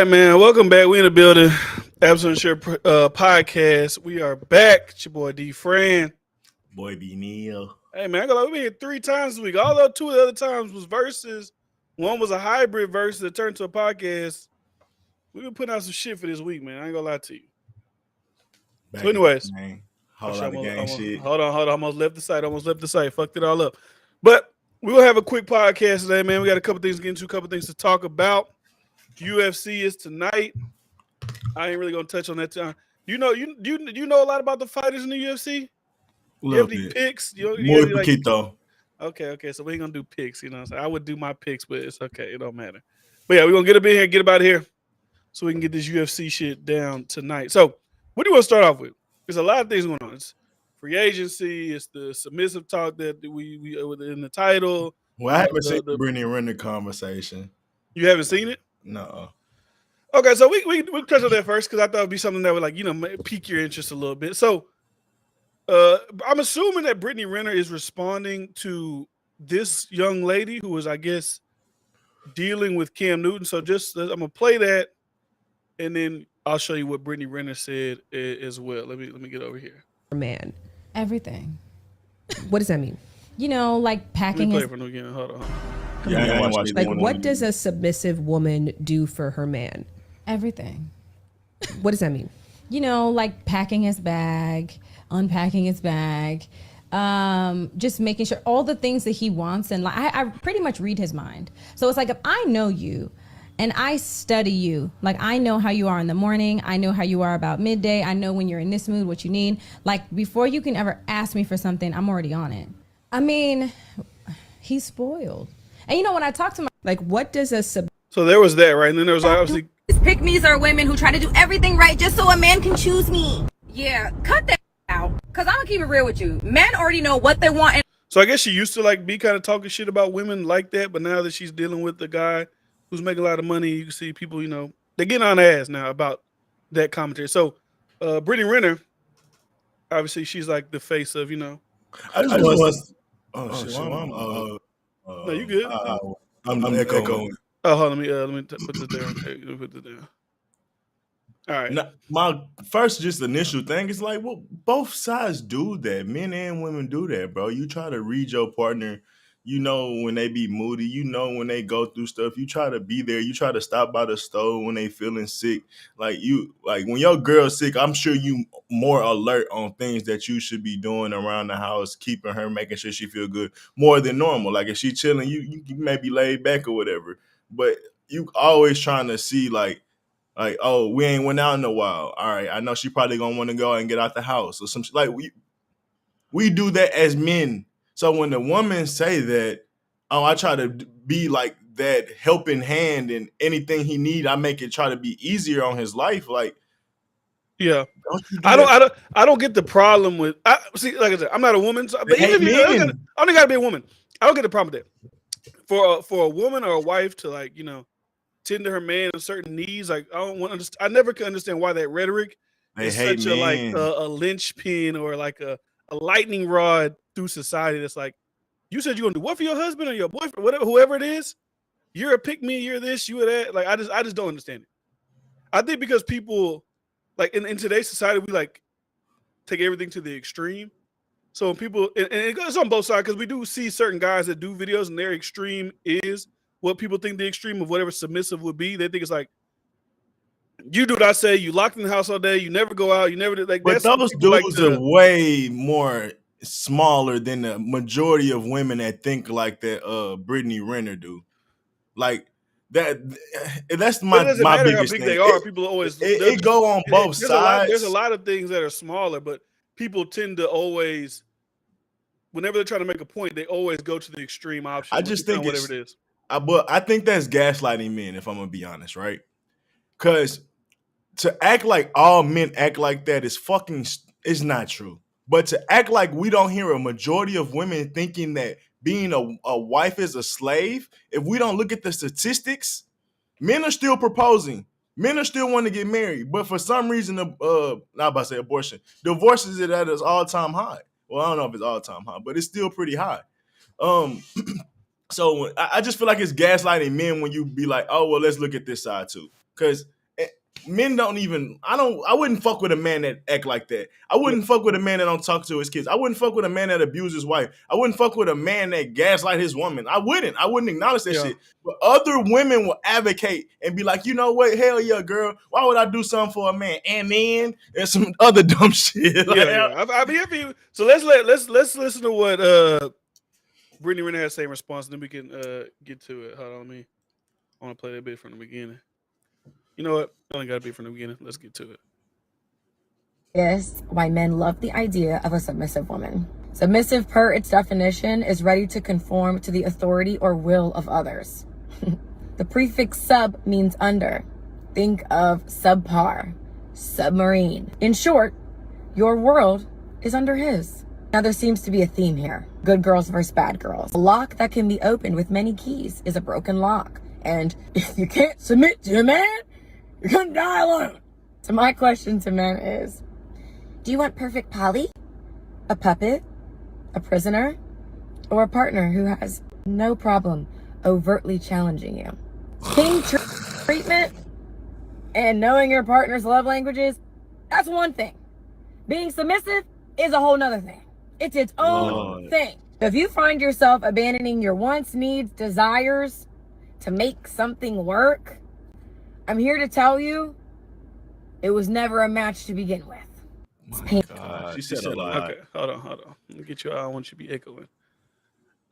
right, man. Welcome back. We in the building. Absolute Share podcast. We are back. It's your boy D. Fran. Boy, be Neil. Hey, man, we been here 3 times this week. Although 2 of the other times was verses. One was a hybrid verse that turned to a podcast. We've been putting out some shit for this week, man. I ain't gonna lie to you. Back So, anyways, in the gang. oh, Whole shit, lot of gang shit. hold on. Almost left the site. Fucked it all up. But we will have a quick podcast today, man. We got a couple things to get into, a couple things to talk about. UFC is tonight. I ain't really gonna touch on that time. You know a lot about the fighters in the UFC? You have any picks? Muy poquito. Okay. So we ain't gonna do picks. You know what I'm saying? I would do my picks, but it's okay. It don't matter. But yeah, we're gonna get up in here, get about here, so we can get this UFC shit down tonight. So what do you want to start off with? There's a lot of things going on. It's free agency. It's the submissive talk that we in the title. Well, I haven't seen the Brittany Renner conversation. You haven't seen it? No. Okay, so we touch on that first because I thought it'd be something that would pique your interest a little bit. So I'm assuming that Brittany Renner is responding to this young lady who was, I guess, dealing with Cam Newton. So I'm gonna play that, and then I'll show you what Brittany Renner said as well. Let me get over here. Man, everything. What does that mean? Like packing Let me his. play it from again. Hold on. Yeah, I ain't watched Like, what does a submissive woman do for her man? Everything. What does that mean? Like packing his bag, unpacking his bag, just making sure all the things that he wants. And like, I pretty much read his mind. So it's like, if I know you and I study you, like I know how you are in the morning, I know how you are about midday, I know when you're in this mood, what you need. Like before you can ever ask me for something, I'm already on it. I mean, he's spoiled. And when I talk to my, Like, what does a So there was that, right? And then there was obviously Pick-me's are women who try to do everything right just so a man can choose me. Yeah, cut that out. Because I'm going to keep it real with you. Men already know what they want. So I guess she used to be kind of talking shit about women like that, but now that she's dealing with the guy who's making a lot of money, you can see people, they're getting on her ass now about that commentary. So Brittany Renner, obviously she's like the face of, I just was. Oh shit! No, you good? I'm echoing. Oh, hold on, let me put this down. Okay, let me put this down. All right. Now, my first just initial thing is like, well, both sides do that. Men and women do that, bro. You try to read your partner. When they be moody. When they go through stuff. You try to be there. You try to stop by the store when they feeling sick. Like when your girl's sick, I'm sure you more alert on things that you should be doing around the house, keeping her, making sure she feel good more than normal. Like if she chilling, you may be laid back or whatever. But you always trying to see like, oh, we ain't went out in a while. All right, I know she probably gonna want to go and get out the house or some like we do that as men. So when the women say that, oh, I try to be like that helping hand and anything he need, I make it try to be easier on his life. Like, yeah, I don't get the problem with. See, like I said, I'm not a woman, so, but even if I only gotta be a woman. I don't get the problem with that. For a woman or a wife to tend to her man and certain needs, like I never could understand why that rhetoric is such a linchpin or like a lightning rod through society. That's like, you said you're gonna do what for your husband or your boyfriend, whatever, whoever it is. You're a pick me, you're this, you are that. Like I just don't understand it. I think because people like in today's society, we like take everything to the extreme. So when people and it goes on both sides because we do see certain guys that do videos and their extreme is what people think the extreme of whatever submissive would be. They think it's like, you do what I say, you locked in the house all day, you never go out, you never do like. But those dudes are way more smaller than the majority of women that think like that Brittany Renner do. Like that's my biggest how big thing. They are. People always it go on both sides. There's a lot of things that are smaller, but people tend to always, whenever they're trying to make a point, they always go to the extreme option. I just think whatever it is. But I think that's gaslighting men, if I'm gonna be honest, right? Because to act like all men act like that is not true. But to act like we don't hear a majority of women thinking that being a wife is a slave, if we don't look at the statistics, men are still proposing. Men are still wanting to get married. But for some reason, not about to say abortion, divorces is at its all-time high. Well, I don't know if it's all-time high, but it's still pretty high. So I just feel like it's gaslighting men when you be like, oh, well, let's look at this side too. Because men don't even. I wouldn't fuck with a man that act like that. I wouldn't fuck with a man that don't talk to his kids. I wouldn't fuck with a man that abuses his wife. I wouldn't fuck with a man that gaslight his woman. I wouldn't acknowledge that shit. But other women will advocate and be like, you know what? Hell yeah, girl. Why would I do something for a man? And then and some other dumb shit. Like, I mean, so let's listen to what Brittany Renee has to say in response, and then we can get to it. Hold on, I want to play that bit from the beginning. You know what? I only got to be from the beginning. Let's get to it. Yes, why men love the idea of a submissive woman. Submissive, per its definition, is ready to conform to the authority or will of others. The prefix sub means under. Think of subpar, submarine. In short, your world is under his. Now there seems to be a theme here. Good girls versus bad girls. A lock that can be opened with many keys is a broken lock. And if you can't submit to a man, you're gonna die alone. So my question to men is, do you want perfect Polly? A puppet? A prisoner? Or a partner who has no problem overtly challenging you? King treatment and knowing your partner's love languages, that's one thing. Being submissive is a whole nother thing. It's its own thing. If you find yourself abandoning your wants, needs, desires to make something work, I'm here to tell you, it was never a match to begin with. She said a lot. Okay, hold on. Let me get you. I don't want you to be echoing.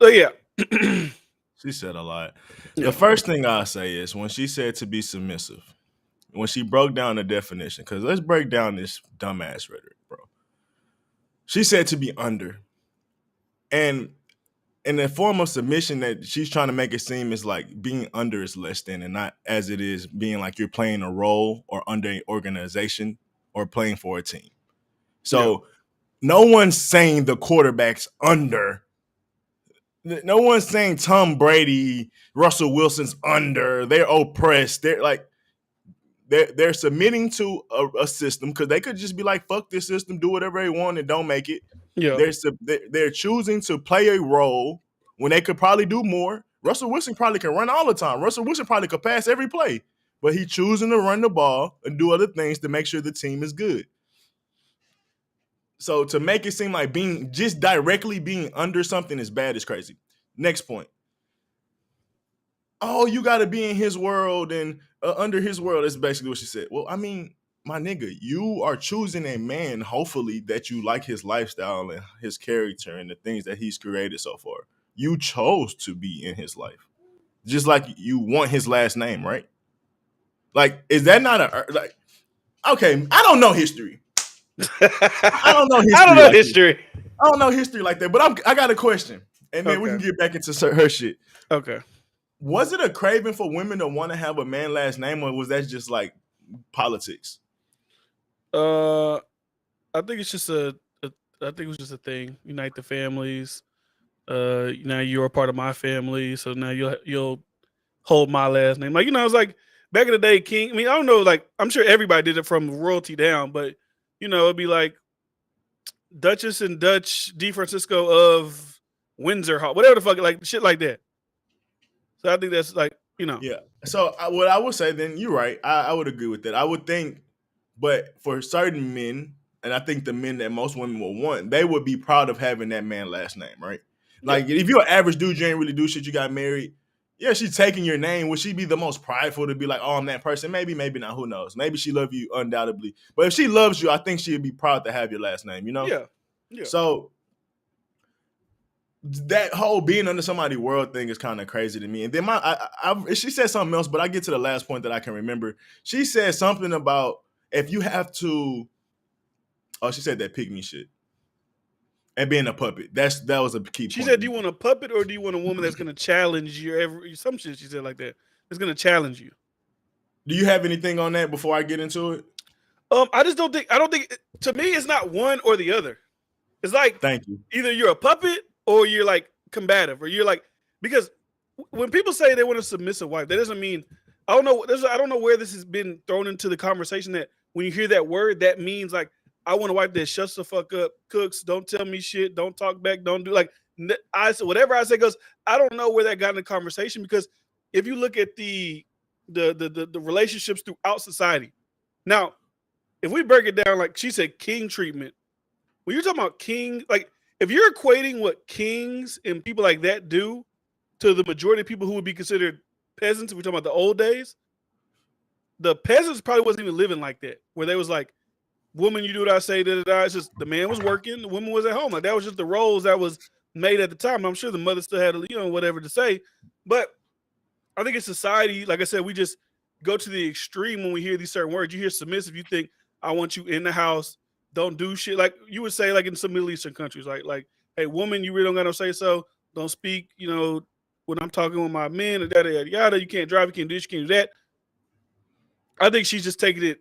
So yeah, she said a lot. The first thing I'll say is when she said to be submissive, when she broke down the definition, because let's break down this dumbass rhetoric, bro. She said to be under, and in the form of submission that she's trying to make it seem is like being under is less than, and not as it is being like you're playing a role or under an organization or playing for a team. So no one's saying the quarterback's under. No one's saying Tom Brady, Russell Wilson's under. They're oppressed. They're like they're submitting to a system because they could just be like, fuck this system, do whatever they want and don't make it. Yeah. They're choosing to play a role when they could probably do more. Russell Wilson probably can run all the time. Russell Wilson probably could pass every play, but he's choosing to run the ball and do other things to make sure the team is good. So to make it seem like just directly being under something is bad is crazy. Next point. Oh, you got to be in his world and under his world. That's basically what she said. Well, I mean, my nigga, you are choosing a man, hopefully, that you like his lifestyle and his character and the things that he's created so far. You chose to be in his life. Just like you want his last name, right? Like, is that not like, okay, I don't know history. I don't know history like that, but I got a question, and then we can get back into her shit. Okay. Was it a craving for women to want to have a man last name, or was that just like politics? I think it's just I think it was just a thing. Unite the families. Now you're a part of my family, so now you'll hold my last name. Like, it's like back in the day, King. I mean, I don't know. Like, I'm sure everybody did it from royalty down, but it'd be like Duchess and Dutch DeFrancisco of Windsor, whatever the fuck, like shit like that. So I think that's like, Yeah. So what I would say, then you're right. I would agree with that. I would think, but for certain men, and I think the men that most women will want, they would be proud of having that man last name, right? Like, if you're an average dude, you ain't really do shit, you got married. Yeah, she's taking your name. Would she be the most prideful to be like, oh, I'm that person? Maybe, maybe not. Who knows? Maybe she loves you undoubtedly. But if she loves you, I think she'd be proud to have your last name, Yeah. So that whole being under somebody's world thing is kind of crazy to me. And then she said something else, but I get to the last point that I can remember. She said something about if you have to, she said that pygmy shit. And being a puppet. That was a key point. She said, do you want a puppet or do you want a woman that's going to challenge you? Some shit she said like that. It's going to challenge you. Do you have anything on that before I get into it? I don't think, to me, it's not one or the other. It's like, thank you. Either you're a puppet or you're like combative, or you're like, because when people say they want a submissive wife, that doesn't mean, I don't know where this has been thrown into the conversation that when you hear that word, that means like, I want a wife that shuts the fuck up, cooks, don't tell me shit, don't talk back, don't do whatever I say goes. I don't know where that got in the conversation, because if you look at the the relationships throughout society. Now, if we break it down, like she said, king treatment. When you're talking about king, like if you're equating what kings and people like that do to the majority of people who would be considered peasants, if we're talking about the old days, the peasants probably wasn't even living like that, where they was like, woman, you do what I say, da, da, da. It's just the man was working, the woman was at home. Like that was just the roles that was made at the time. And I'm sure the mother still had, whatever to say. But I think in society, like I said, we just go to the extreme when we hear these certain words. You hear submissive, you think, I want you in the house, don't do shit. Like you would say, like in some Middle Eastern countries, like, hey, woman, you really don't got no say so. Don't speak, when I'm talking with my men, yada, yada, yada. You can't drive, you can't do this, you can't do that. I think she's just taking it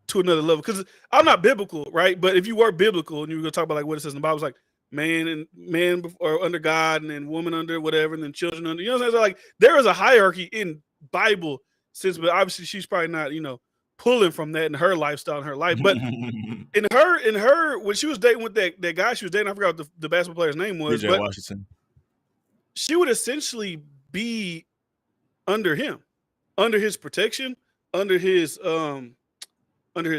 to another level because I'm not biblical, right? But if you were biblical and you were gonna talk about like what it says in the Bible, it's like man or under God and then woman under whatever and then children under, what I'm saying? So like there is a hierarchy in Bible sense, but obviously she's probably not, pulling from that in her lifestyle in her life. But in her when she was dating with that guy she was dating, I forgot what the basketball player's name was, PJ but Washington. She would essentially be under him, under his protection, under his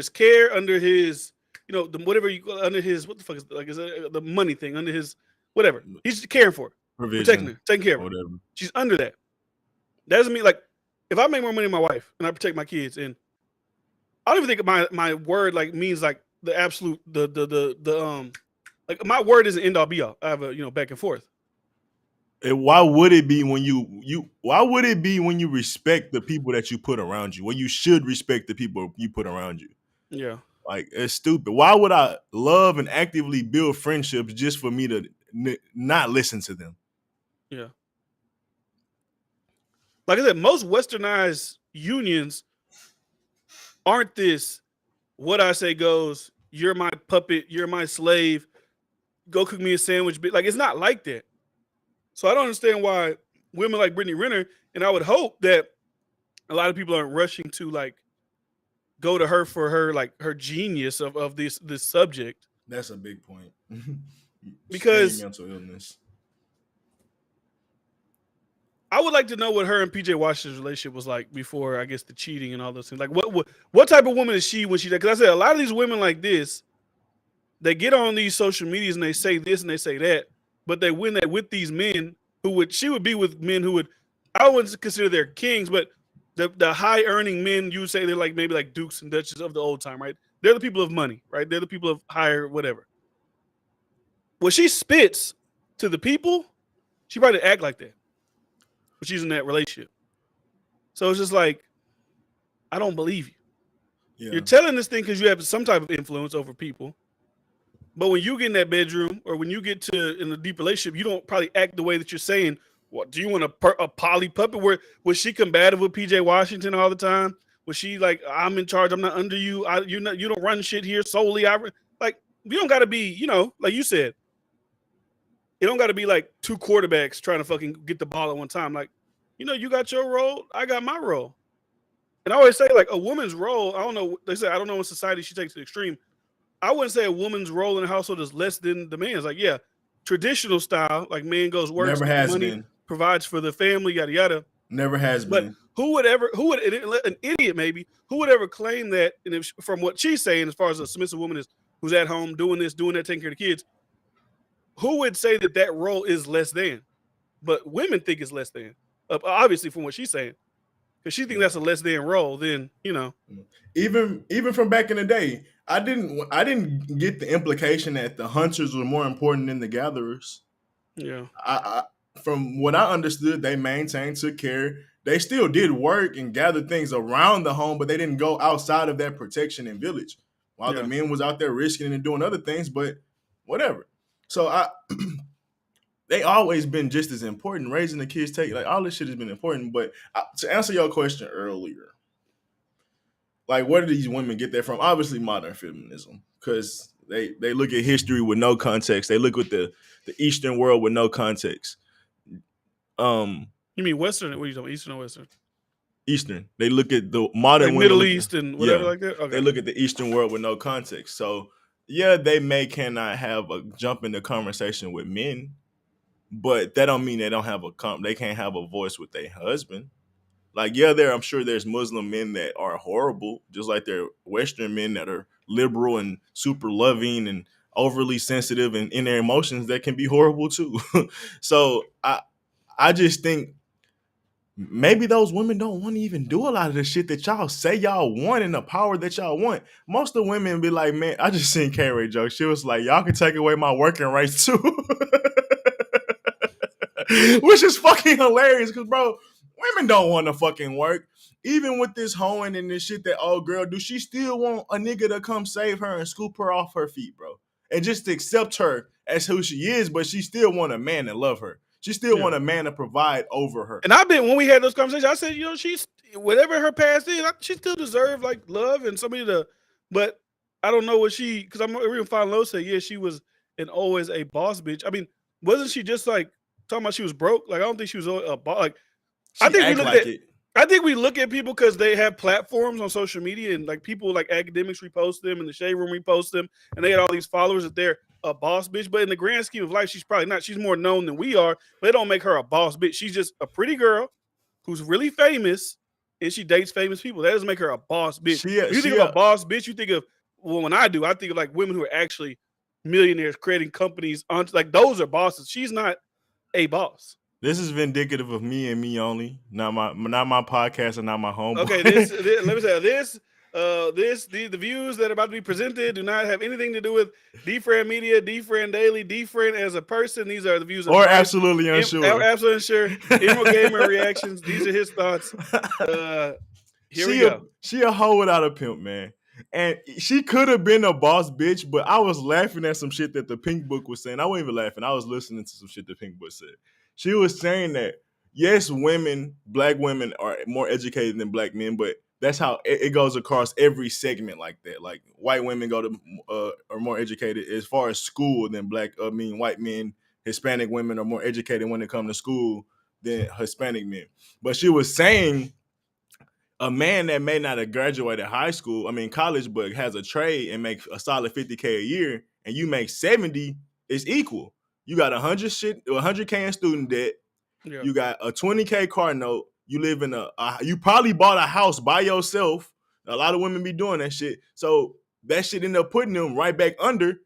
care, under his, whatever you call, under his, what the fuck is like, is it the money thing, under his whatever. He's caring for her, Provision, protecting her, taking care of her. whatever. She's under that. That doesn't mean like if I make more money than my wife and I protect my kids, and I don't even think my word like means like the absolute like my word isn't end all be all. I have a back and forth. And why would it be when why would it be when you respect the people that you put around you? When you should respect the people you put around you. Yeah. Like it's stupid. Why would I love and actively build friendships just for me to not listen to them? Yeah. Like I said, most westernized unions aren't this what I say goes, you're my puppet, you're my slave, go cook me a sandwich. Like it's not like that. So I don't understand why women like Brittany Renner, and I would hope that a lot of people aren't rushing to like go to her for her like her genius of this subject. That's a big point. Because mental illness. I would like to know what her and PJ Washington's relationship was like before, I guess, the cheating and all those things. Like what type of woman is she when she did? Because I said a lot of these women like this, they get on these social medias and they say this and they say that, but they win that with these men she would be with men who would, I wouldn't consider they're kings, but the high earning men, you would say they're like maybe like dukes and duchesses of the old time, right? They're the people of money, right? They're the people of higher whatever. When she spits to the people, she probably act like that. But she's in that relationship. So it's just like, I don't believe you. Yeah. You're telling this thing because you have some type of influence over people. But when you get in that bedroom or when you get to in a deep relationship, you don't probably act the way that you're saying. What do you want a poly puppet? Was she combative with PJ Washington all the time? Was she like, I'm in charge, I'm not under you, you don't run shit here solely? Like you don't got to be, like you said, it don't got to be like two quarterbacks trying to fucking get the ball at one time. Like, you got your role, I got my role. And I always say like a woman's role, I don't know, they say I don't know what society she takes to the extreme. I wouldn't say a woman's role in the household is less than the man's. Like, yeah, traditional style, like man goes works, never has money, been. Provides for the family, yada yada. Never has been. But who would an idiot maybe, who would ever claim that? And if, from what she's saying, as far as a submissive woman is who's at home doing this, doing that, taking care of the kids, who would say that role is less than? But women think it's less than. Obviously, from what she's saying. Because she thinks that's a less than role, then Even from back in the day, I didn't get the implication that the hunters were more important than the gatherers. Yeah. I from what I understood, they maintained, took care. They still did work and gathered things around the home, but they didn't go outside of that protection and village. While the men was out there risking and doing other things, but whatever. So they always been just as important. Raising the kids, like all this shit has been important. But to answer your question earlier, like where do these women get that from? Obviously modern feminism, because they look at history with no context. They look at the Eastern world with no context. You mean Western? What are you talking about? Eastern or Western? Eastern. They look at the modern like Middle East and whatever like that. Okay. They look at the Eastern world with no context. So yeah, they cannot have a jump in the conversation with men, but that don't mean they don't have they can't have a voice with their husband. Like, I'm sure there's Muslim men that are horrible, just like there are Western men that are liberal and super loving and overly sensitive and in their emotions that can be horrible too. So I just think maybe those women don't want to even do a lot of the shit that y'all say y'all want and the power that y'all want. Most of the women be like, man, I just seen K-Ray joke. She was like, y'all can take away my working rights too. Which is fucking hilarious because, bro, women don't want to fucking work. Even with this hoeing and this shit that old girl do, she still want a nigga to come save her and scoop her off her feet, bro. And just accept her as who she is, but she still want a man to love her. She still want a man to provide over her. And when we had those conversations, I said, she's whatever her past is, she still deserves like love and somebody to. But I don't know what because I'm reading Fine Low said, yeah, she was always a boss bitch. I mean, wasn't she just like talking about she was broke? Like I don't think she was a boss. Like I think we look at people because they have platforms on social media and like people like academics repost them and the Shade Room repost them and they had all these followers that they're a boss bitch. But in the grand scheme of life, she's probably not. She's more known than we are, but it don't make her a boss bitch. She's just a pretty girl who's really famous and she dates famous people. That doesn't make her a boss bitch. You think of a boss bitch, you think of, well, when I think of like women who are actually millionaires creating companies. Like those are bosses. She's not a boss. This is vindicative of me and me only, not my podcast and not my homeboy. Okay, let me say the views that are about to be presented do not have anything to do with D-Fran Media, D-Fran Daily, D-Fran as a person. These are the views of Absolutely Unsure. Absolutely Unsure. Emo Gamer Reactions. These are his thoughts. Here we go. She a hoe without a pimp, man. And she could have been a boss bitch, but I was laughing at some shit that the Pink Book was saying. I wasn't even laughing. I was listening to some shit the Pink Book said. She was saying that, yes, black women are more educated than black men, but that's how it goes across every segment like that. Like white women are more educated as far as school than white men. Hispanic women are more educated when it comes to school than Hispanic men. But she was saying a man that may not have graduated college, but has a trade and makes a solid $50K a year, and you make 70, is equal. You got 100K in student debt. Yeah. You got a 20K car note. You live in you probably bought a house by yourself. A lot of women be doing that shit. So that shit ended up putting them right back under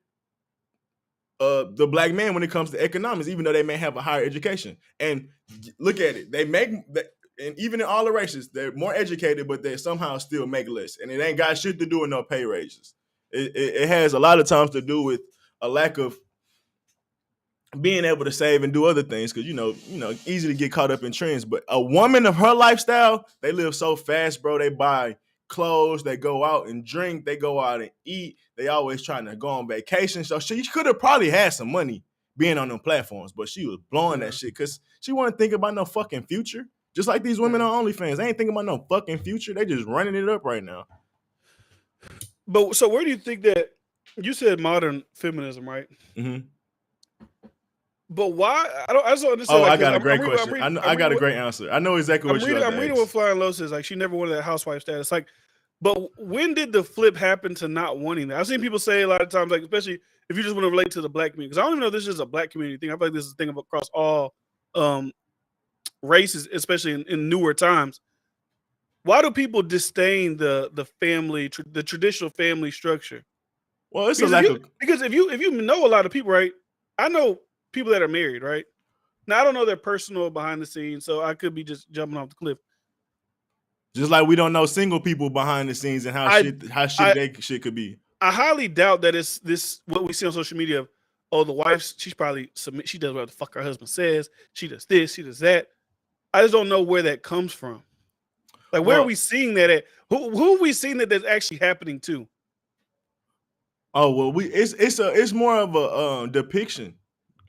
the black man when it comes to economics, even though they may have a higher education. And look at it. They make, and even in all the races, they're more educated, but they somehow still make less. And it ain't got shit to do with no pay raises. It has a lot of times to do with a lack of being able to save and do other things, because easy to get caught up in trends. But a woman of her lifestyle, they live so fast, bro. They buy clothes, they go out and drink, they go out and eat, they always trying to go on vacation. So she could have probably had some money being on them platforms, but she was blowing that shit because she wasn't thinking about no fucking future. Just like these women on OnlyFans, they ain't thinking about no fucking future. They just running it up right now. But so where do you think that, you said modern feminism, right? Mm-hmm. But why? I just don't understand. I got a great question. I got a great answer. I know exactly what you're I'm reading what Flying Low says. Like, she never wanted that housewife status. Like, but when did the flip happen to not wanting that? I've seen people say a lot of times, like, especially if you just want to relate to the black community, because I don't even know if this is a black community thing. I feel like this is a thing across all races, especially in newer times. Why do people disdain the family, the traditional family structure? Well, it's because if you know a lot of people, right? I know people that are married, right? Now, I don't know their personal behind the scenes, so I could be just jumping off the cliff. Just like we don't know single people behind the scenes and how shit could be. I highly doubt that it's this what we see on social media of, oh, the wife, she does what the fuck her husband says. She does this, she does that. I just don't know where that comes from. Like, where are we seeing that at? Who are we seeing that's actually happening to? Oh, well, it's more of a depiction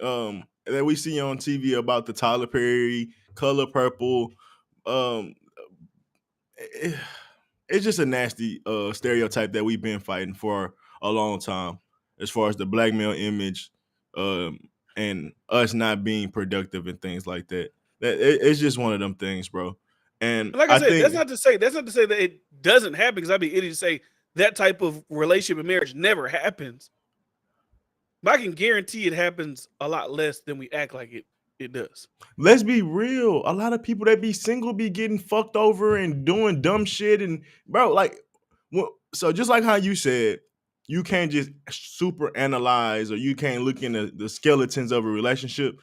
that we see on TV about the Tyler Perry, Color Purple. It's just a nasty stereotype that we've been fighting for a long time, as far as the black male image, and us not being productive and things like that. It's just one of them things, bro. And like I said, that's not to say that it doesn't happen, because I'd be idiot to say that type of relationship and marriage never happens. But I can guarantee it happens a lot less than we act like it It does. Let's be real. A lot of people that be single be getting fucked over and doing dumb shit. And bro, like, so just like how you said, you can't just super analyze or you can't look into the skeletons of a relationship,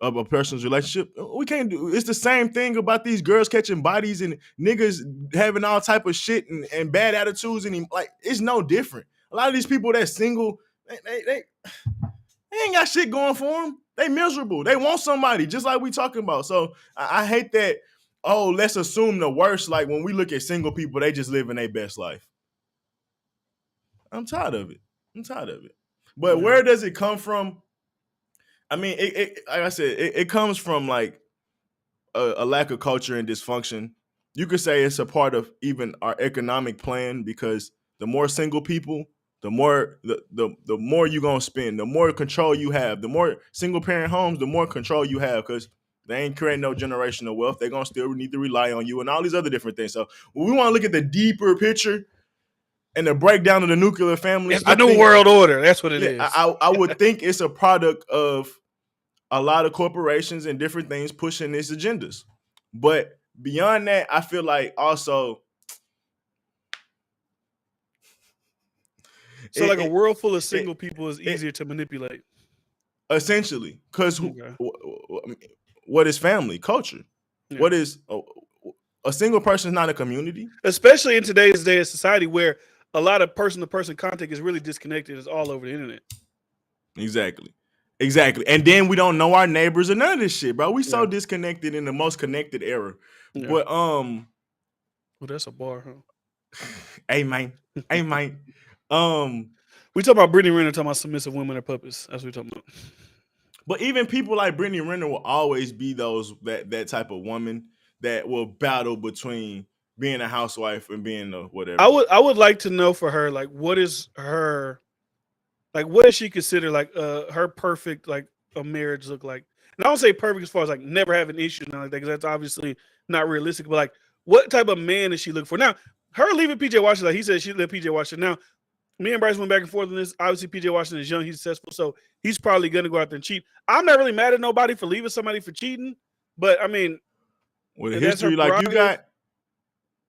of a person's relationship. We can't do. It's the same thing about these girls catching bodies and niggas having all type of shit and bad attitudes, and like it's no different. A lot of these people that's single, they ain't got shit going for them. They miserable. They want somebody, just like we talking about. So I hate that. Oh, let's assume the worst. Like when we look at single people, they just living their best life. I'm tired of it. But where does it come from? I mean, it like I said, it comes from like a lack of culture and dysfunction. You could say it's a part of even our economic plan, because the more single people, the more the more you're gonna spend, the more control you have. The more single parent homes, the more control you have, because they ain't creating no generational wealth. They're gonna still need to rely on you and all these other different things. So when we want to look at the deeper picture and the breakdown of the nuclear family, it's the new world order. That's what it is. I would think it's a product of a lot of corporations and different things pushing these agendas. But beyond that, I feel like also, so like a world full of single people is easier to manipulate. Essentially, because what is family? Culture. Yeah. What is a single person is not a community. Especially in today's day of society where a lot of person-to-person contact is really disconnected. It's all over the internet. Exactly. And then we don't know our neighbors or none of this shit, bro. We so disconnected in the most connected era. Yeah. But well, that's a bar, huh? Hey man. We talk about Brittany Renner talking about submissive women are puppets. That's what we're talking about. But even people like Brittany Renner will always be that type of woman that will battle between being a housewife and being a whatever. I would like to know for her, like, what does she consider like her perfect like a marriage look like? And I don't say perfect as far as like never having issues and like that, because that's obviously not realistic. But like, what type of man does she look for? Now, her leaving PJ Washington, like he said, she left PJ Washington. Now, me and Bryce went back and forth on this. Obviously, PJ Washington is young, he's successful, so he's probably gonna go out there and cheat. I'm not really mad at nobody for leaving somebody for cheating, but I mean, with a history like you got,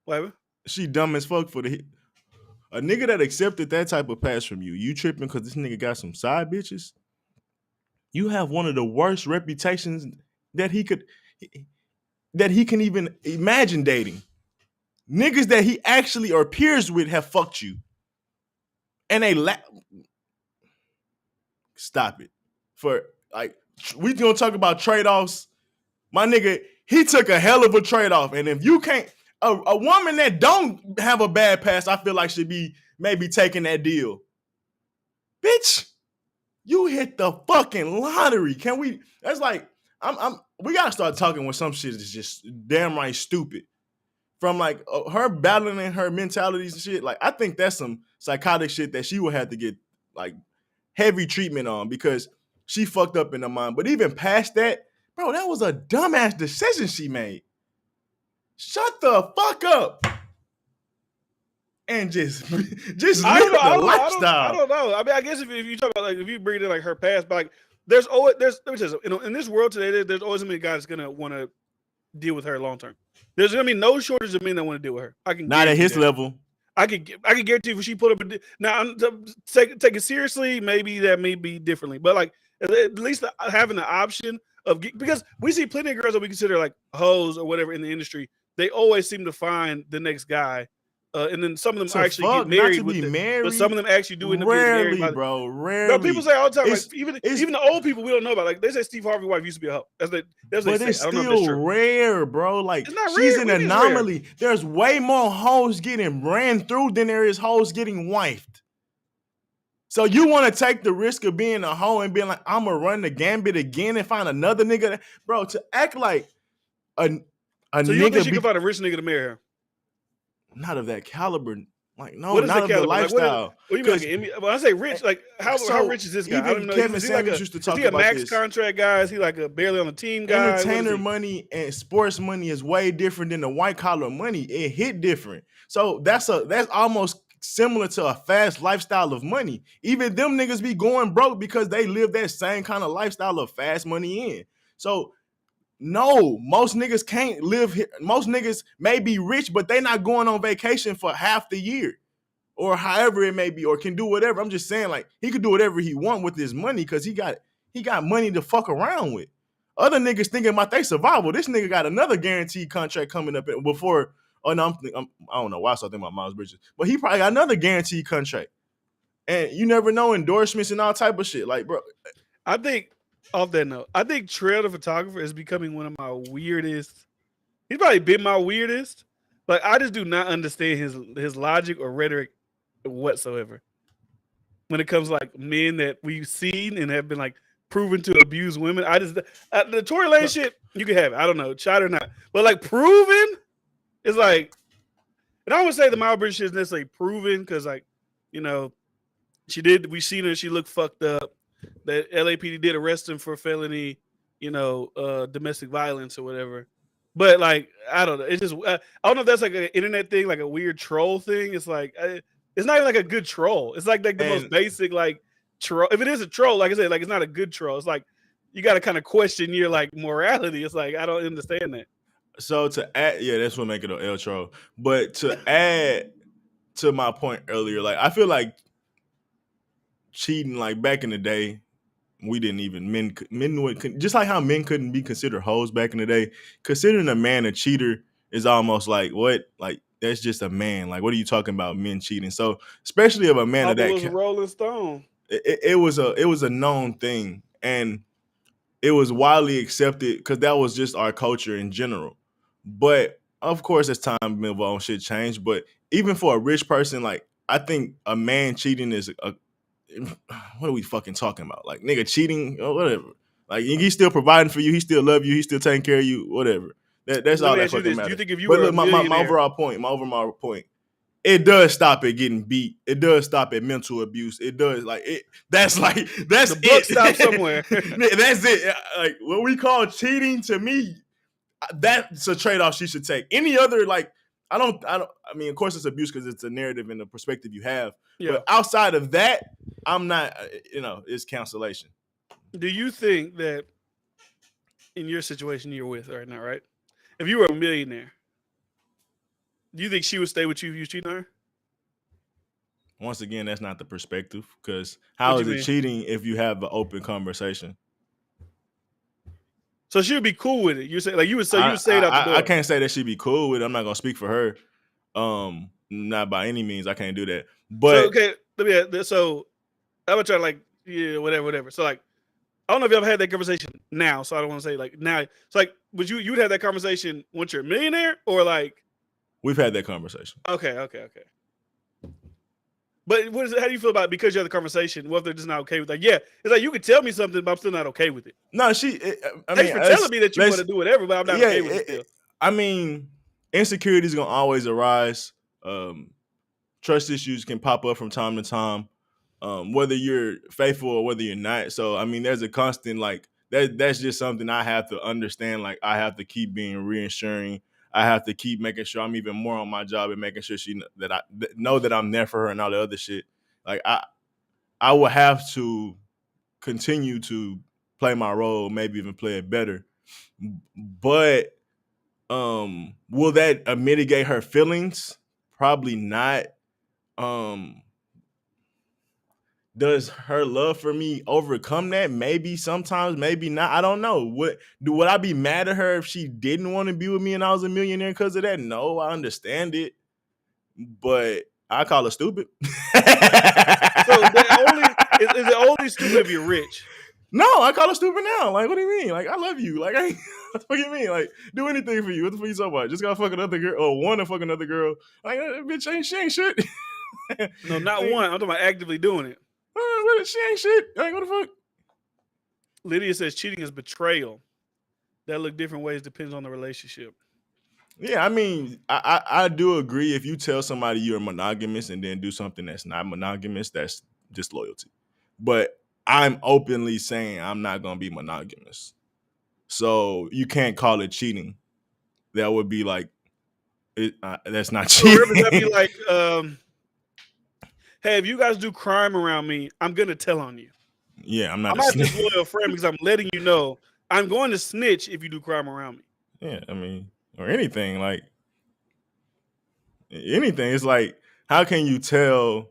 whatever. She dumb as fuck for a nigga that accepted that type of pass from you. You tripping because this nigga got some side bitches? You have one of the worst reputations that he can even imagine dating. Niggas that he actually or peers with have fucked you. And they stop it. For like, we gonna talk about trade-offs. My nigga, he took a hell of a trade-off. And if you can't, a woman that don't have a bad past, I feel like should be maybe taking that deal. Bitch, you hit the fucking lottery. Can we? That's like, we gotta start talking when some shit is just damn right stupid. From like her battling her mentalities and shit. Like, I think that's some psychotic shit that she would have to get like heavy treatment on, because she fucked up in her mind. But even past that, bro, that was a dumbass decision she made. Shut the fuck up and just live the lifestyle. I don't know. I mean, I guess if you talk about like if you bring in like her past, but like there's always let me tell you, in this world today, there's always gonna be a guy that's gonna want to deal with her long term. There's gonna be no shortage of men that want to deal with her. I can not at his level. I can guarantee if she put up now, take it seriously, maybe that may be differently, but like at least having the option of, because we see plenty of girls that we consider like hoes or whatever in the industry. They always seem to find the next guy, and then some of them actually get married with it. But some of them actually do end up getting married. Rarely. No, people say all the time, like even the old people we don't know about. Like they say Steve Harvey's wife used to be a hoe. That's what they say. I don't know if that's true. Rare, bro. Like she's rare. An anomaly. There's way more hoes getting ran through than there is hoes getting wifed. So you want to take the risk of being a hoe and being like, I'm gonna run the gambit again and find another nigga, bro, to act like so you think she could find a rich nigga to marry her? Not of that caliber. Like, no, not of the lifestyle. Like, what do you mean? When I say rich, like how rich is this guy? I don't know. Kevin Samuels used to talk about this. Is he a max this. Contract guy? Is he like a barely on the team guy? Entertainer money and sports money is way different than the white collar money. It hit different. So that's almost similar to a fast lifestyle of money. Even them niggas be going broke because they live that same kind of lifestyle of fast money in. So no, most niggas can't live here. Most niggas may be rich, but they not going on vacation for half the year. Or however it may be, or can do whatever. I'm just saying, like, he could do whatever he want with his money because he got money to fuck around with. Other niggas thinking about their survival. This nigga got another guaranteed contract coming up before. Oh no, I don't know why I started thinking about Miles Bridges, but he probably got another guaranteed contract. And you never know, endorsements and all type of shit. Like, bro, I think off that note, I think Trail the photographer is becoming one of my weirdest. He's probably been my weirdest. Like, I just do not understand his logic or rhetoric whatsoever when it comes to, like, men that we've seen and have been, like, proven to abuse women. I just the Tory Lane shit, you can have it. I don't know, shot or not, but like proven is like, and I don't want to say the Miles Bridges shit is necessarily proven because, like, you know, we seen her, she looked fucked up. That LAPD did arrest him for felony, you know, domestic violence or whatever. But like, I don't know. It's just I don't know if that's like an internet thing, like a weird troll thing. It's like it's not even like a good troll. It's like the most basic like troll. If it is a troll, like I said, like it's not a good troll. It's like you got to kind of question your like morality. It's like I don't understand that. So to add, yeah, that's what make it an L troll. But to add to my point earlier, like I feel like cheating, like back in the day, we didn't even men would just like how men couldn't be considered hoes back in the day. Considering a man a cheater is almost like what, like that's just a man. Like what are you talking about, men cheating? So especially of a man of that, it was Rolling Stone. It was a known thing, and it was widely accepted because that was just our culture in general. But of course, as time moved on, shit changed. But even for a rich person, like I think a man cheating is what are we fucking talking about? Like nigga cheating or whatever. Like he's still providing for you, he still love you, he's still taking care of you, whatever. That's all that fucking matters. Do you think if you but were look, my overall point, it does stop at getting beat. It does stop at mental abuse. It does that's the book stops somewhere. That's it. Like what we call cheating to me, that's a trade-off she should take. Any other like I mean, of course it's abuse because it's a narrative and a perspective you have. Yeah. But outside of that, I'm not, it's cancellation. Do you think that in your situation you're with right now, right? If you were a millionaire, do you think she would stay with you if you cheated on her? Once again, that's not the perspective because how is it cheating if you have an open conversation? So she would be cool with it. You say like you would say it out the door. I can't say that she'd be cool with it. I'm not gonna speak for her. Not by any means. I can't do that. But so I'm gonna try to like whatever. So like I don't know if you ever had that conversation now. So I don't want to say like now. It's like you'd have that conversation once you're a millionaire or like we've had that conversation. Okay. But how do you feel about it because you have the conversation? What if they're just not okay with it? Like, yeah, it's like you could tell me something, but I'm still not okay with it. No, thanks for telling me that you want to do whatever, but I'm not okay with it still. I mean, insecurity is gonna always arise. Trust issues can pop up from time to time, whether you're faithful or whether you're not. So, I mean, there's a constant like that's just something I have to understand. Like, I have to keep being reassuring. I have to keep making sure I'm even more on my job and making sure she that I know that I'm there for her and all the other shit. Like I will have to continue to play my role, maybe even play it better. But will that mitigate her feelings? Probably not. Does her love for me overcome that? Maybe sometimes, maybe not. I don't know. Would I be mad at her if she didn't want to be with me and I was a millionaire because of that? No, I understand it, but I call her stupid. So is it only stupid if you're rich? No, I call her stupid now. Like, what do you mean? Like, I love you. Like, what the fuck you mean? Like, do anything for you. What the fuck you talking about? Just gotta fuck another girl or want to fuck another girl. Like, bitch, she ain't shit. No, not one. I'm talking about actively doing it. She ain't shit. Like, what the fuck? Lydia says cheating is betrayal. That look different ways depends on the relationship. Yeah, I mean, I do agree. If you tell somebody you're monogamous and then do something that's not monogamous, that's disloyalty. But I'm openly saying I'm not gonna be monogamous, so you can't call it cheating. That would be like, that's not cheating. So that'd be like, hey, if you guys do crime around me, I'm gonna tell on you. Yeah, I'm not. I'm not a disloyal friend because I'm letting you know I'm going to snitch if you do crime around me. Yeah, I mean, or anything like anything. It's like, how can you tell?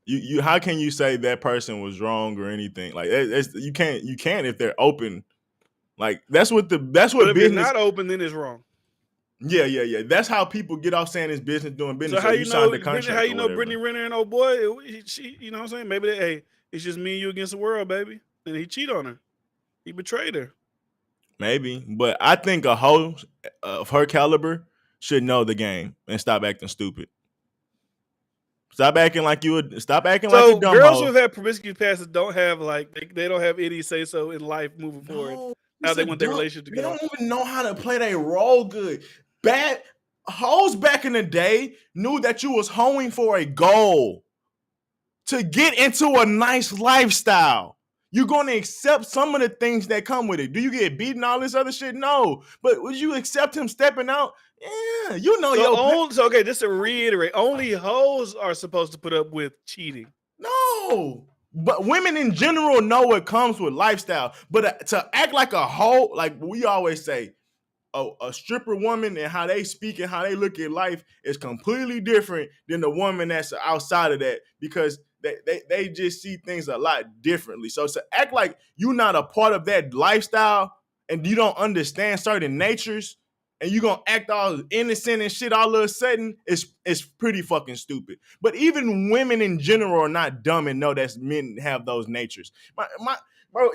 You how can you say that person was wrong or anything? Like you can't if they're open. Like that's what But if business. you're not open, then it's wrong. Yeah. That's how people get off saying it's business doing business. So how you know? Signed the contract How you know whatever. Brittany Renner and old boy? She, you know what I'm saying? Maybe hey, it's just me and you against the world, baby. And he cheated on her. He betrayed her. Maybe, but I think a hoe of her caliber should know the game and stop acting stupid. Stop acting like you would. Stop acting like a dumb girls hoe. who have promiscuous pasts don't have like they don't have any say so in life moving forward. How they want their relationship to go. They don't even know how to play their role good. Bad hoes back in the day knew that you was hoeing for a goal to get into a nice lifestyle. You're going to accept some of the things that come with it. Do you get beaten, all this other shit? No. But would you accept him stepping out? Yeah, you know. So okay, just to reiterate, only hoes are supposed to put up with cheating. No. But women in general know what comes with lifestyle. But to act like a hoe, like we always say, a stripper woman and how they speak and how they look at life is completely different than the woman that's outside of that, because they just see things a lot differently. So to act like you're not a part of that lifestyle and you don't understand certain natures and you're going to act all innocent and shit all of a sudden, it's pretty fucking stupid. But even women in general are not dumb and know that men have those natures. Bro,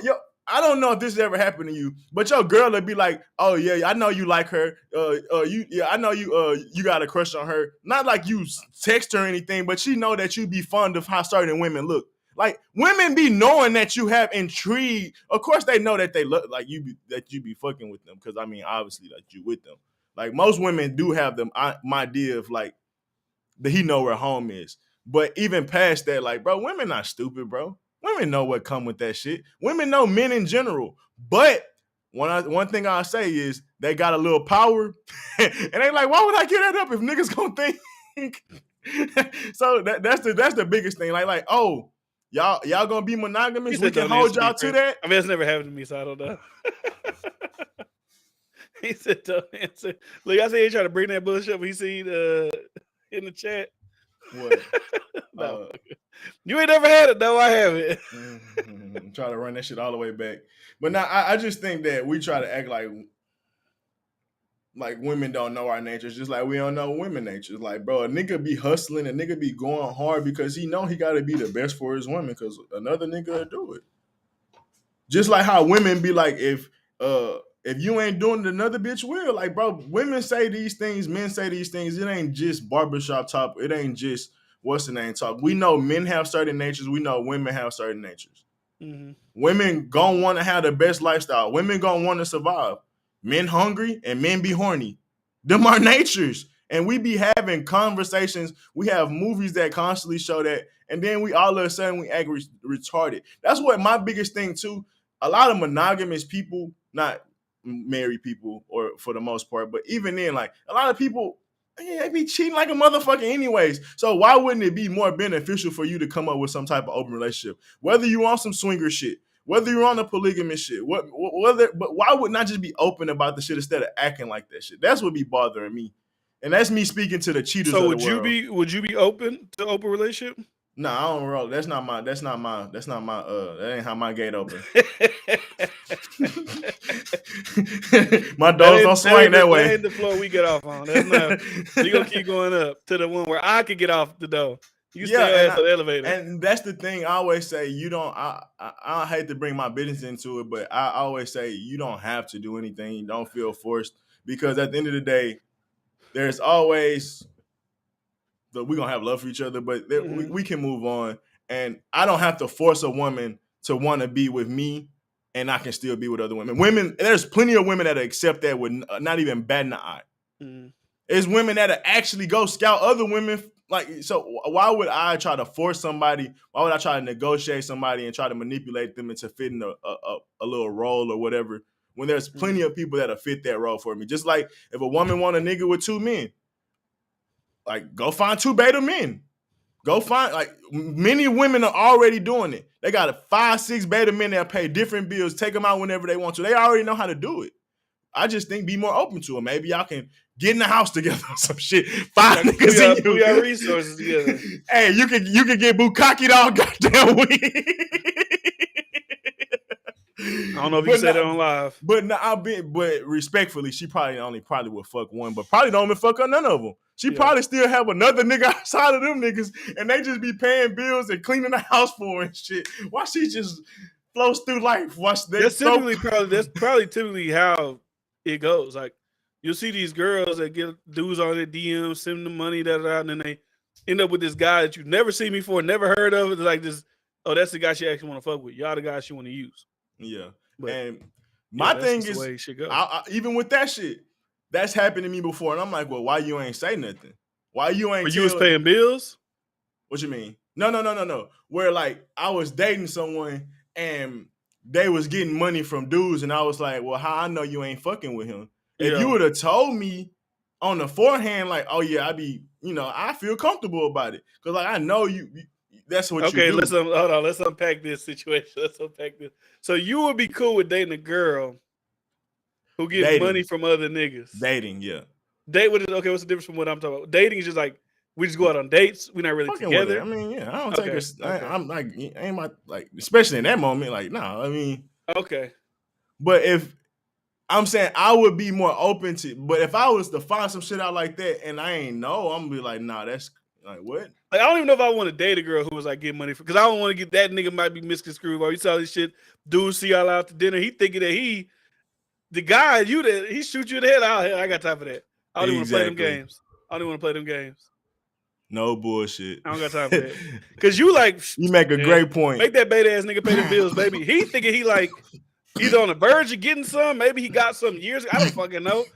I don't know if this has ever happened to you, but your girl would be like, "Oh yeah, I know you like her. I know you got a crush on her. Not like you text her or anything, but she know that you be fond of how certain women look. Like women be knowing that you have intrigue. Of course, they know that they look like that you be fucking with them, because I mean, obviously, like you with them. Like most women do have them my idea of like that he know where home is. But even past that, like, bro, women not stupid, bro. Women know what come with that shit. Women know men in general. But one thing I'll say is they got a little power. And they like, why would I get that up if niggas gonna think? So that's the biggest thing. Like, oh, y'all gonna be monogamous? We can hold y'all to that. I mean, it's never happened to me, so I don't know. He said, don't answer. Look, I said he tried to bring that bullshit up. He seen in the chat. What? No. You ain't never had it, though. I haven't. Try to run that shit all the way back. But now I just think that we try to act like women don't know our natures, just like we don't know women natures. Like, bro, a nigga be hustling, a nigga be going hard because he know he got to be the best for his woman, because another nigga will do it. Just like how women be like, if you ain't doing it, another bitch will. Like, bro, women say these things, men say these things. It ain't just barbershop talk. It ain't just what's the name talk. We know men have certain natures. We know women have certain natures. Mm-hmm. Women gonna want to have the best lifestyle. Women gonna want to survive. Men hungry and men be horny. Them are natures. And we be having conversations. We have movies that constantly show that. And then we all of a sudden we act retarded. That's what my biggest thing too. A lot of monogamous people, not married people, or for the most part, but even then, like a lot of people, they be cheating like a motherfucker anyways. So why wouldn't it be more beneficial for you to come up with some type of open relationship? Whether you on some swinger shit, whether you're on a polygamous shit, but why would not just be open about the shit instead of acting like that shit? That's what be bothering me. And that's me speaking to the cheaters. So would you be open to open relationship? No, I don't roll. That ain't how my gate open. My doors don't swing that way. That ain't the floor we get off on. That's not. You gonna keep going up to the one where I could get off the door. You stay at the elevator. And that's the thing. I always say you don't. I hate to bring my business into it, but I always say you don't have to do anything. You don't feel forced, because at the end of the day, there's always we're gonna have love for each other, but we can move on. And I don't have to force a woman to want to be with me, and I can still be with other women. There's plenty of women that accept that with not even batting an eye. There's women that actually go scout other women. Like, so why would I try to force somebody? Why would I try to negotiate somebody and try to manipulate them into fitting a little role or whatever, when there's plenty of people that'll fit that role for me? Just like if a woman want a nigga with two men, like, go find two beta men. Go find, like, many women are already doing it. They got 5, 6 beta men that pay different bills, take them out whenever they want to. They already know how to do it. I just think be more open to it. Maybe y'all can get in the house together or some shit. 5 niggas in you. We got resources together. Hey, you can get bukkakied all goddamn week. I don't know if you said that on live. But but respectfully, she probably would fuck one, but probably don't even fuck her none of them. She probably still have another nigga outside of them niggas, and they just be paying bills and cleaning the house for her and shit. Why she just flows through life? That's probably typically how it goes. Like, you'll see these girls that get dudes on their DMs, send them money, and then they end up with this guy that you've never seen before, never heard of. It's like this. Oh, that's the guy she actually want to fuck with. Y'all the guy she want to use. Yeah, but, and my thing is, even with that shit, that's happened to me before, and I'm like, well, why you ain't say nothing? Why you ain't? But you was paying bills? What you mean? No. Where, like, I was dating someone and they was getting money from dudes, and I was like, well, how I know you ain't fucking with him? If you would have told me on the forehand, like, oh yeah, I feel comfortable about it, because, like, I know you. That's what you do. Okay, let's unpack this situation. Let's unpack this. So you would be cool with dating a girl who gets money from other niggas? Dating, yeah. What's the difference from what I'm talking about? Dating is just like, we just go out on dates. We're not really together. I mean, yeah, I don't take it. I'm like, ain't my, like, especially in that moment, like, no, I mean. Okay. But if, I'm saying I would be more open to, but if I was to find some shit out like that and I ain't know, I'm gonna be like, nah, that's, like, what? Like, I don't even know if I want to date a girl who was like getting money for, because I don't want to get that nigga might be misconstrued. Or you saw this shit, dude see y'all out to dinner, he thinking that the guy he shoot you in the head. I got time for that. I don't even want to play them games. No bullshit. I don't got time for that. Because you make a great point. Make that beta ass nigga pay the bills, baby. He thinking he like either on the verge of getting some, maybe he got some years ago, I don't fucking know.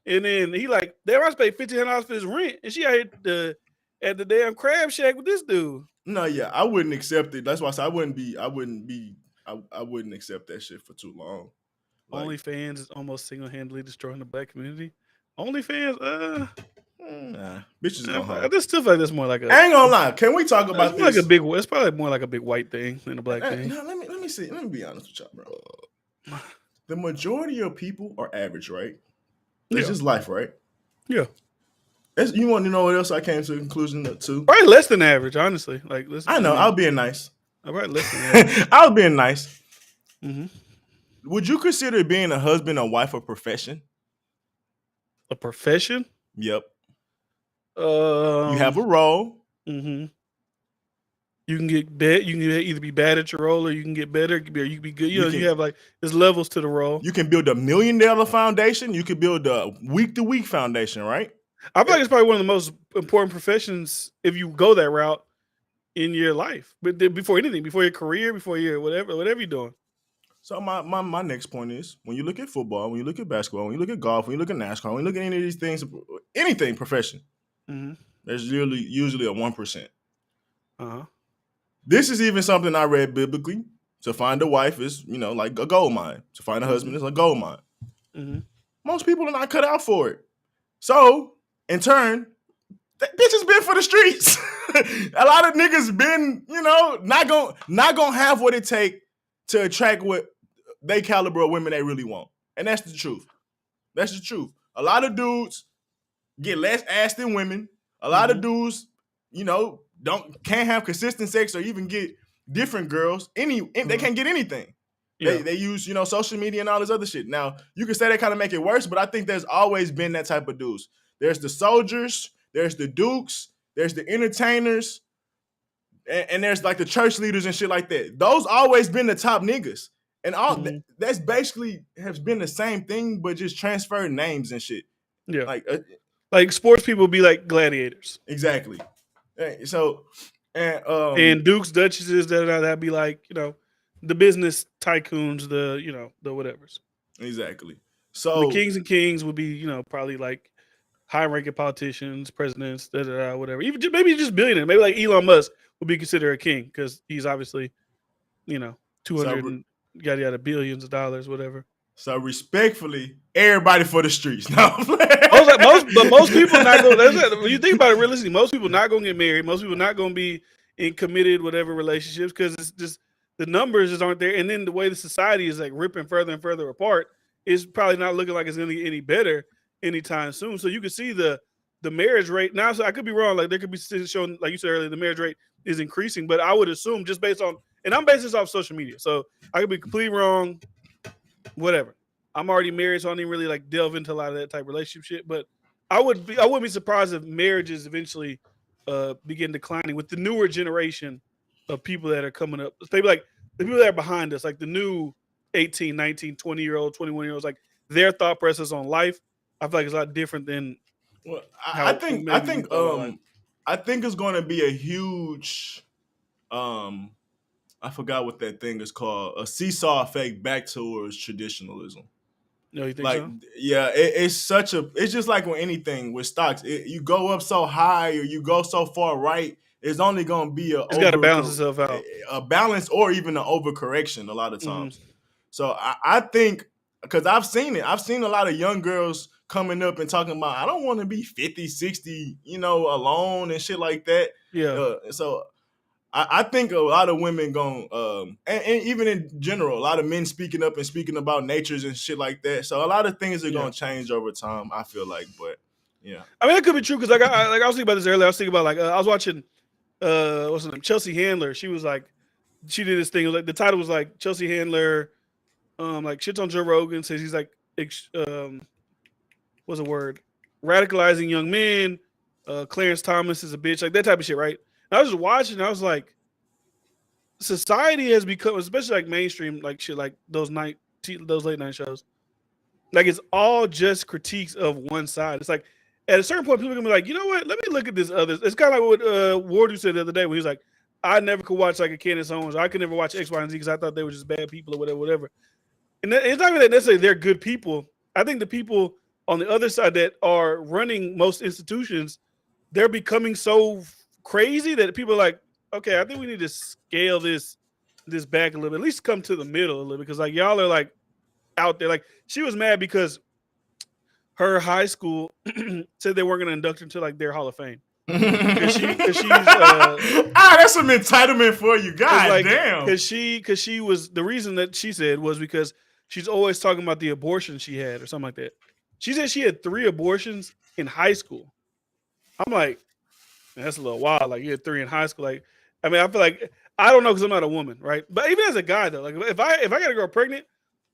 And then he like, damn, I paid $1,500 for his rent, and she out here at the damn crab shack with this dude. No, yeah, I wouldn't accept it. That's why I said I wouldn't accept that shit for too long. Like, OnlyFans is almost single-handedly destroying the black community. OnlyFans, nah, bitches go home. This stuff like this more like a. I ain't gonna lie. Can we talk about this? It's probably more like a big white thing than a black thing. No, let me see. Let me be honest with y'all, bro. The majority of people are average, right? It's just life, right? Yeah. You want to know what else I came to the conclusion to? Probably less than average, honestly. Like, I know. I'll being nice. All right, less than average. I was being nice. Mm-hmm. Would you consider being a husband or wife a profession? A profession? Yep. You have a role. Mm-hmm. You can get bad. You can either be bad at your role, or you can get better, or you can be good. You have like there's levels to the role. You can build $1 million foundation. You can build a week-to-week foundation, right? I feel like it's probably one of the most important professions if you go that route in your life. But before anything, before your career, before your whatever you're doing. So my next point is, when you look at football, when you look at basketball, when you look at golf, when you look at NASCAR, when you look at any of these things, anything profession, there's usually a 1%. Uh-huh. This is even something I read biblically. To find a wife is, like a gold mine. To find a husband is a gold mine. Mm-hmm. Most people are not cut out for it. So, in turn, that bitch has been for the streets. A lot of niggas been, not gonna have what it take to attract what they caliber of women they really want. And that's the truth. That's the truth. A lot of dudes get less ass than women. A lot of dudes, can't have consistent sex or even get different girls. They can't get anything. Yeah. They use, social media and all this other shit. Now, you can say they kind of make it worse, but I think there's always been that type of dudes. There's the soldiers, there's the dukes, there's the entertainers, and there's like the church leaders and shit like that. Those always been the top niggas. And all that's basically has been the same thing, but just transferred names and shit. Yeah. Like sports people be like gladiators. Exactly. So, and dukes, duchesses, that'd be like, the business tycoons, the whatevers. Exactly. So the kings and kings would be, probably like high-ranking politicians, presidents, whatever. Even maybe just billionaires. Maybe like Elon Musk would be considered a king because he's obviously, 200 and yada yada billions of dollars, whatever. So respectfully, everybody for the streets. No, most people not going. When you think about it realistically, most people not going to get married. Most people not going to be in committed whatever relationships because it's just the numbers just aren't there. And then the way the society is like ripping further and further apart is probably not looking like it's going to get any better anytime soon. So you can see the marriage rate now. So I could be wrong. Like there could be showing, like you said earlier, the marriage rate is increasing. But I would assume just based on, and I'm basing this off social media, so I could be completely wrong. Whatever. I'm already married, so I don't even really like delve into a lot of that type of relationship shit. But I wouldn't be surprised if marriages eventually begin declining with the newer generation of people that are coming up. Maybe like the people that are behind us, like the new 18, 19, 20-year-old, 21-year-olds, like their thought process on life, I feel like it's a lot different than I think it's going to be a huge I forgot what that thing is called, a seesaw effect back towards traditionalism. No, you think like, so? Yeah, it's just like with anything with stocks. You go up so high or you go so far right, it's only going to be it's got to balance itself out. A balance or even an overcorrection a lot of times. Mm-hmm. So I think, because I've seen it. I've seen a lot of young girls coming up and talking about, I don't want to be 50, 60, alone and shit like that. Yeah. So I think a lot of women and even in general, a lot of men speaking up and speaking about natures and shit like that. So a lot of things are going to change over time, I feel like. But yeah, I mean, it could be true because I was thinking about this earlier. I was thinking about I was watching what's her name, Chelsea Handler. She was like, she did this thing. It was like the title was like Chelsea Handler, like shits on Joe Rogan, says he's like what's the word, radicalizing young men. Clarence Thomas is a bitch, like that type of shit, right? And I was just watching, and I was like, society has become, especially like mainstream, like shit, like those late night shows, like it's all just critiques of one side. It's like at a certain point, people are gonna be like, you know what? Let me look at this other. It's kind of like what Wardu said the other day when he was like, I never could watch like a Candace Owens. I could never watch X, Y, and Z because I thought they were just bad people or whatever. And it's not even that necessarily they're good people. I think the people on the other side that are running most institutions, they're becoming so crazy that people are like, okay, I think we need to scale this back a little bit. At least come to the middle a little bit, because like y'all are like out there. Like she was mad because her high school said they weren't going to induct her into like their Hall of Fame. Cause she's that's some entitlement for you, God damn. Because she was, the reason that she said was because she's always talking about the abortion she had or something like that. She said she had 3 abortions in high school. I'm like, that's a little wild. Like you had 3 in high school. Like, I mean, I feel like, I don't know because I'm not a woman, right? But even as a guy though, like if I got a girl pregnant,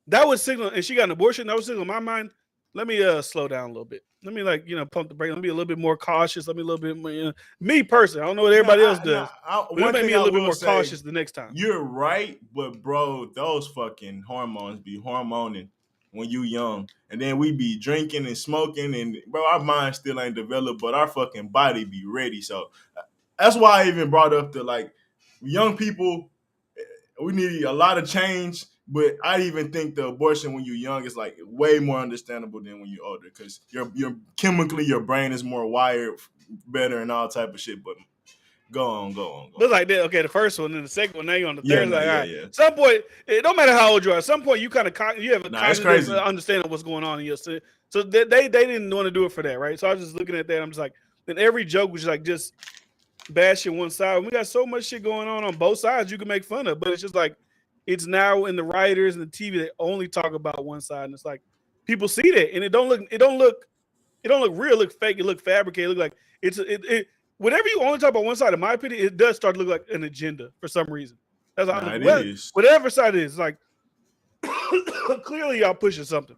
that would signal, and she got an abortion, that would signal in my mind, let me slow down a little bit. Let me pump the brake. Let me be a little bit more cautious. Let me a little bit more, me personally, I don't know what everybody else does. One thing me a little bit more cautious the next time. You're right, but bro, those fucking hormones be hormoning when you young. And then we be drinking and smoking, and bro, our mind still ain't developed, but our fucking body be ready. So that's why I even brought up the like young people, we need a lot of change. But I even think the abortion when you're young is like way more understandable than when you're older, because you're chemically your brain is more wired better and all type of shit. But go on. But like that, okay, the first one and the second one, now you're on the third. All right. At some point, it don't matter how old you are. At some point, you kind of you have a cognitive understanding of what's going on in your city. So they didn't want to do it for that, right? So I was just looking at that. I'm just like, then every joke was like just bashing one side. We got so much shit going on both sides you can make fun of, but it's just like, it's now in the writers and the TV that only talk about one side, and it's like people see that, and it don't look real, it look fake, it look fabricated, it look like it. Whenever you only talk about one side, in my opinion, it does start to look like an agenda for some reason. That's whatever side it is, like clearly y'all pushing something.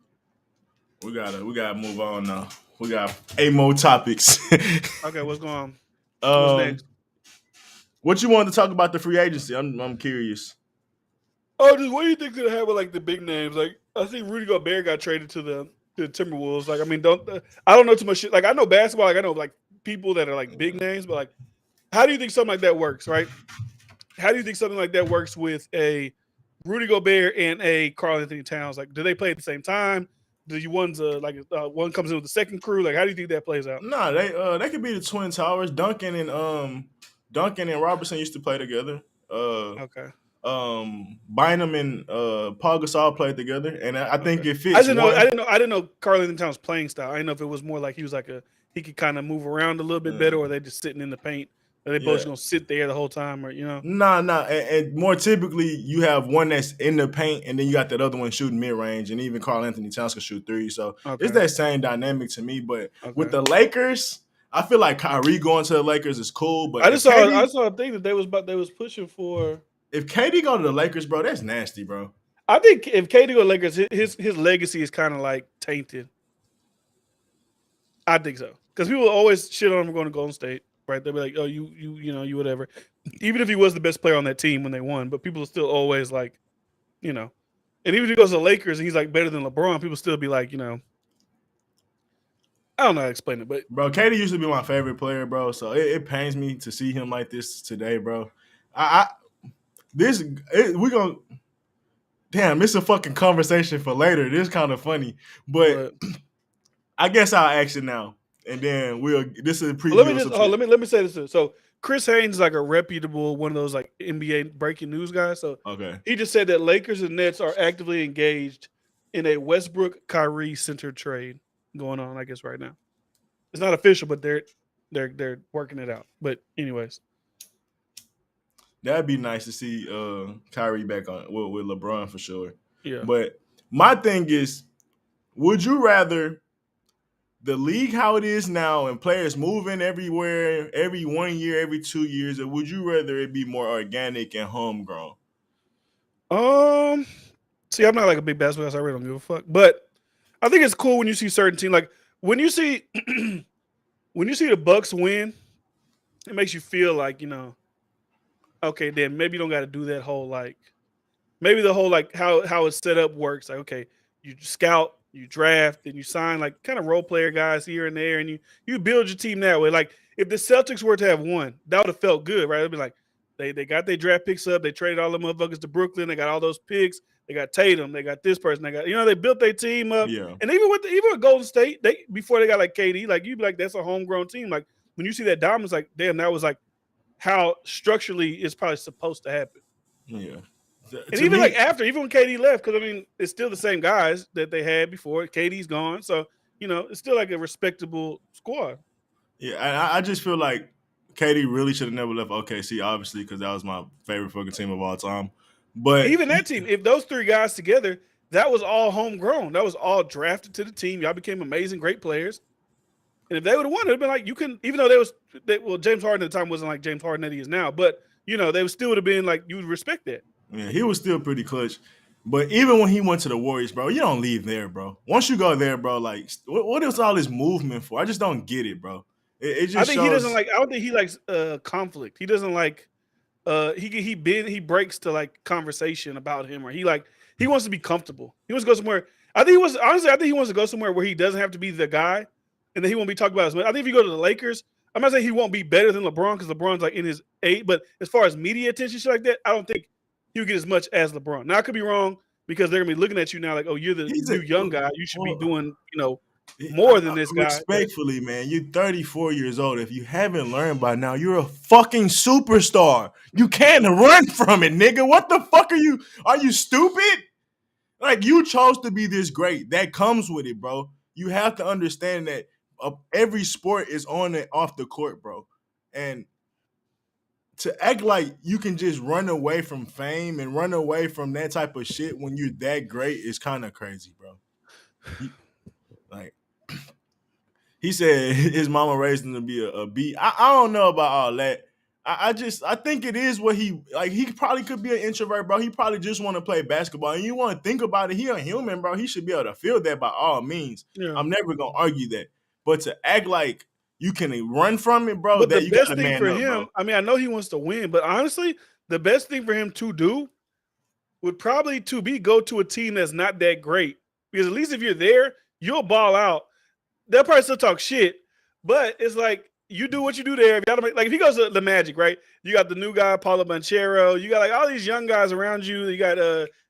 We gotta move on now. We got 8 more topics. Okay, what's going on? What's next? What you wanted to talk about the free agency? I'm curious. Oh, just what do you think gonna happen with like the big names? Like I think Rudy Gobert got traded to the Timberwolves. Like I mean, I don't know too much shit. Like I know basketball. Like I know like people that are like big names, but like, how do you think something like that works? Right? How do you think something like that works with a Rudy Gobert and a Karl Anthony Towns? Like, do they play at the same time? Do you one comes in with the second crew? Like, how do you think that plays out? Nah, they could be the Twin Towers. Duncan and Robertson used to play together. Okay. Bynum and Paul Gasol played together, and I think it fits. I didn't know Karl Anthony Towns' playing style. I didn't know if it was more like he was like he could kind of move around a little bit better, or they just sitting in the paint. Are they both gonna sit there the whole time, or Nah. And more typically, you have one that's in the paint, and then you got that other one shooting mid range, and even Karl Anthony Towns can shoot three. So it's that same dynamic to me. But with the Lakers, I feel like Kyrie going to the Lakers is cool. But I saw a thing that they was pushing for. If KD go to the Lakers, bro, that's nasty, bro. I think if KD go to the Lakers, his legacy is kind of like tainted. I think so, because people always shit on him going to Golden State, right? They'll be like, "Oh, you whatever," even if he was the best player on that team when they won. But people are still always like, and even if he goes to the Lakers and he's like better than LeBron, people still be like, I don't know how to explain it, but bro, KD used to be my favorite player, bro. So it pains me to see him like this today, bro. We're gonna damn, it's a fucking conversation for later. This is kind of funny, but I guess I'll ask you now, and then this is a preview. Let me say this. So Chris Haynes is like a reputable one of those like NBA breaking news guys. So he just said that Lakers and Nets are actively engaged in a Westbrook Kyrie centered trade going on, I guess, right now. It's not official, but they're working it out. But anyways. That'd be nice to see Kyrie back on with LeBron for sure. Yeah. But my thing is, would you rather the league how it is now and players moving everywhere every 1 year, every 2 years, or would you rather it be more organic and homegrown? See, I'm not like a big basketball guy, so I really don't give a fuck. But I think it's cool when you see certain teams, like when you see the Bucks win, it makes you feel like, okay, then maybe you don't got to do that whole maybe the whole how it's set up works. Like, okay, you scout, you draft, and you sign like kind of role player guys here and there, and you build your team that way. Like if the Celtics were to have won, that would have felt good, right? It'd be like they got their draft picks up, they traded all the motherfuckers to Brooklyn, they got all those picks, they got Tatum, they got this person, they got they built their team up. Yeah. And even with Golden State, before they got like KD, like you'd be like that's a homegrown team. Like when you see that dominance, like damn, that was like how structurally it's probably supposed to happen. Yeah. And even when KD left, because I mean, it's still the same guys that they had before. KD's gone. So, it's still like a respectable squad. Yeah, and I just feel like KD really should have never left OKC, obviously, because that was my favorite fucking team of all time. But even that team, if those three guys together, that was all homegrown. That was all drafted to the team. Y'all became amazing, great players. And if they would have won, it would have been like, you couldn't, even though James Harden at the time wasn't like James Harden that he is now, but, they would still have been like, you would respect that. Yeah, he was still pretty clutch. But even when he went to the Warriors, bro, you don't leave there, bro. Once you go there, bro, like, what is all this movement for? I just don't get it, bro. It just he doesn't like, I don't think he likes conflict. He doesn't like, he breaks to like conversation about him, or he wants to be comfortable. He wants to go somewhere. I think he wants to go somewhere where he doesn't have to be the guy. And then he won't be talked about as much. I think if you go to the Lakers, I'm not saying he won't be better than LeBron because LeBron's like in his 8. But as far as media attention, shit like that, I don't think he'll get as much as LeBron. Now I could be wrong because they're gonna be looking at you now like, oh, you're the new young guy. You should be doing, more than this guy. Respectfully, man, you're 34 years old. If you haven't learned by now, you're a fucking superstar. You can't run from it, nigga. What the fuck are you? Are you stupid? Like you chose to be this great. That comes with it, bro. You have to understand that. Every sport is on and off the court, bro. And to act like you can just run away from fame and run away from that type of shit when you're that great is kind of crazy, bro. He said his mama raised him to be a B. I don't know about all that. I think it is what he probably could be an introvert, bro. He probably just want to play basketball. And you want to think about it, he a human, bro. He should be able to feel that by all means. Yeah. I'm never gonna argue that. But to act like you can run from it, bro. But the best thing for him, bro. I mean, I know he wants to win, but honestly, the best thing for him to do would probably go to a team that's not that great. Because at least if you're there, you'll ball out. They'll probably still talk shit, but it's like you do what you do there. Like if he goes to the Magic, right? You got the new guy, Paulo Banchero. You got like all these young guys around you. You got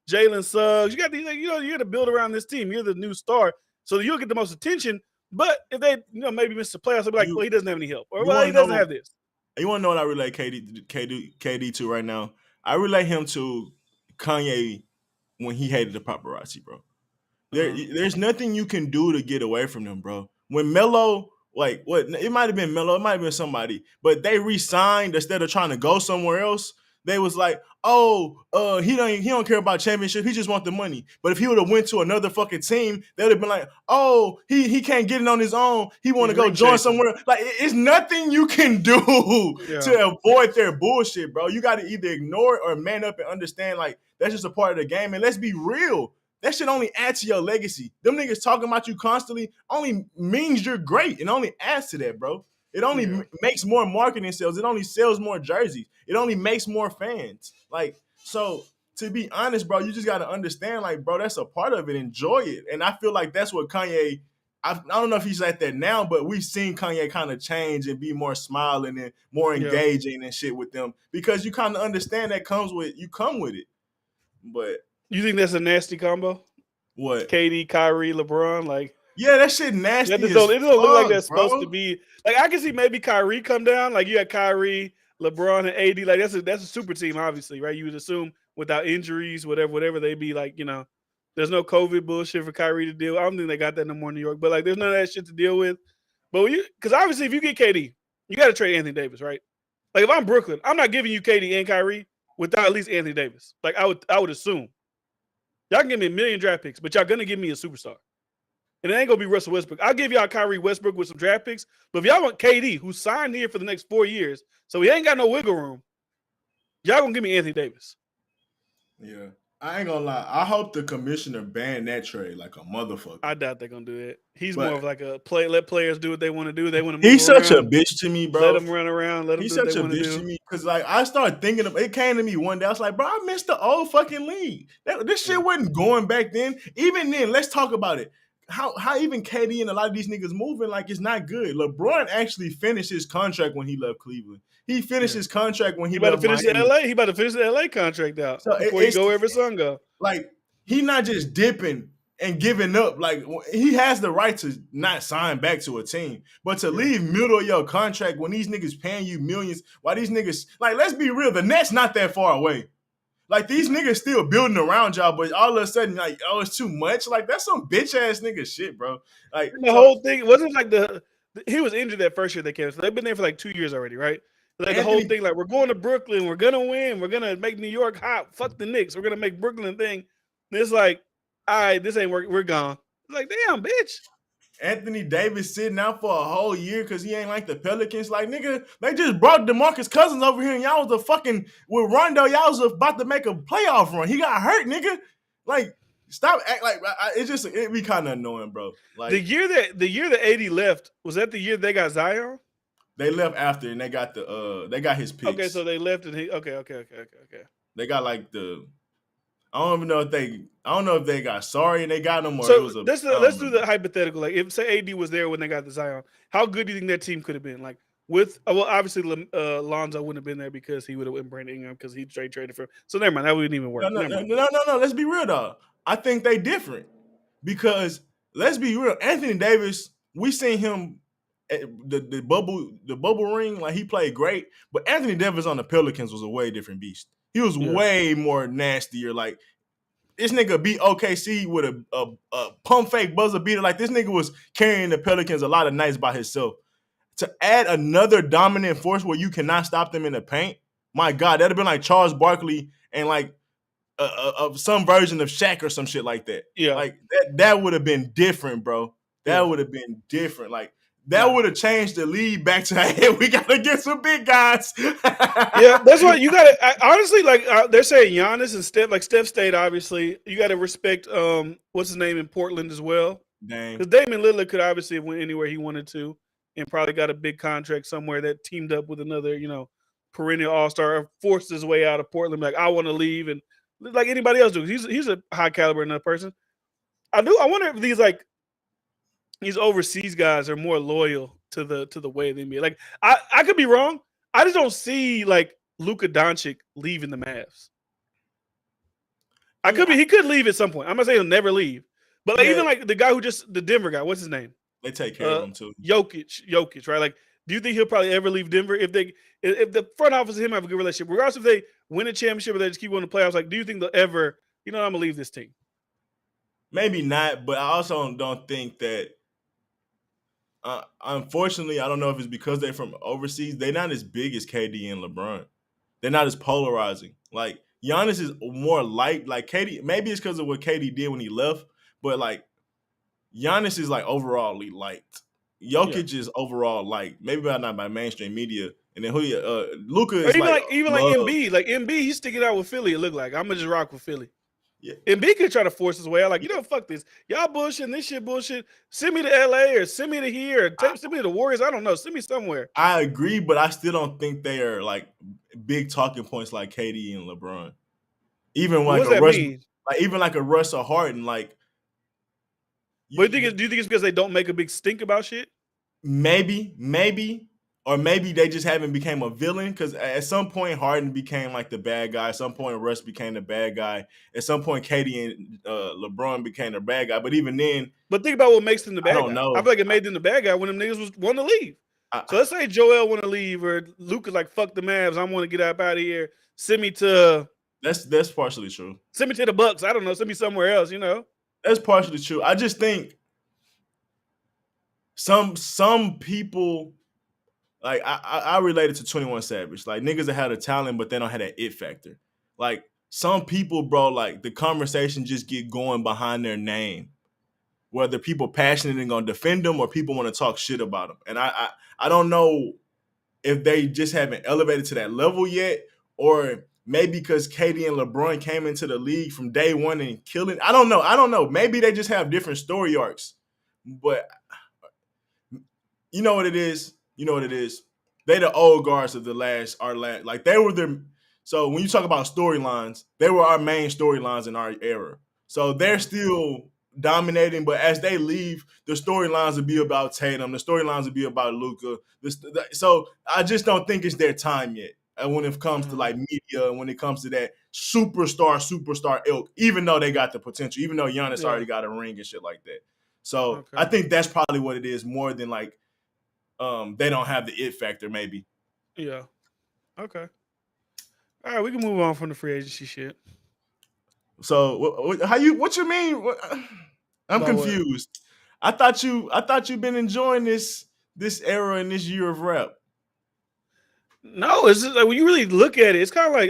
Jalen Suggs. You got these, you got to build around this team. You're the new star, so you'll get the most attention. But if they, maybe miss the playoffs, they'll be like, well, he doesn't have any help, or well, he doesn't have this. You want to know what I relate KD to right now? I relate him to Kanye when he hated the paparazzi, bro. There's nothing you can do to get away from them, bro. When Melo, like, what, it might have been Melo, it might have been somebody, but they re-signed instead of trying to go somewhere else. They was like, oh, he don't care about championship. He just want the money. But if he would have went to another fucking team, they would have been like, oh, he can't get it on his own. He want to go join somewhere. Like, it's nothing you can do to avoid their bullshit, bro. You got to either ignore it or man up and understand, like, that's just a part of the game. And let's be real. That shit only adds to your legacy. Them niggas talking about you constantly only means you're great. It only adds to that, bro. It only makes more marketing sales. It only sells more jerseys. It only makes more fans. Like, so to be honest, bro, you just got to understand, like, bro, that's a part of it. Enjoy it. And I feel like that's what Kanye, I don't know if he's at that now, but we've seen Kanye kind of change and be more smiling and more engaging and shit with them because you kind of understand that you come with it. But you think that's a nasty combo? What? KD, Kyrie, LeBron, like. Yeah, that shit nasty. It don't look like that's supposed to be. Like, I can see maybe Kyrie come down. Like, you had Kyrie, LeBron, and AD. Like, that's a super team, obviously, right? You would assume without injuries, whatever they'd be like, you know, there's no COVID bullshit for Kyrie to deal with. I don't think they got that no more in New York. But, like, there's none of that shit to deal with. But because obviously if you get KD, you got to trade Anthony Davis, right? Like, if I'm Brooklyn, I'm not giving you KD and Kyrie without at least Anthony Davis. Like, I would assume. Y'all can give me a million draft picks, but y'all going to give me a superstar. And it ain't going to be Russell Westbrook. I'll give y'all Kyrie Westbrook with some draft picks. But if y'all want KD, who signed here for the next 4 years, so he ain't got no wiggle room, y'all going to give me Anthony Davis. Yeah. I ain't going to lie. I hope the commissioner banned that trade like a motherfucker. I doubt they're going to do it. He's more of like a let players do what they want to do. They want to move He's around. such a bitch to me, bro. Let them run around. Let them He's do what such they a bitch do. to me because, like, I started thinking of it. Came to me one day. I was like, bro, I missed the old fucking league. This shit wasn't going back then. Even then, let's talk about it. How even KD and a lot of these niggas moving like it's not good. LeBron actually finished his contract when he left Cleveland. He finished his contract when he left Miami. He about to finish the LA contract out before he go wherever son go. Like, he not just dipping and giving up. Like, he has the right to not sign back to a team, but to leave middle of your contract when these niggas paying you millions, why these niggas, like, let's be real, the Nets not that far away. Like, these niggas still building around y'all, but all of a sudden, like, oh, it's too much. Like, that's some bitch ass nigga shit, bro. Like, the whole thing wasn't like he was injured that first year they came. So they've been there for like 2 years already, right? Like the whole thing, like, we're going to Brooklyn, we're gonna win, we're gonna make New York hot. Fuck the Knicks, we're gonna make Brooklyn a thing. And it's like, all right, this ain't working. We're gone. It's like, damn, bitch. Anthony Davis sitting out for a whole year because he ain't like the Pelicans. Like, nigga, they just brought DeMarcus Cousins over here and y'all was with Rondo, y'all was about to make a playoff run. He got hurt, nigga. Like, stop act like it be kind of annoying, bro. Like, the year that AD left, was that the year they got Zion? They left after and they got his picks. Okay, so they left and okay. They got like I don't know if they got sorry and they got him or so it was let's do the hypothetical. Like, if say AD was there when they got the Zion, how good do you think that team could have been? Like, with obviously Lonzo wouldn't have been there because he would have went Brandon Ingram because he traded for him. So never mind, that wouldn't even work. No. Let's be real though. I think they different because let's be real. Anthony Davis, we seen him at the bubble ring, like, he played great, but Anthony Davis on the Pelicans was a way different beast. He was way more nastier. Like, this nigga beat OKC with a pump fake buzzer beater. Like, this nigga was carrying the Pelicans a lot of nights by himself. To add another dominant force where you cannot stop them in the paint, my God, that'd have been like Charles Barkley and like some version of Shaq or some shit like that. Yeah, like that would have been different, bro. That would have been different. Like, that would have changed the league back to, hey, we gotta get some big guys. Yeah, that's why you gotta honestly, like, they're saying Giannis and Steph. Like, Steph stayed, obviously. You gotta respect what's his name in Portland as well. Because Damian Lillard could obviously have went anywhere he wanted to and probably got a big contract somewhere that teamed up with another, perennial all-star, or forced his way out of Portland. Like, I want to leave, and like anybody else do. He's a high caliber enough person. I wonder if these overseas guys are more loyal to the way they be. Like, I could be wrong. I just don't see, like, Luka Doncic leaving the Mavs. He could leave at some point. I'm not saying he'll never leave. But like, even like the guy the Denver guy, what's his name? They take care of him too. Jokic, right? Like, do you think he'll probably ever leave Denver if the front office and him have a good relationship? Regardless if they win a championship or they just keep going to playoffs? Like, do you think they'll ever, I'm gonna leave this team? Maybe not, but I also don't think that. Unfortunately, I don't know if it's because they're from overseas. They're not as big as KD and LeBron. They're not as polarizing. Like Giannis is more light. Like KD, maybe it's because of what KD did when he left, but like Giannis is like overall light. Jokic is overall light. Maybe not by mainstream media. And then Luka is even like Embiid. Like Embiid, he's sticking out with Philly. It looked like I'm gonna just rock with Philly. Yeah. Embiid could try to force his way out. Like, fuck this. Y'all bullshit, this shit bullshit. Send me to LA or send me to here or send me to the Warriors. I don't know. Send me somewhere. I agree, but I still don't think they are like big talking points like KD and LeBron. Even like a Russ, even like a Russ or Harden, like. But do you think it's because they don't make a big stink about shit? Maybe, or maybe they just haven't became a villain, because at some point Harden became like the bad guy. At some point Russ became the bad guy. At some point KD and LeBron became the bad guy. But even then, but think about what makes them the bad guy. I don't know. I feel like it made them the bad guy when them niggas want to leave. So let's say Joel want to leave or Luka's like, fuck the Mavs, I want to get out of here. Send me to. That's partially true. Send me to the Bucks. I don't know. Send me somewhere else. That's partially true. I just think some people, like I related to 21 Savage, like niggas that had a talent but they don't have that it factor. Like some people, bro, like the conversation just get going behind their name, whether people passionate and gonna defend them or people want to talk shit about them. And I don't know if they just haven't elevated to that level yet, or maybe because KD and LeBron came into the league from day one and killing. I don't know. Maybe they just have different story arcs. But you know what it is? They the old guards of our last. Like they were their. So when you talk about storylines, they were our main storylines in our era. So they're still dominating, but as they leave, the storylines will be about Tatum. The storylines will be about Luka. So I just don't think it's their time yet. And when it comes to like media, and when it comes to that superstar ilk, even though they got the potential, even though Giannis already got a ring and shit like that. So I think that's probably what it is, more than like they don't have the it factor, maybe. Yeah. Okay. All right, we can move on from the free agency shit. So what you mean? I'm confused. What? I thought you've been enjoying this era and this year of rap. No, it's just like when you really look at it, it's kind of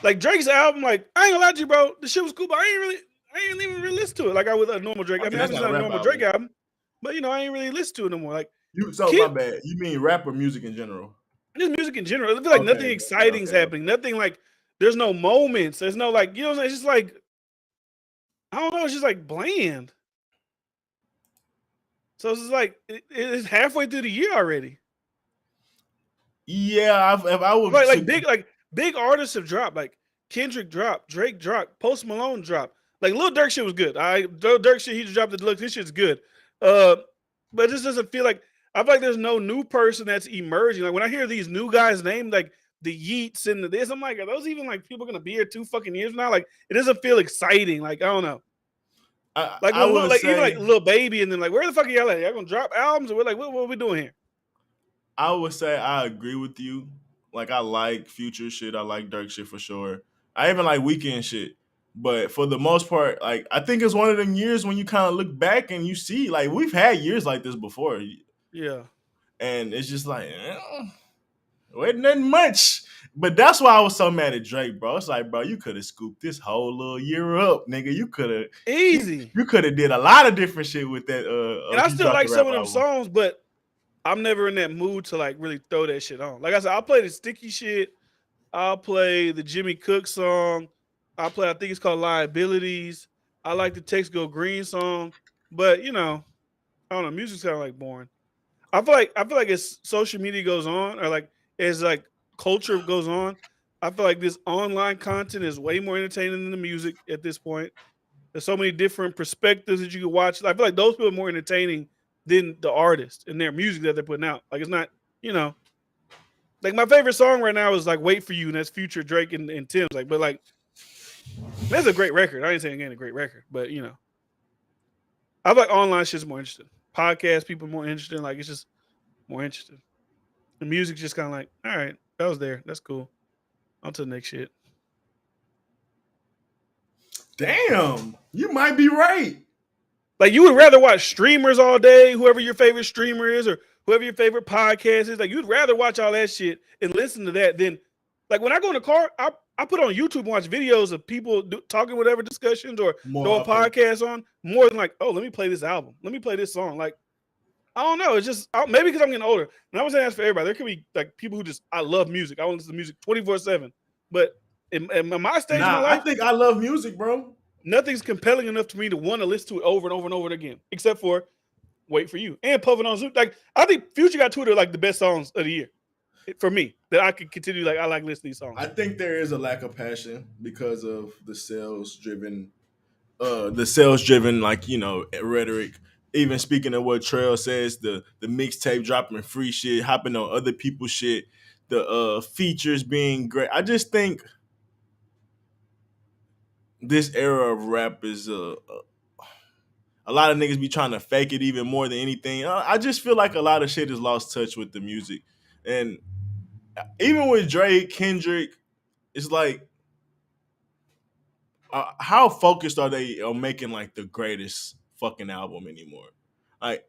like Drake's album. Like I ain't gonna lie to you, bro, the shit was cool, but I ain't even really listen to it like I would a normal Drake. I mean, that's not a normal Drake album, but I ain't really listen to it no more. Like my bad. You mean rap or music in general? Just music in general. I feel like nothing exciting is happening. Nothing like there's no moments. There's no like it's just like I don't know. It's just like bland. So it's just like it's halfway through the year already. Yeah, if I would big artists have dropped. Like Kendrick dropped, Drake dropped, Post Malone dropped. Like Lil Durk shit was good. Durk shit he just dropped the deluxe. This shit's good. But it just doesn't feel like I feel like there's no new person that's emerging. Like when I hear these new guys named like the Yeats and this, I'm like, are those even like people gonna be here 2 fucking years now? Like it doesn't feel exciting. Like I don't know. Even like Lil Baby and then like where the fuck are y'all at? Y'all gonna drop albums? Or we're like, what are we doing here? I would say I agree with you. Like I like Future shit. I like Durk shit for sure. I even like Weeknd shit. But for the most part, like I think it's one of them years when you kind of look back and you see like we've had years like this before. Yeah. And it's just like, wasn't nothing much. But that's why I was so mad at Drake, bro. It's like, bro, you could have scooped this whole little year up, nigga. You could have easy. You could have did a lot of different shit with that. And I still like some of them songs, but I'm never in that mood to like really throw that shit on. Like I said, I'll play the Sticky shit. I'll play the Jimmy Cook song. I think it's called Liabilities. I like the Text Go Green song. But I don't know, music's kind of like boring. I feel like as social media goes on, or like as like culture goes on, I feel like this online content is way more entertaining than the music at this point. There's so many different perspectives that you can watch. I feel like those people are more entertaining than the artist and their music that they're putting out. Like it's not, like my favorite song right now is like "Wait for You," and that's Future, Drake, and Tim's. Like, but like that's a great record. I ain't saying it ain't a great record, but I feel like online shit's more interesting. Podcast people more interesting. Like it's just more interesting. The music's just kind of like, all right, that was there. That's cool. On to the next shit. Damn, you might be right. Like you would rather watch streamers all day, whoever your favorite streamer is, or whoever your favorite podcast is. Like you'd rather watch all that shit and listen to that than like when I go in the car, I put on YouTube and watch videos of people talking whatever discussions or throw a podcast on more than like, oh, let me play this album. Let me play this song. Like, I don't know. It's just maybe because I'm getting older. And I was saying that's for everybody. There could be like people who just, I love music. I want to listen to music 24/7. But in my stage of my life, I think I love music, bro. Nothing's compelling enough to me to want to listen to it over and over and over again, except for Wait For You and Puffin on Zoom. Like, I think Future got two of like the best songs of the year for me that I could continue. Like, I like listening to these songs. I think there is a lack of passion because of the sales driven, like, you know, rhetoric. Even speaking of what Trail says, the mixtape dropping free shit, hopping on other people's shit, the features being great. I just think this era of rap is a lot of niggas be trying to fake it even more than anything. I just feel like a lot of shit has lost touch with the music. And even with Drake, Kendrick, it's like, how focused are they on making like the greatest fucking album anymore? Like,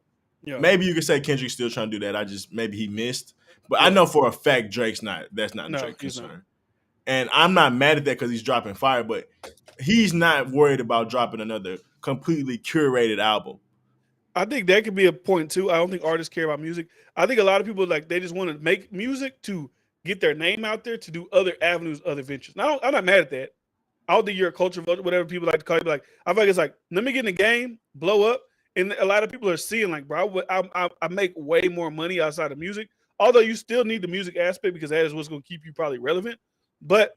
maybe you could say Kendrick's still trying to do that. Maybe he missed. But I know for a fact Drake's not. That's not Drake's concern. Not. And I'm not mad at that because he's dropping fire, but he's not worried about dropping another completely curated album. I think that could be a point too. I don't think artists care about music. I think a lot of people like they just want to make music to get their name out there to do other avenues, other ventures. Now, I'm not mad at that. I don't think you're a culture voter, whatever people like to call you. Like, I feel like it's like, let me get in the game, blow up. And a lot of people are seeing like, bro, I make way more money outside of music. Although you still need the music aspect because that is what's going to keep you probably relevant. But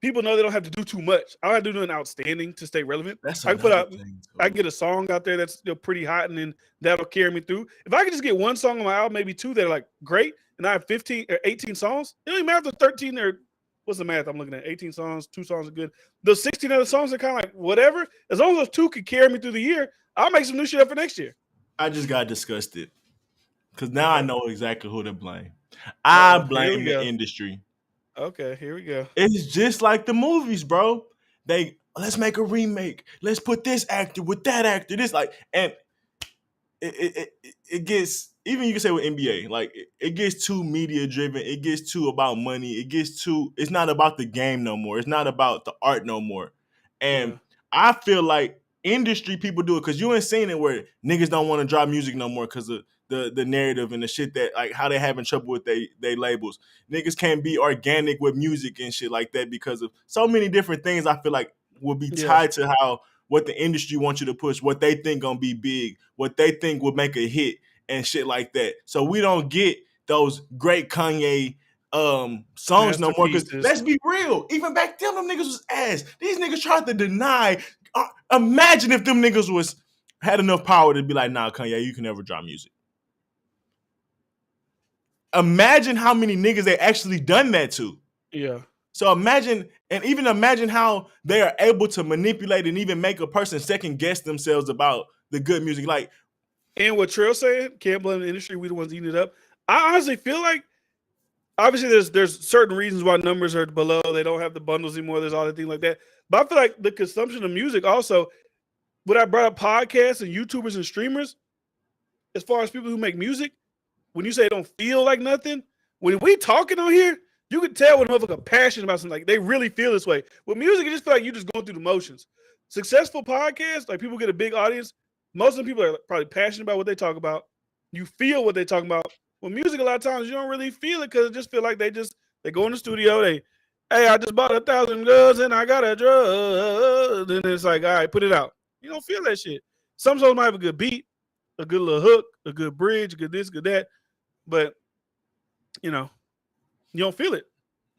people know they don't have to do too much. I don't have to do nothing outstanding to stay relevant. I can get a song out there that's still pretty hot, and then that'll carry me through. If I could just get one song on my album, maybe two that are like great, and I have 15 or 18 songs, it don't even matter if 13 or what's the math I'm looking at? 18 songs, 2 songs are good. Those 16 other songs are kind of like whatever. As long as those 2 could carry me through the year, I'll make some new shit up for next year. I just got disgusted because now I know exactly who to blame. I blame the industry. Okay, here we go. It's just like the movies, bro. Let's make a remake. Let's put this actor with that actor. This like, and it gets, even you can say with NBA, like it gets too media driven. It gets too about money. It's not about the game no more. It's not about the art no more. And I feel like industry people do it because you ain't seen it where niggas don't want to drop music no more because of the narrative and the shit that like how they having trouble with they labels. Niggas can't be organic with music and shit like that because of so many different things. I feel like will be tied to how what the industry wants you to push, what they think gonna be big, what they think will make a hit and shit like that. So we don't get those great Kanye songs no more because let's be real, even back then them niggas was ass. These niggas tried to deny. Imagine if them niggas had enough power to be like, nah, Kanye, you can never drop music. Imagine how many niggas they actually done that to. Yeah. So imagine how they are able to manipulate and even make a person second guess themselves about the good music. Like, and what Trail saying, can't blame the industry. We the ones eating it up. I honestly feel like, obviously, there's certain reasons why numbers are below. They don't have the bundles anymore. There's all the things like that. But I feel like the consumption of music also, when I brought up podcasts and YouTubers and streamers, as far as people who make music, when you say it don't feel like nothing, when we talking on here, you can tell when a motherfucker passionate about something. Like they really feel this way. With music, it just feel like you're just going through the motions. Successful podcasts, like people get a big audience. Most of the people are probably passionate about what they talk about. You feel what they talking about. With music, a lot of times you don't really feel it because it just feel like they go in the studio. Hey, I just bought 1,000 guns and I got a drug. Then it's like, all right, put it out. You don't feel that shit. Some songs might have a good beat, a good little hook, a good bridge, a good this, good that. But, you don't feel it.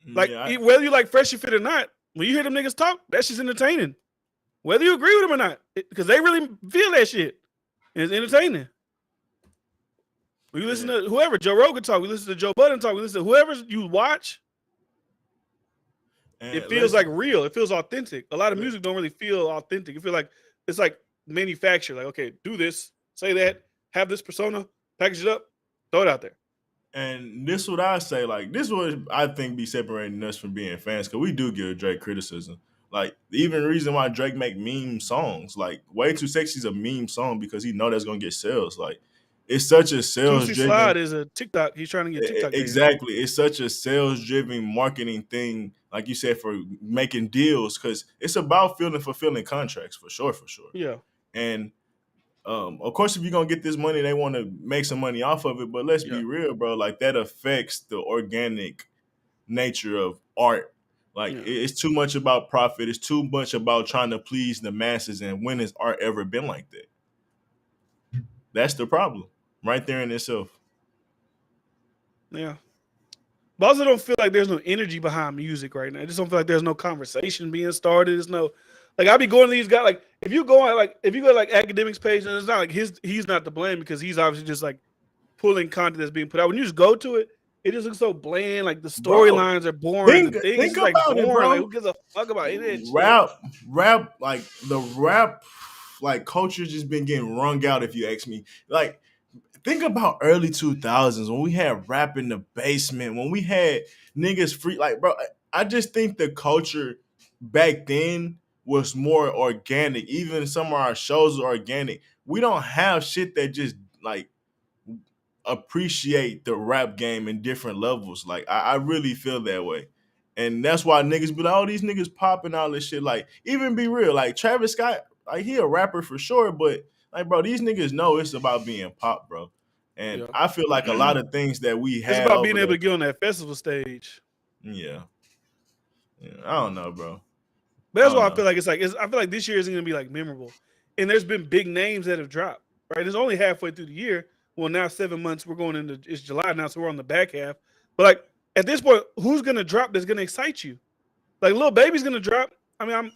Like, whether you like Fresh Fit or not, when you hear them niggas talk, that shit's entertaining. Whether you agree with them or not, because they really feel that shit. It's entertaining. We listen to whoever, Joe Rogan talk, we listen to Joe Budden talk, we listen to whoever you watch. And it feels like real. It feels authentic. A lot of music don't really feel authentic. It feels like it's like manufactured. Like, okay, do this, say that, have this persona, package it up, throw it out there. And this is what I say, like, this is what I think be separating us from being fans, because we do give Drake criticism. Like even reason why Drake make meme songs, like Way Too Sexy is a meme song because he know that's gonna get sales. Like it's such a sales Juicy driven. Slide is a TikTok. He's trying to get TikTok. Exactly, it's such a sales driven marketing thing, like you said, for making deals because it's about fulfilling contracts for sure. Yeah, and of course, if you're gonna get this money, they want to make some money off of it. But let's be real, bro. Like that affects the organic nature of art. Like it's too much about profit. It's too much about trying to please the masses. And when has art ever been like that? That's the problem, right there in itself. Yeah. But I also don't feel like there's no energy behind music right now. I just don't feel like there's no conversation being started. There's no, like, I be going to these guys, like, if you go to like academics page, and it's not like he's not to blame because he's obviously just like pulling content that's being put out. When you just go to it, it just looks so bland. Like the storylines are boring. The thing is like boring. It, like who gives a fuck about it? Rap, like the rap, like culture just been getting wrung out. If you ask me, like think about early 2000s when we had rap in the basement, when we had niggas free. Like, bro, I just think the culture back then was more organic. Even some of our shows are organic. We don't have shit that just like appreciate the rap game in different levels. Like I really feel that way. And that's why niggas be like, oh, these niggas popping all this shit. Like, even be real, like Travis Scott, like he a rapper for sure, but like, bro, these niggas know it's about being pop, bro. And I feel like a lot of things that we have, it's about being able to get on that festival stage. Yeah, I don't know, bro. But that's why I feel like I feel like this year isn't gonna be like memorable. And there's been big names that have dropped. Right, it's only halfway through the year. Well, now 7 months. We're going into it's July now, so we're on the back half. But like at this point, who's gonna drop that's gonna excite you? Like Lil Baby's gonna drop. I mean,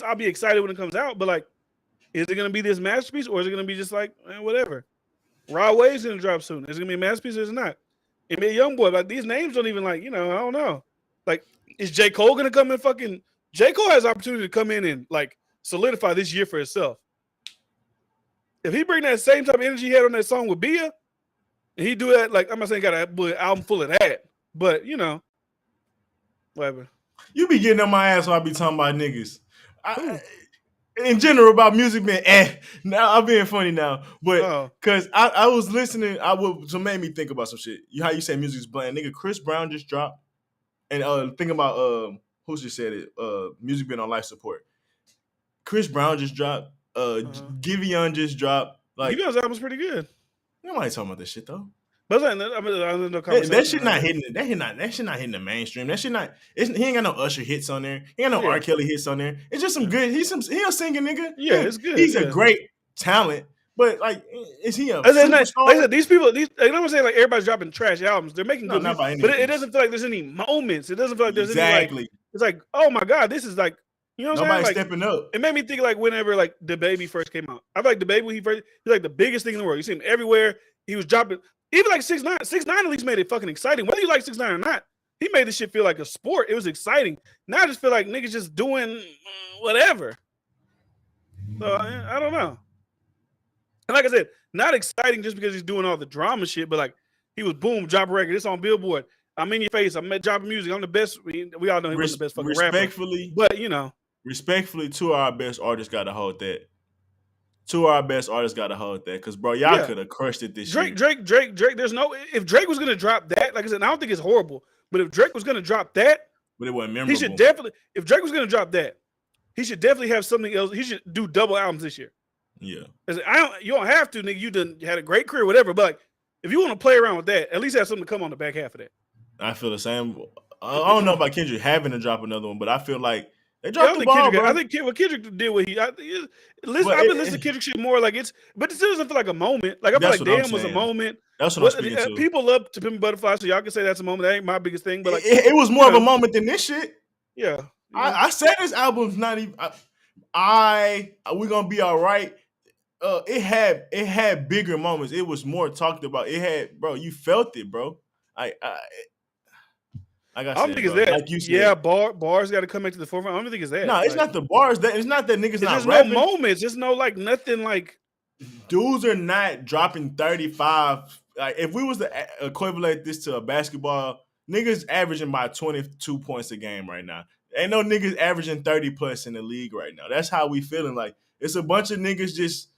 I'll be excited when it comes out. But like, is it gonna be this masterpiece or is it gonna be just like whatever? Rod Wave's gonna drop soon. Is it gonna be a masterpiece or is it not? And be a young boy. Like these names don't even like I don't know. Like, is J. Cole gonna come in? Fucking J. Cole has the opportunity to come in and like solidify this year for himself. If he bring that same type of energy he had on that song with Bia, and he do that, like I'm not saying got an album full of that, but whatever. You be getting on my ass when I be talking about niggas. In general about music being now I'm being funny now, but because I was listening, so made me think about some shit. How you say music's bland, nigga. Chris Brown just dropped, and think about who just said it. Music been on life support. Chris Brown just dropped. Giveon just dropped. Like Givion's album's pretty good. Nobody talking about this shit though. But that shit not hitting. That shit not hitting the mainstream. That shit not. He ain't got no Usher hits on there. He ain't got no R. Kelly hits on there. It's just some good. He a singing nigga. Yeah, it's good. He's a great talent. But like, is he a like I said, these people, you know what I'm saying? Like everybody's dropping trash albums. They're making good music, but it doesn't feel like there's any moments. It doesn't feel like there's any like. It's like, oh my god, this is like. You know what I'm saying? Like, stepping up. It made me think like whenever like the Baby first came out. I feel like the Baby he's like the biggest thing in the world. You see him everywhere. He was dropping. Even like 6ix9ine. 6ix9ine at least made it fucking exciting. Whether you like 6ix9ine or not, he made this shit feel like a sport. It was exciting. Now I just feel like niggas just doing whatever. So I don't know. And like I said, not exciting just because he's doing all the drama shit, but like he was boom, drop a record. It's on Billboard. I'm in your face. I'm dropping music. I'm the best. We all know he's the best fucking rapper. But respectfully, two of our best artists got to hold that. Two of our best artists got to hold that because, bro, y'all could have crushed it this year. Drake. There's no. If Drake was gonna drop that, like I said, I don't think it's horrible. But if Drake was gonna drop that, but it wasn't memorable. He should definitely. If Drake was gonna drop that, he should definitely have something else. He should do double albums this year. Yeah. You don't have to, nigga. You done had a great career, whatever. But like, if you want to play around with that, at least have something to come on the back half of that. I feel the same. I don't know about Kendrick having to drop another one, but I feel like they dropped the ball, bro. I think what Kendrick did what I've been listening to Kendrick shit more like but it still doesn't feel like a moment. Like I feel like Damn was a moment. That's what I'm speaking to. People love To Pimp a Butterfly, so y'all can say that's a moment. That ain't my biggest thing, but like it was more of a moment than this shit. Yeah, I said this album's not even. We're gonna be all right. It had bigger moments. It was more talked about. It had, bro. You felt it, bro. I don't think it's that. Like you said, bars got to come back to the forefront. I don't think it's that. No, it's not the bars. It's not that niggas not rapping. There's no moments. There's no like nothing like. Dudes are not dropping 35. Like if we was to equivalent this to a basketball, niggas averaging by 22 points a game right now. Ain't no niggas averaging 30 plus in the league right now. That's how we feeling. Like it's a bunch of niggas just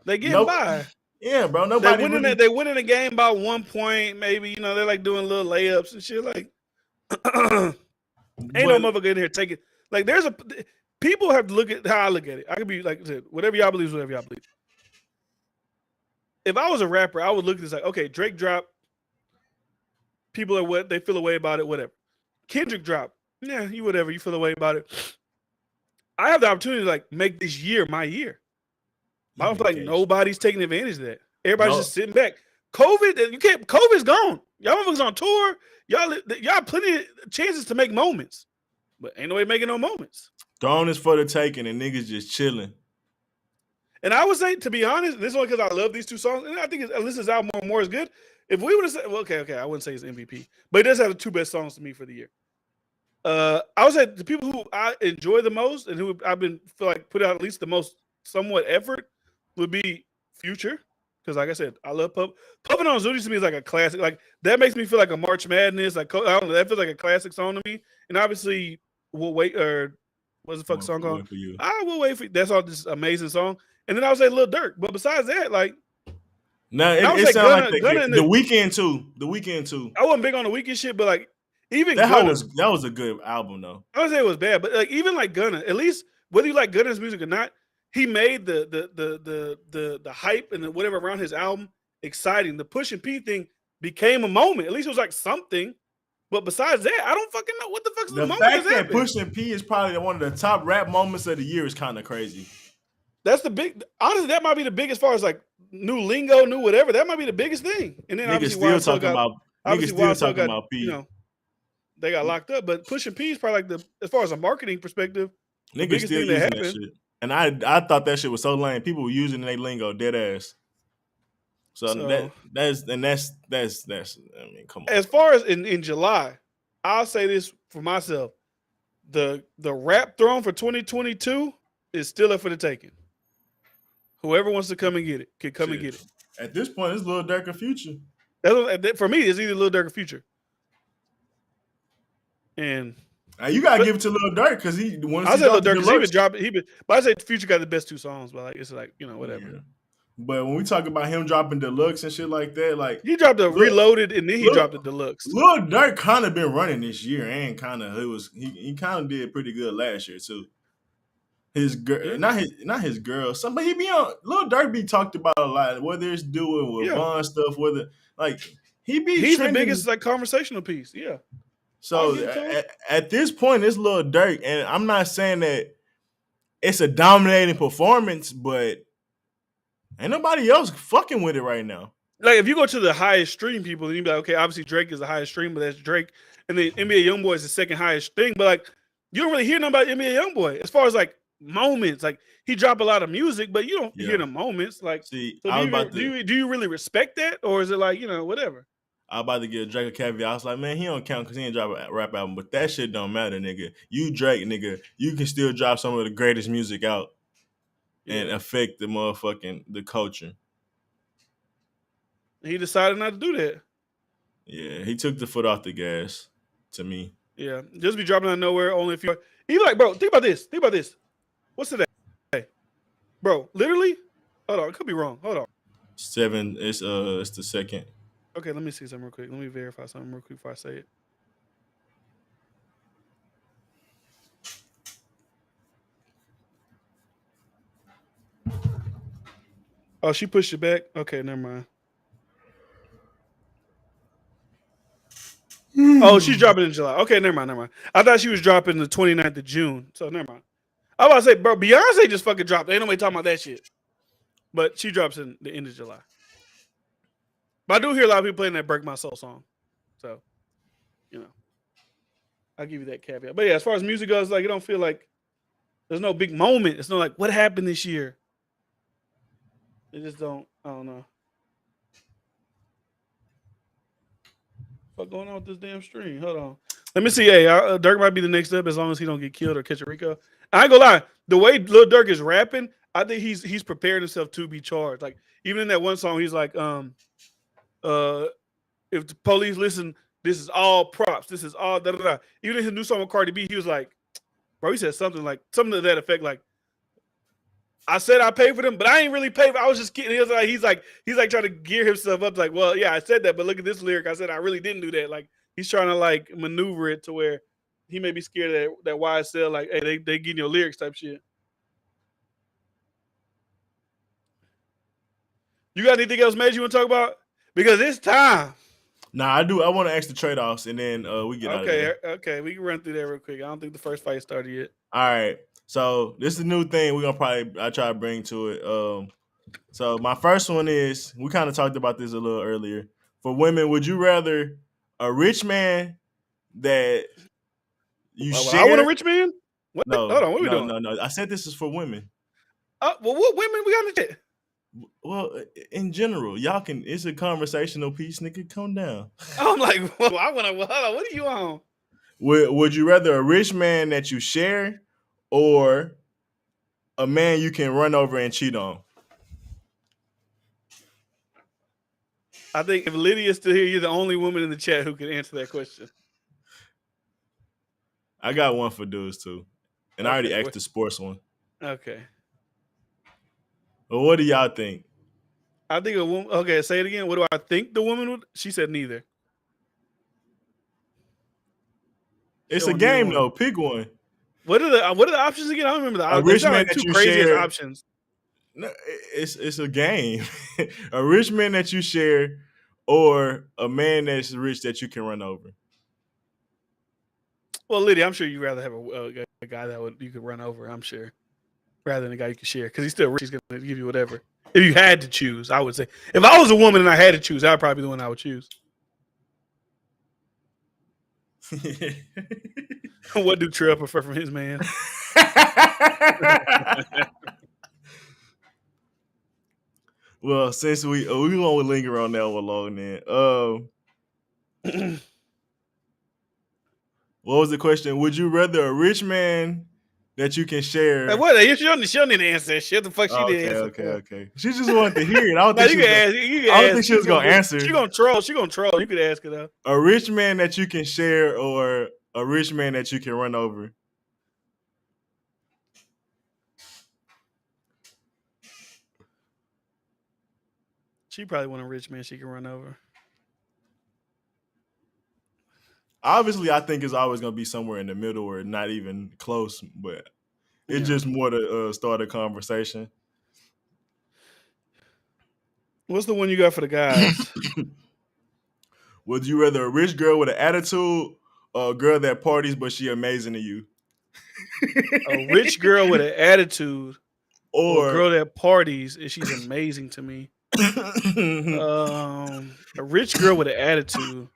they getting by. Yeah, bro. Nobody they winning the game by 1 point, maybe. You know, they're like doing little layups and shit. Like, ain't no motherfucker in here taking. Like, people have to look at how I look at it. I could be like, whatever y'all believe, whatever y'all believe. If I was a rapper, I would look at this like, okay, Drake dropped. People are what they feel away about it, whatever. Kendrick dropped. Yeah, you whatever, you feel away about it. I have the opportunity to like make this year my year. I don't feel like nobody's taking advantage of that. Everybody's just sitting back. COVID's gone. Y'all motherfuckers on tour. Y'all plenty of chances to make moments. But ain't no way making no moments. Throne is for the taking and niggas just chilling. And I would say, to be honest, this is only because I love these two songs, and I think Alyssa's album more is good. If we would have said, well, okay, I wouldn't say it's MVP, but it does have the two best songs to me for the year. I would say the people who I enjoy the most and who I've been feel like put out at least the most somewhat effort would be Future, because like I said, I love Puffin' on Zooty to me is like a classic. Like that makes me feel like a March Madness. Like I don't know, that feels like a classic song to me. And obviously, We'll Wait, or what's the fuck song called? I Will Wait For You. That's all this amazing song. And then I would say Lil Durk. But besides that, like. No, it sounds like the Weeknd too. The Weeknd too. I wasn't big on the Weeknd shit, but like even that was a good album though. I would say it was bad, but like even like Gunna, at least whether you like Gunna's music or not, he made the hype and whatever around his album exciting. The Push and P thing became a moment. At least it was like something. But besides that, I don't fucking know what the fuck's the moment. The fact that Push and P is probably one of the top rap moments of the year is kind of crazy. That's honestly, that might be the biggest as far as like new lingo, new whatever. That might be the biggest thing. And then niggas still talking about P. You know, they got locked up. But Push and P is probably like as far as a marketing perspective, niggas biggest still thing using that shit. And I thought that shit was so lame. People were using their lingo dead ass. So that's I mean, come on. As far as in July, I'll say this for myself. The rap throne for 2022 is still up for the taking. Whoever wants to come and get it can come and get it. At this point, it's Lil Durk or Future. For me, it's either Lil Durk or Future. And you gotta give it to Lil Durk because he. I said Lil Durk because he been dropping. But I say Future got the best two songs. But like it's like whatever. Yeah. But when we talk about him dropping deluxe and shit like that, like he dropped a Reloaded and then he dropped the deluxe. Lil Durk kind of been running this year and he kind of did pretty good last year too. His girl, not his girl. Somebody he be on. Lil Durk be talked about a lot. Whether it's doing with Von stuff, whether like he's the biggest like conversational piece. Yeah. So at this point, it's Lil Durk, and I'm not saying that it's a dominating performance, but ain't nobody else fucking with it right now. Like if you go to the highest stream people, then you be like, okay, obviously Drake is the highest stream, but that's Drake, and then NBA YoungBoy is the second highest thing. But like you don't really hear nothing about NBA YoungBoy as far as like moments. Like he drop a lot of music, but you don't hear the moments. Like, see, so do you really respect that, or is it like whatever? I was about to give Drake a caveat. I was like, man, he don't count because he ain't drop a rap album, but that shit don't matter, nigga. You Drake, nigga, you can still drop some of the greatest music out and affect the culture. He decided not to do that. Yeah, he took the foot off the gas to me. Yeah, just be dropping out of nowhere. Only if you even like, bro. Think about this. What's today? Hey, bro, literally. Hold on, it could be wrong. Hold on. 7. It's the second. Okay, let me see something real quick. Let me verify something real quick before I say it. Oh, she pushed it back? Okay, never mind. Oh, she's dropping in July. Okay, never mind. I thought she was dropping the 29th of June. So never mind. I was about to say, bro, Beyonce just fucking dropped. Ain't nobody talking about that shit. But she drops in the end of July. But I do hear a lot of people playing that Break My Soul song. So, I'll give you that caveat. But yeah, as far as music goes, like, it don't feel like there's no big moment. It's not like, what happened this year? It just don't, I don't know. What's going on with this damn stream? Hold on. Let me see. Hey, Durk might be the next up as long as he don't get killed or catch a Rico. I ain't gonna lie. The way Lil Durk is rapping, I think he's prepared himself to be charged. Like, even in that one song, he's like, if the police listen, this is all props. This is all da da da. Even in his new song with Cardi B, he was like, bro, he said something to that effect, like, I said I paid for them, but I ain't really paid for. I was just kidding. He's like trying to gear himself up, like, well, yeah, I said that, but look at this lyric. I said I really didn't do that. Like, he's trying to like maneuver it to where he may be scared that YSL, like, hey, they getting your lyrics type shit. You got anything else, Major, you want to talk about? Because it's time. Nah, I do. I want to ask the trade-offs, and then we get out of there. Okay, we can run through that real quick. I don't think the first fight started yet. All right. So this is a new thing I try to bring to it. So my first one is, we kind of talked about this a little earlier. For women, would you rather a rich man that you share? I want a rich man? What? No, hold on, what are we doing? No. I said this is for women. Well, what women we got in the chat? Well, in general, y'all can. It's a conversational piece, nigga. Calm down. I'm like, well, I want to. Hold on, what are you on? Would you rather a rich man that you share, or a man you can run over and cheat on? I think if Lydia's still here, you're the only woman in the chat who can answer that question. I got one for dudes too, and I already asked the sports one. Okay. Well, what do y'all think? I think a woman. Okay, say it again. What do I think the woman would? She said neither. It's a game though. Pick one. What are the options again? I don't remember the options. A rich man that you share. Options. No, it's a game. A rich man that you share, or a man that's rich that you can run over. Well, Lydia, I'm sure you'd rather have a guy that you could run over. I'm sure, rather than a guy you can share, because he's still rich. He's gonna give you whatever. If you had to choose, I would say. If I was a woman and I had to choose, I'd probably be the one I would choose. What do Trell prefer from his man? Well, since we won't linger on that one long, then. What was the question? Would you rather a rich man that you can share? Like, what? She don't need to answer that shit. The fuck she did answer. Okay. She just wanted to hear it. I don't think she was gonna answer. She gonna troll. You could ask her though. A rich man that you can share, or a rich man that you can run over? She probably want a rich man she can run over. Obviously, I think it's always going to be somewhere in the middle or not even close, but it's just more to start a conversation. What's the one you got for the guys? Would you rather a rich girl with an attitude, or a girl that parties but she amazing to you? A rich girl with an attitude, or a girl that parties and she's amazing to me. A rich girl with an attitude.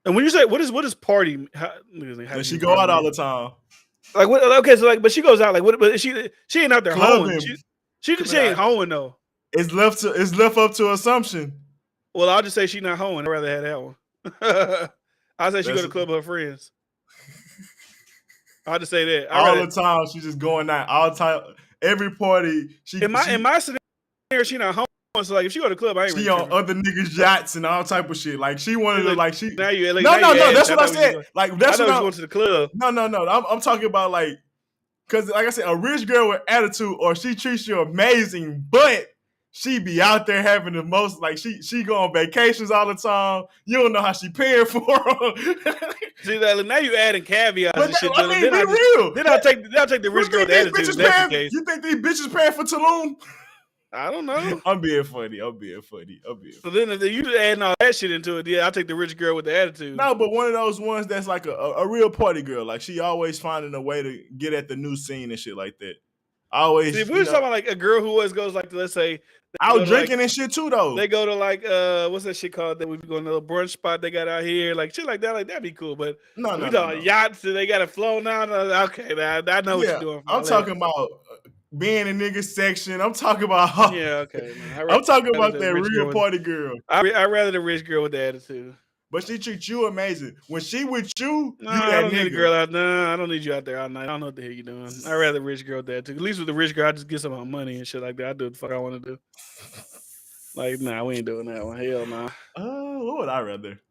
And when you say what is party? How does she go out all the time? Like what? Okay, so like, but she goes out like what? But she ain't out there hoeing. She ain't hoeing though. It's left up to assumption. Well, I'll just say she's not hoeing. I'd rather have that one. I'll say she go to the club with her friends. I'll just say that. All the time, she's just going out. All the time, every party. In my scenario, she not hoeing. So like, if she go to the club, I ain't. She on other niggas' yachts and all type of shit. Like she wanted to like she. Now you no. That's what I said. Like that's what I going to the club. No. I'm talking about like, because like I said, a rich girl with attitude, or she treats you amazing, but she be out there having the most. Like she go on vacations all the time. You don't know how she paying for them. See that now you adding caveats and shit. I mean, be real. Then I'll take the rich girl with attitude. That's the case. You think these bitches paying for Tulum? I don't know. I'm being funny. So then if you adding all that shit into it, yeah, I'll take the rich girl with the attitude. No, but one of those ones that's like a real party girl. Like she always finding a way to get at the new scene and shit like that. Always. See, if we're talking about like a girl who always goes like, let's say, out drinking and shit too though. They go to like what's that shit called that we be going to a little brunch spot they got out here, like shit like that'd be cool. But we talking yachts and they got to flow now. Okay, I know what you're doing. I'm talking about being in niggas section. I'm talking about okay. I'm talking about that real party girl. I'd rather the rich girl with the attitude. But she treats you amazing. When she with you, I don't need a girl out. I don't need you out there all night. I don't know what the hell you doing. I'd rather the rich girl with that too. At least with the rich girl, I just get some of my money and shit like that. I do what the fuck I want to do. Like, nah, we ain't doing that one. Hell nah. What would I rather?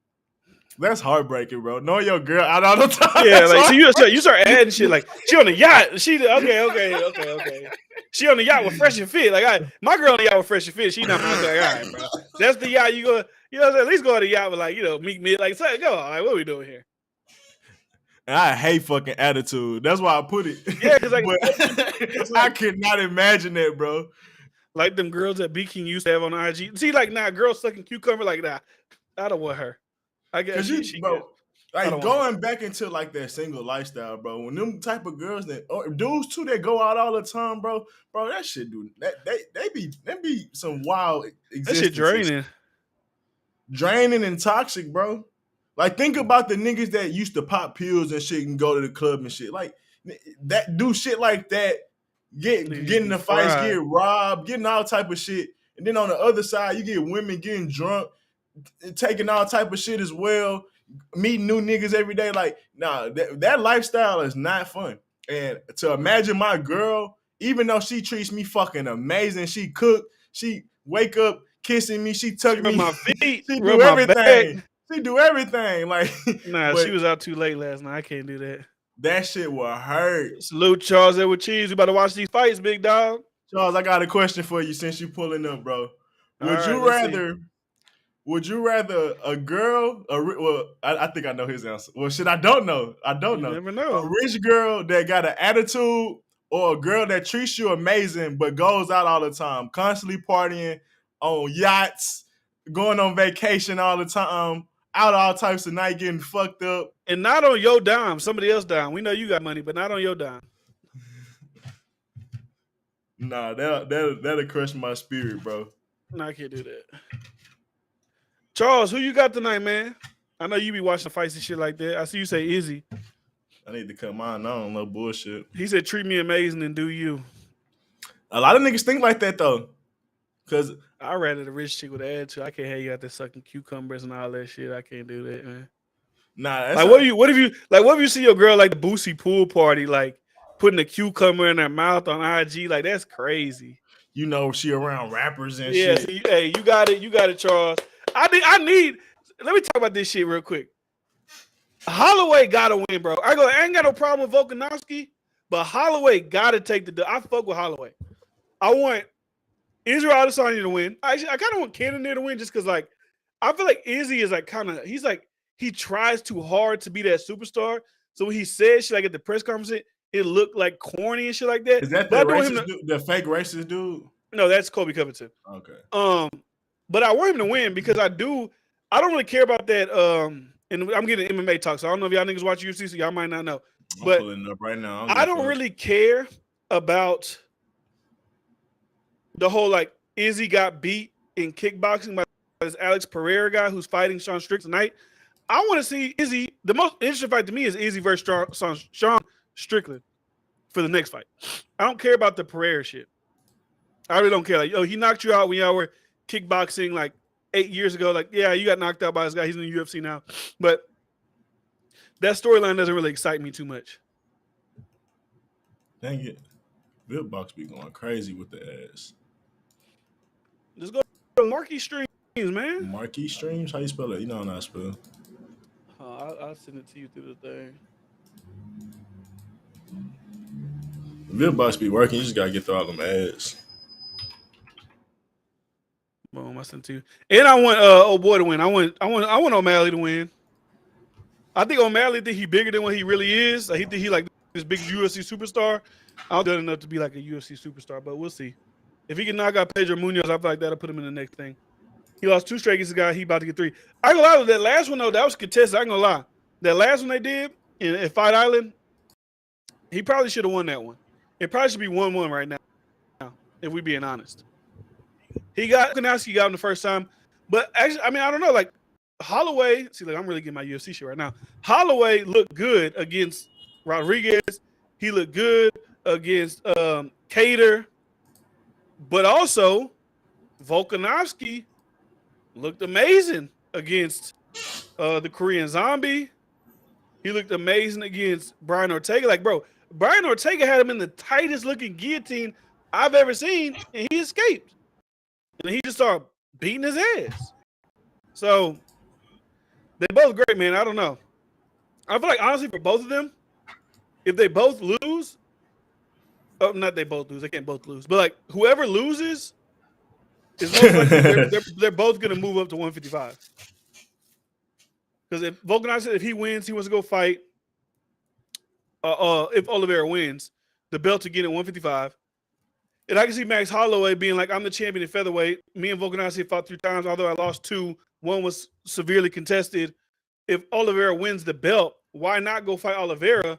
That's heartbreaking, bro. Knowing your girl out all the time. Yeah, like so you start adding shit like she on the yacht. She okay. She on the yacht with Fresh and Fit. Like my girl on the yacht with Fresh and Fit. She not my like, all right, bro. That's the yacht you go. You know, at least go on the yacht with like meet me. Like, so, go on. Like, what are we doing here? And I hate fucking attitude. That's why I put it. Yeah, because like, I could not imagine that, bro. Like them girls that B King used to have on IG. See, like girls sucking cucumber. Like I don't want her. I guess she bro. Like going back into like that single lifestyle, bro. When them type of girls that dudes too that go out all the time, bro, that shit they be some wild existence. That shit draining and toxic, bro. Like think about the niggas that used to pop pills and shit and go to the club and shit. Like that do shit like that, get in the fights, get robbed, getting all type of shit, and then on the other side you get women getting drunk, taking all type of shit as well, meeting new niggas every day. Like, nah, that lifestyle is not fun. And to imagine my girl, even though she treats me fucking amazing, she cook, she wake up kissing me, she tuck me, my feet, she do everything. She do everything. Like, nah, she was out too late last night. I can't do that. That shit will hurt. Salute Charles Edward Cheese. We about to watch these fights, big dog. Charles, I got a question for you since you pulling up, bro. Would you rather a girl? I think I know his answer. Well, shit, I don't know. You never know. A rich girl that got an attitude, or a girl that treats you amazing but goes out all the time, constantly partying on yachts, going on vacation all the time, out all types of night, getting fucked up, and not on your dime, somebody else dime. We know you got money, but not on your dime. Nah, that'll crush my spirit, bro. No, I can't do that. Charles, who you got tonight, man? I know you be watching fights and shit like that. I see you say Izzy. I need to cut mine on, no bullshit. He said, treat me amazing and do you. A lot of niggas think like that, though. Because I'd rather the rich chick with an attitude. I can't have you out there sucking cucumbers and all that shit. I can't do that, man. Nah, that's like, what if you see your girl like the Boosie pool party, like putting a cucumber in her mouth on IG? Like, that's crazy. You know, she around rappers and shit. See, hey, you got it, Charles. I need. Let me talk about this shit real quick. Holloway gotta win, bro. I ain't got no problem with Volkanovski, but Holloway gotta take the. I fuck with Holloway. I want Israel Adesanya to win. I kind of want Cannonier to win just because, like, I feel like Izzy is like he tries too hard to be that superstar. So when he said shit like at the press conference, it looked like corny and shit like that. Is that the fake racist dude? No, that's Kobe Covington. Okay. But I want him to win because I don't really care about that. And I'm getting MMA talk, so I don't know if y'all niggas watch UFC, so y'all might not know. But I'm pulling it up right now. I don't really care about the whole like Izzy got beat in kickboxing by this Alex Pereira guy who's fighting Sean Strickland tonight. I want to see Izzy. The most interesting fight to me is Izzy versus Sean Strickland for the next fight. I don't care about the Pereira shit. I really don't care. Like, he knocked you out when y'all were kickboxing like 8 years ago. Like, yeah, you got knocked out by this guy. He's in the UFC now. But that storyline doesn't really excite me too much. Dang it. Billbox be going crazy with the ass. Just go to Marquee Streams, man. Marquee Streams? How you spell it? You know how I spell. I'll send it to you through the thing. Billbox be working. You just got to get through all them ads. Boom, I sent to you. And I want old boy to win. I want O'Malley to win. I think O'Malley think he bigger than what he really is. He think he like this big UFC superstar. I'm good enough to be like a UFC superstar, but we'll see. If he can knock out Pedro Munoz, I feel like that'll put him in the next thing. He lost 2 straight against the guy. He about to get 3. I ain't gonna lie with that last one though. That was contested. I ain't gonna lie. That last one they did in Fight Island, he probably should have won that one. It probably should be 1-1 right now, if we being honest. He got Volkanovski got him the first time, but actually, I mean, I don't know. Like Holloway, see, like I'm really getting my UFC shit right now. Holloway looked good against Rodriguez. He looked good against Cater, but also Volkanovski looked amazing against the Korean Zombie. He looked amazing against Brian Ortega. Like, bro, Brian Ortega had him in the tightest looking guillotine I've ever seen, and he escaped. And he just started beating his ass. So They both great, man. I don't know. I feel like honestly for both of them, if they both lose, not they both lose. They can't both lose, but like whoever loses is most likely they're both gonna move up to 155. Because if Volkanovski, if he wins, he wants to go fight. If Oliveira wins, the belt again at 155. And I can see Max Holloway being like, I'm the champion at featherweight. Me and Volkanovski fought 3 times, although I lost 2. One was severely contested. If Oliveira wins the belt, why not go fight Oliveira?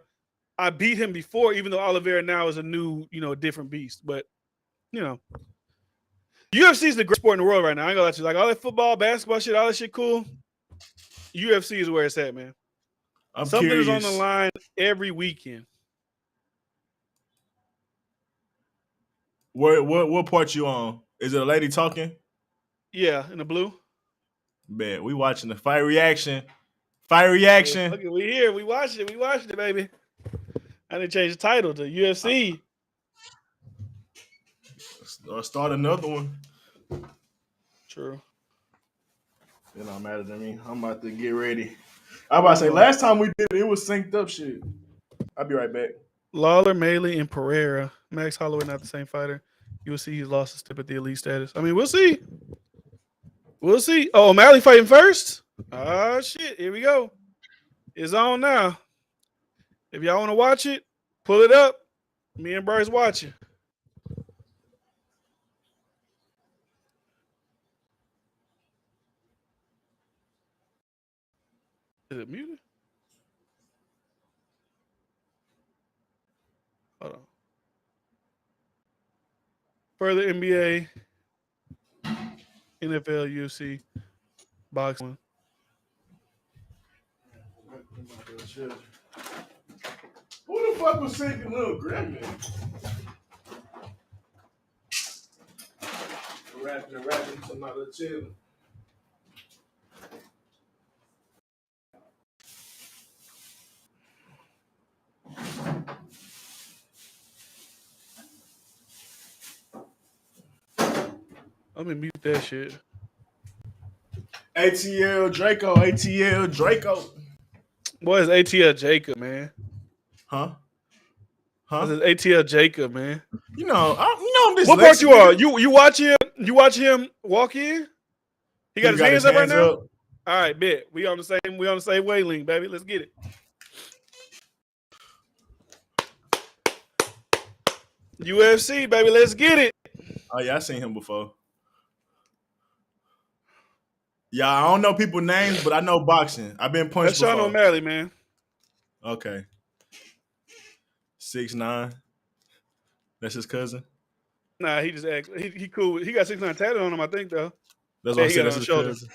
I beat him before, even though Oliveira now is a new, different beast. But, UFC is the greatest sport in the world right now. I ain't gonna let you. Like all that football, basketball shit, all that shit cool. UFC is where it's at, man. Something is on the line every weekend. What part you on? Is it a lady talking? Yeah, in the blue. Man, we watching the fight reaction. Fight reaction. Okay, we here. We watched it. We watched it, baby. I didn't change the title to UFC. Or start another one. True. It don't matter to me. I'm about to get ready. I about to say, last time we did it was synced up shit. I'll be right back. Lawler, Maley, and Pereira. Max Holloway not the same fighter. You will see he's lost a step at the elite status. I mean, we'll see. We'll see. Oh, O'Malley fighting first? Oh, shit. Here we go. It's on now. If y'all want to watch it, pull it up. Me and Bryce watching. Is it muted? Hold on. Further NBA, NFL, UFC, boxing. Who the fuck was singing Little Gremlin? Rapping, some other chill. Let me mute that shit. ATL Draco. Boy, it's ATL Jacob, man. Huh? This is ATL Jacob, man. I'm this. What part you are? You watch him? You watch him walk in? He got his hands up right now. All right, bet. We on the same wavelength, baby. Let's get it. UFC, baby. Let's get it. Oh yeah, I seen him before. Yeah, I don't know people's names, but I know boxing. I've been punched before. That's Sean O'Malley, man. Okay. 6'9". That's his cousin? Nah, he just act. He cool. He got 6'9" tatted on him, I think, though. That's what I said. That's his cousin.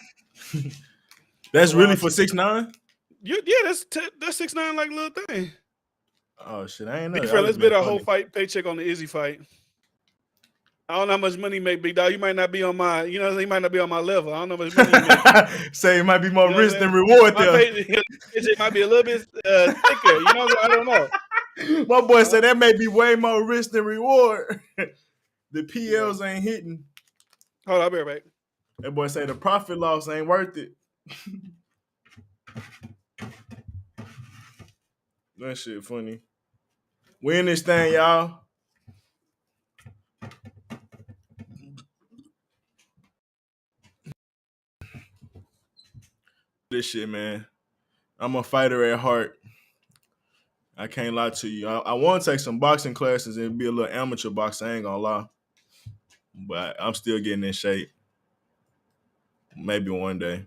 That's really for 6'9"? Yeah, that's 6'9" like little thing. Oh shit, I ain't know. Let's bet our whole fight paycheck on the Izzy fight. I don't know how much money you make, big dog. You might not be on my, he might not be on my level. I don't know how much money you make. Say it might be more risk than reward there. It might be a little bit thicker. You know, I don't know. My boy said that may be way more risk than reward. The PLs ain't hitting. Hold on, I'll be right back. That boy say the profit loss ain't worth it. That shit funny. We in this thing, y'all. This shit, man. I'm a fighter at heart. I can't lie to you. I want to take some boxing classes and be a little amateur boxer. I ain't gonna lie. But I'm still getting in shape. Maybe one day.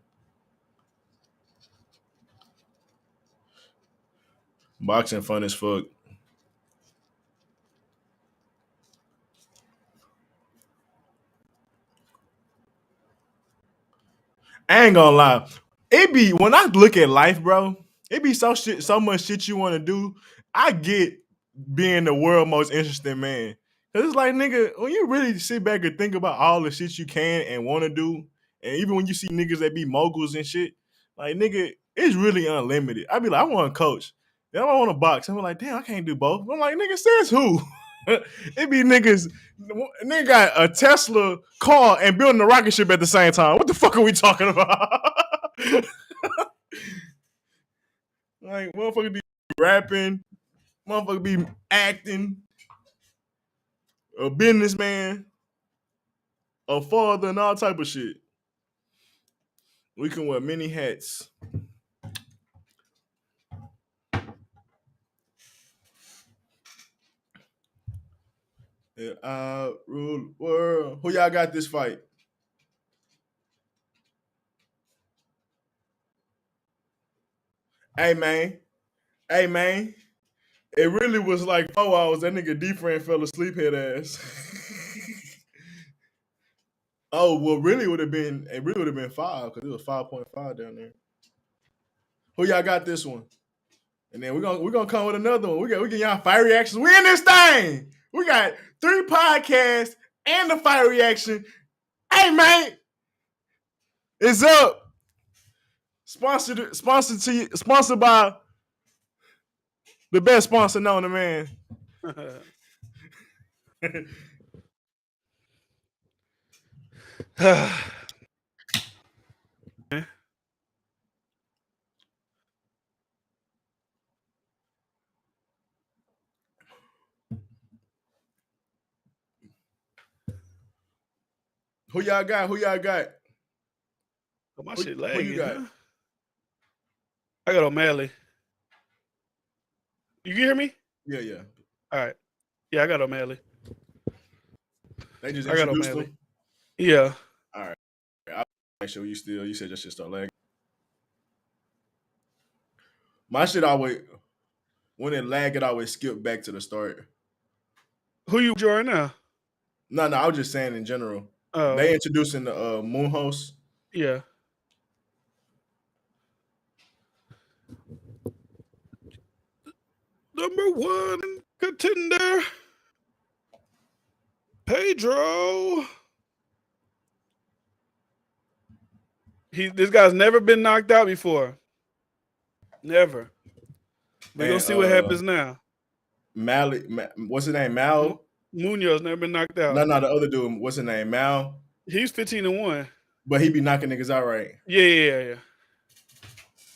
Boxing fun as fuck. I ain't gonna lie. It be when I look at life, bro, it be so much shit you want to do. I get being the world's most interesting man. Cause it's like, nigga, when you really sit back and think about all the shit you can and want to do, and even when you see niggas that be moguls and shit, like, nigga, it's really unlimited. I be like, I want to coach. Then I want to box. I'm like, damn, I can't do both. I'm like, nigga, says who? It be niggas, nigga got a Tesla car and building a rocket ship at the same time. What the fuck are we talking about? Like, motherfucker be rapping, motherfucker be acting, a businessman, a father, and all type of shit. We can wear many hats. Yeah, I rule the world. Who y'all got this fight? Hey man. Hey man. It really was like 4 hours. That nigga D-Friend fell asleep, head ass. Oh, well, it really would have been 5 because it was 5.5 down there. Who y'all got this one? And then we're gonna come with another one. We get y'all fire reactions. We in this thing. We got 3 podcasts and the fire reaction. Hey man, it's up. Sponsored by the best sponsor known to man. Who y'all got? Oh, my shit lagging. Who you got? Huh? I got O'Malley. You hear me? Yeah. All right. Yeah, I got O'Malley. They just I got introduced O'Malley. them? Yeah. All right. I'll make sure you said your shit start lagging. My shit always, when it lag, it always skip back to the start. Who you join now? No, I was just saying in general. Oh. They introducing the Moon host. Yeah. Number 1 contender, Pedro. This guy's never been knocked out before. Never. We're gonna see what happens now. What's his name? Mal? Munoz never been knocked out. No, the other dude. What's his name? Mal? He's 15-1. But he be knocking niggas out, right? Yeah.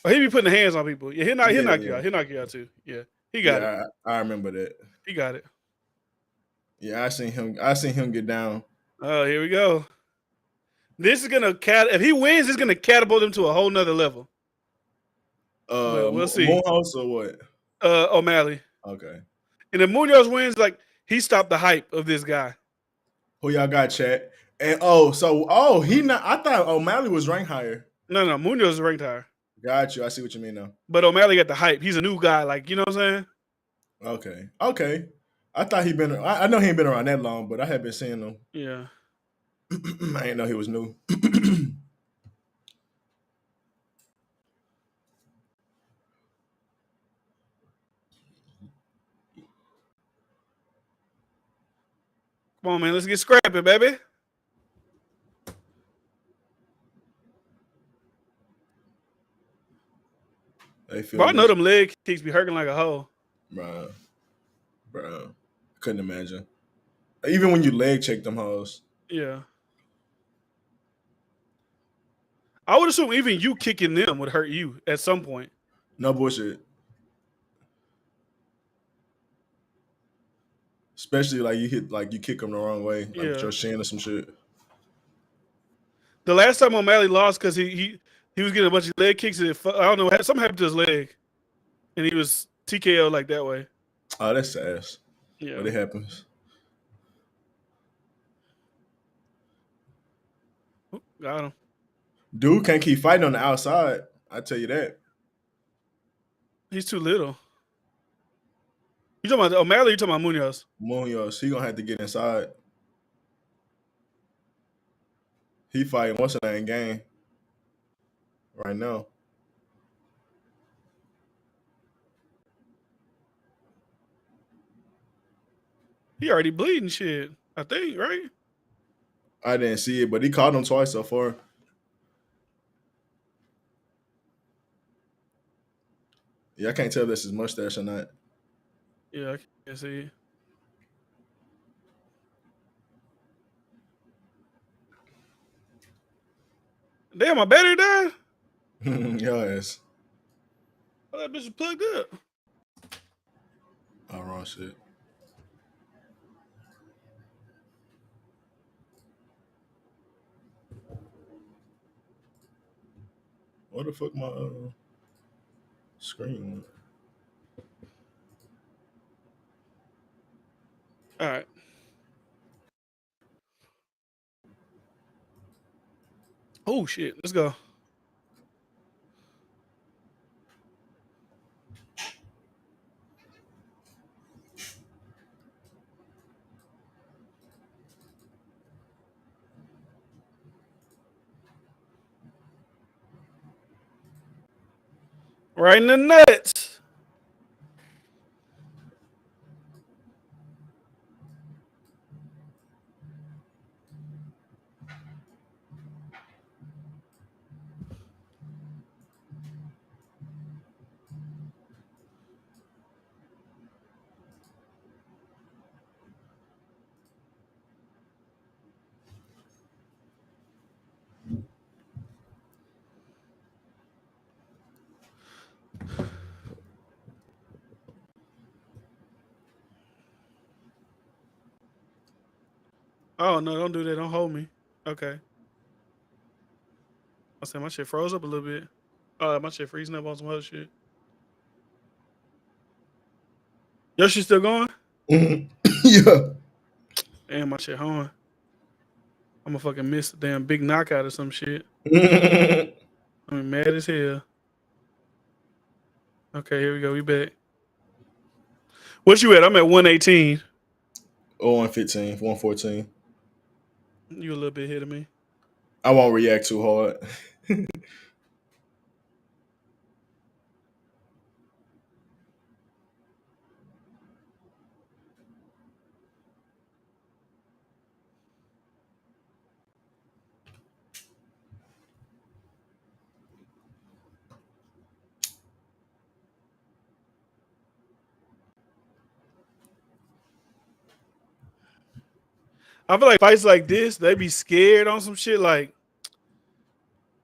Oh, he be putting hands on people. Yeah, he'll knock you out. He'll knock you out too. Yeah. He got it. I remember that. He got it. Yeah, I seen him get down. Oh, here we go. This is gonna if he wins, it's gonna catapult him to a whole nother level. We'll see. Moonhouse or what? O'Malley. Okay. And if Munoz wins, like he stopped the hype of this guy. Who y'all got, chat? And he not. I thought O'Malley was ranked higher. No, Munoz is ranked higher. Got you. I see what you mean now. But O'Malley got the hype. He's a new guy, like you know what I'm saying? Okay. I thought I know he ain't been around that long, but I had been seeing him. Yeah. I didn't know he was new. Come on, man. Let's get scrapping, baby. Bro, I know them leg kicks be hurting like a hoe. Bro. Couldn't imagine. Even when you leg check them hoes. Yeah. I would assume even you kicking them would hurt you at some point. No bullshit. Especially you kick them the wrong way, with your shin or some shit. The last time O'Malley lost because he was getting a bunch of leg kicks and I don't know, something happened to his leg, and he was TKO like that way. Oh, that's sad. Yeah, but it happens. Got him. Dude can't keep fighting on the outside. I tell you that. He's too little. You talking about O'Malley? Or you talking about Munoz? Munoz, he gonna have to get inside. He fighting what's the name game right now. He already bleeding shit, I think, right? I didn't see it, but he caught him twice so far. Yeah, I can't tell if that's his mustache or not. Yeah, I can't see. Damn, my battery died? Your ass. Oh, that bitch is plugged up. Oh, wrong shit. What the fuck my screen went? All right. Oh shit. Let's go. Right in the nuts. Oh no, don't do that. Don't hold me. Okay. I said my shit froze up a little bit. My shit freezing up on some other shit. Your shit still going? Yeah. Damn, my shit hard. I'm gonna fucking miss a damn big knockout or some shit. I'm mad as hell. Okay, here we go. We back. What you at? I'm at 118. 115, 114. You a little bit ahead of me. I won't react too hard. I feel like fights like this, they be scared on some shit like,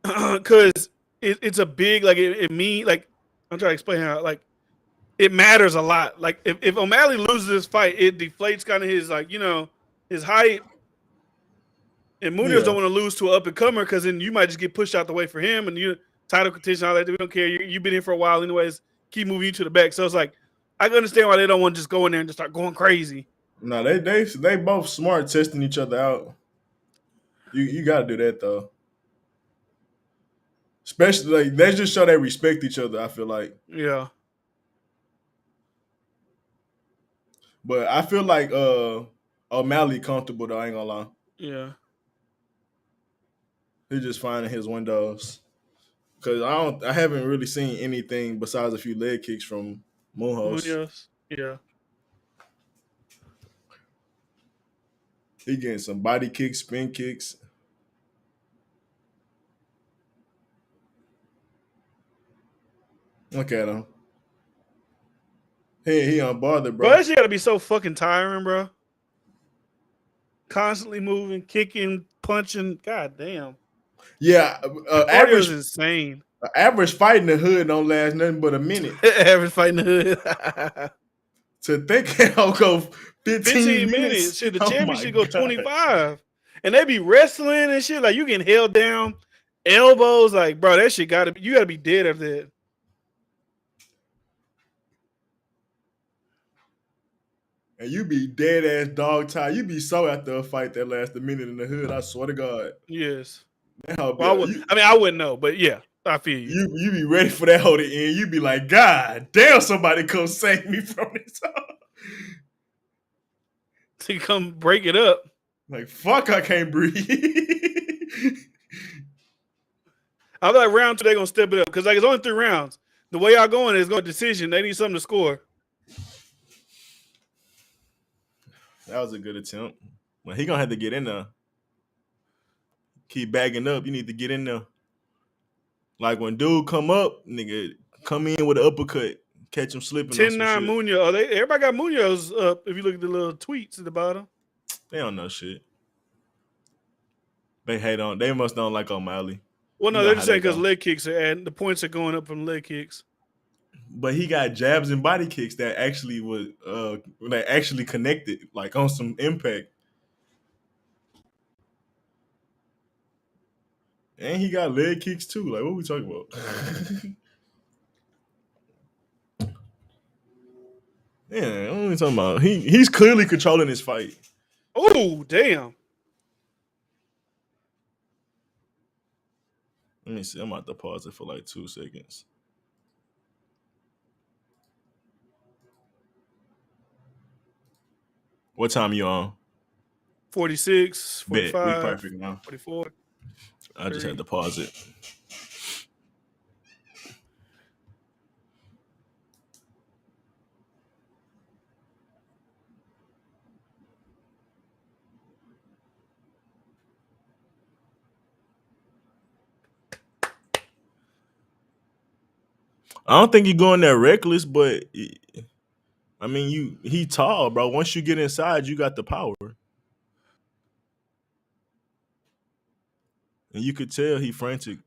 cause it's a big like it mean like I'm trying to explain how like it matters a lot. Like if O'Malley loses this fight, it deflates kind of his like his height. And Munoz don't want to lose to an up and comer because then you might just get pushed out the way for him and you title contention all that. We don't care. You've been here for a while anyways. Keep moving you to the back. So it's like I can understand why they don't want to just go in there and just start going crazy. No, they both smart testing each other out. You gotta do that though. Especially like they just show they respect each other, I feel like. Yeah. But I feel like O'Malley comfortable though, I ain't gonna lie. Yeah. He's just finding his windows. Cause I haven't really seen anything besides a few leg kicks from Munoz. Yeah. He getting some body kicks, spin kicks. Look at him. He unbothered, bro. Bro, that shit gotta be so fucking tiring, bro. Constantly moving, kicking, punching. God damn. Yeah, Average is insane. Average fight in the hood don't last nothing but a minute. Average fight in the hood. To think I'll go 15 minutes. Shit, the championship go 25. And they be wrestling and shit. Like you getting held down, elbows. Like, bro, that shit you gotta be dead after that. And you be dead ass dog tired. You be so after a fight that lasts a minute in the hood. I swear to God. Yes. Well, I wouldn't know, but yeah, I feel you. You be ready for that whole to end. You be like, God damn, somebody come save me from this. To come break it up. Like, fuck, I can't breathe. I feel like round 2 they're gonna step it up because like it's only 3 rounds. The way y'all going is going to decision. They need something to score. That was a good attempt. Well, he gonna have to get in there. Keep bagging up. You need to get in there. Like when dude come up, nigga, come in with an uppercut, catch him slipping. 10-9 Munoz. Everybody got Munoz up. If you look at the little tweets at the bottom, they don't know shit. They hate on. They must don't like O'Malley. Well, no, they're just saying because leg kicks the points are going up from leg kicks. but he got jabs and body kicks that actually connected, like on some impact. And he got leg kicks too. Like, what are we talking about? Yeah, what are we talking about? He's clearly controlling his fight. Oh, damn. Let me see. I'm about to pause it for like 2 seconds. What time you on? 46, Bet. We 45, perfect now. 44. I just had to pause it. I don't think you're going there reckless, but I mean, he tall, bro. Once you get inside, you got the power, and you could tell he frantic.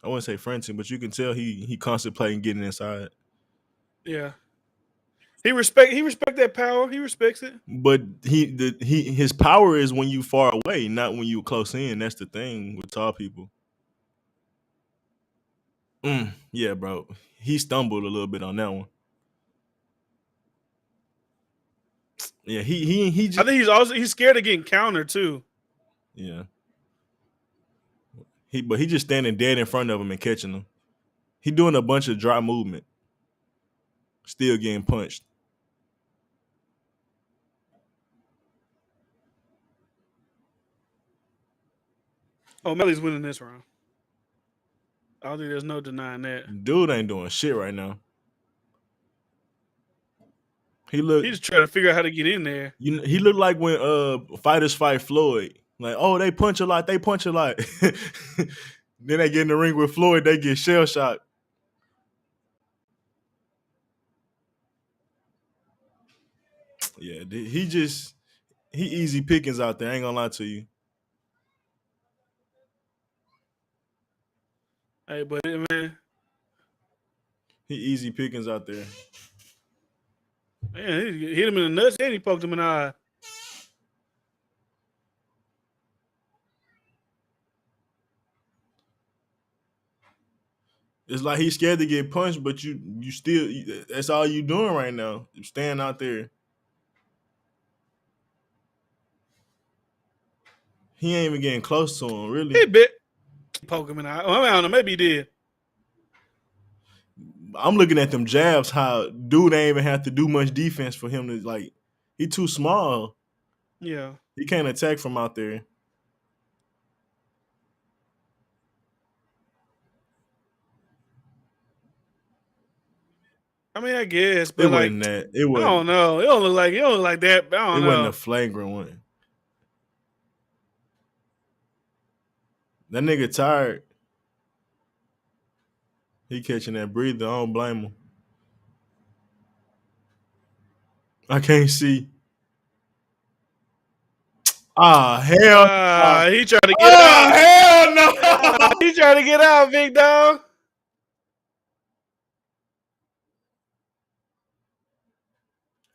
I wouldn't say frantic, but you can tell he contemplating getting inside. Yeah. He respect that power. He respects it. But his power is when you far away, not when you close in. That's the thing with tall people. Yeah, bro. He stumbled a little bit on that one. Yeah, he just, I think he's scared of getting countered too. yeah. But he just standing dead in front of him and catching him. He doing a bunch of dry movement. Still getting punched. Oh, Melly's winning this round. I don't think there's no denying that. Dude ain't doing shit right now. He just trying to figure out how to get in there. He looked like when fighters fight Floyd. Like, oh, they punch a lot. Then they get in the ring with Floyd, they get shell shocked. Yeah, he easy pickings out there. I ain't gonna lie to you. Hey, but man, he easy pickings out there. Man, he hit him in the nuts and he poked him in the eye. It's like he's scared to get punched, but you still, that's all you doing right now. You stand out there. He ain't even getting close to him, really. He bit. Poke him in the eye. Well, I don't know. Maybe he did. I'm looking at them jabs, how dude ain't even have to do much defense for him to, like, he too small. Yeah. He can't attack from out there. I mean, I guess, but it like, wasn't that. It wasn't. I don't know. It don't look like that. I don't know. It wasn't a flagrant one. That nigga tired. He catching that breather. I don't blame him. I can't see. Hell. He trying to get out. Hell no. He trying to get out, big dog.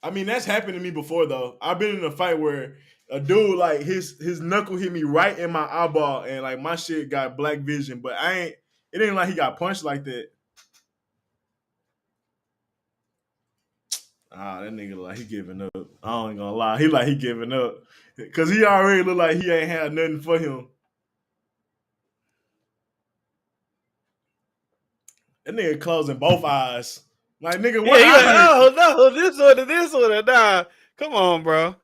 I mean, that's happened to me before though. I've been in a fight where a dude, like, his knuckle hit me right in my eyeball, and like my shit got black vision, but it ain't like he got punched like that. That nigga like he giving up. I ain't gonna lie. He giving up. Cause he already look like he ain't had nothing for him. That nigga closing both eyes. Like, nigga, what? Yeah, he like, oh no, this one, nah. Come on, bro.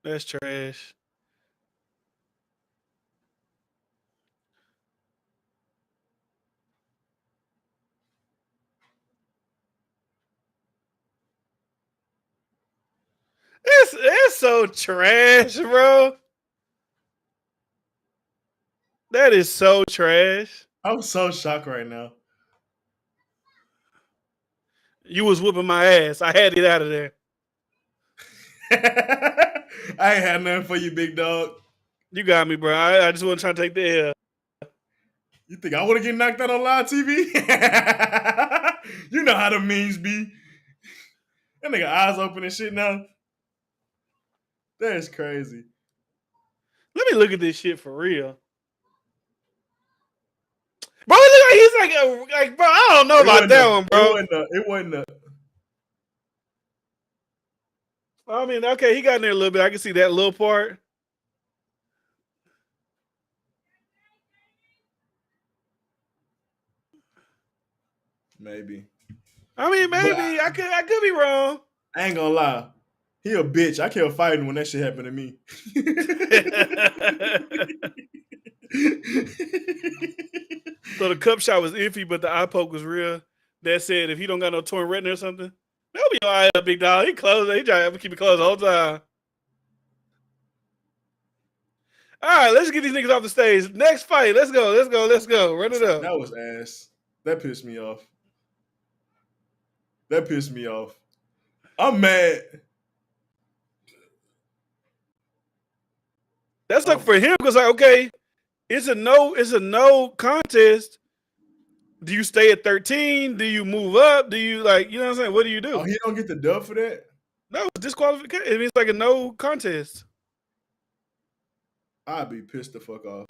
That's trash. It's so trash, bro. That is so trash. I'm so shocked right now. You was whooping my ass. I had to get out of there. I ain't had nothing for you, big dog. You got me, bro. I just want to try to take the L. You think I want to get knocked out on live TV? You know how the memes be. That nigga eyes open and shit now. That's crazy. Let me look at this shit for real. Bro, he's like, bro, I don't know about that one, bro. It wasn't a. I mean, okay, he got in there a little bit. I can see that little part. Maybe. I mean, maybe. I could be wrong. I ain't gonna lie. He a bitch. I kept fighting when that shit happened to me. So the cup shot was iffy, but the eye poke was real. That said, if he don't got no torn retina or something, that'll be all right, big dog. He closed. He trying to keep it closed the whole time. All right, let's get these niggas off the stage. Next fight. Let's go. Run it up. That was ass. That pissed me off. I'm mad. That's like for him because like, okay, it's a no contest. Do you stay at 13? Do you move up? Do you like, you know what I'm saying? What do you do? Oh, he don't get the dub for that? No, it's disqualification. I mean, it's like a no contest. I'd be pissed the fuck off.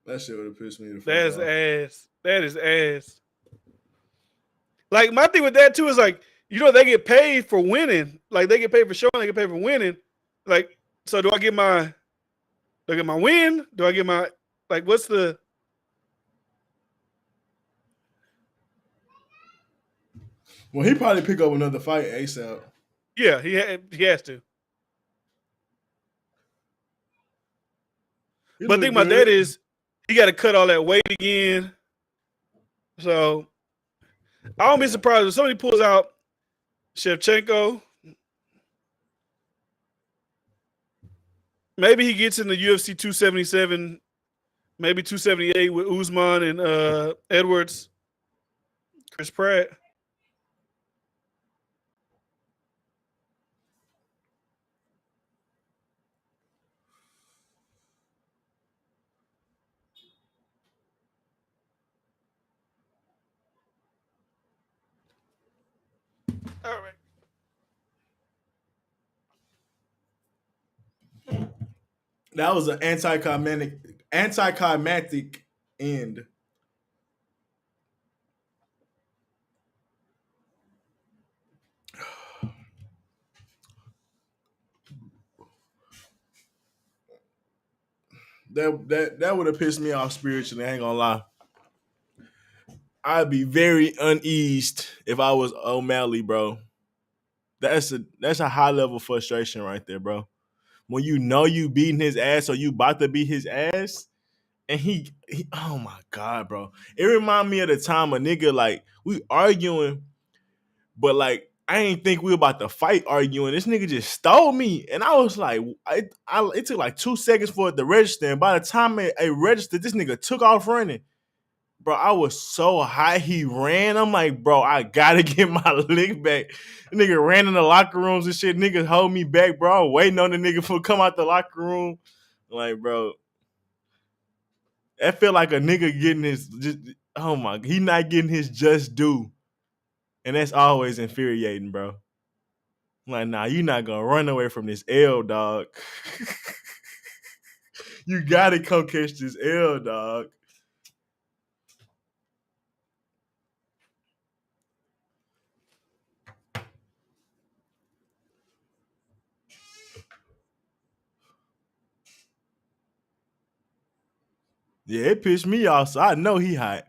That shit would have pissed me the fuck off. Ass. That is ass. Like my thing with that too is like, you know, they get paid for winning. Like they get paid for showing, they get paid for winning. Like, so do I get my win? Do I get my like what's the Well, he probably pick up another fight ASAP. Yeah, he has to. But the thing about that is he got to cut all that weight again. So I don't be surprised if somebody pulls out Shevchenko. Maybe he gets in the UFC 277, maybe 278 with Usman and Edwards, Chris Pratt. All right. That was an anticlimactic end. That would have pissed me off spiritually. I ain't gonna lie. I'd be very uneased if I was O'Malley, bro. That's a high level frustration right there, bro. When you know you beating his ass or you about to beat his ass, and he oh my God, bro. It remind me of the time a nigga like we arguing, but like I ain't think we about to fight arguing. This nigga just stole me, and I was like, it took like 2 seconds for it to register, and by the time it registered, this nigga took off running. Bro, I was so high he ran. I'm like, bro, I gotta get my lick back. The nigga ran in the locker rooms and shit. Niggas hold me back, bro. I was waiting on the nigga to come out the locker room. Like, bro, that feel like a nigga getting he not getting his just due. And that's always infuriating, bro. I'm like, nah, you not gonna run away from this L, dog. You gotta come catch this L, dog. Yeah, it pissed me off, so I know he hot.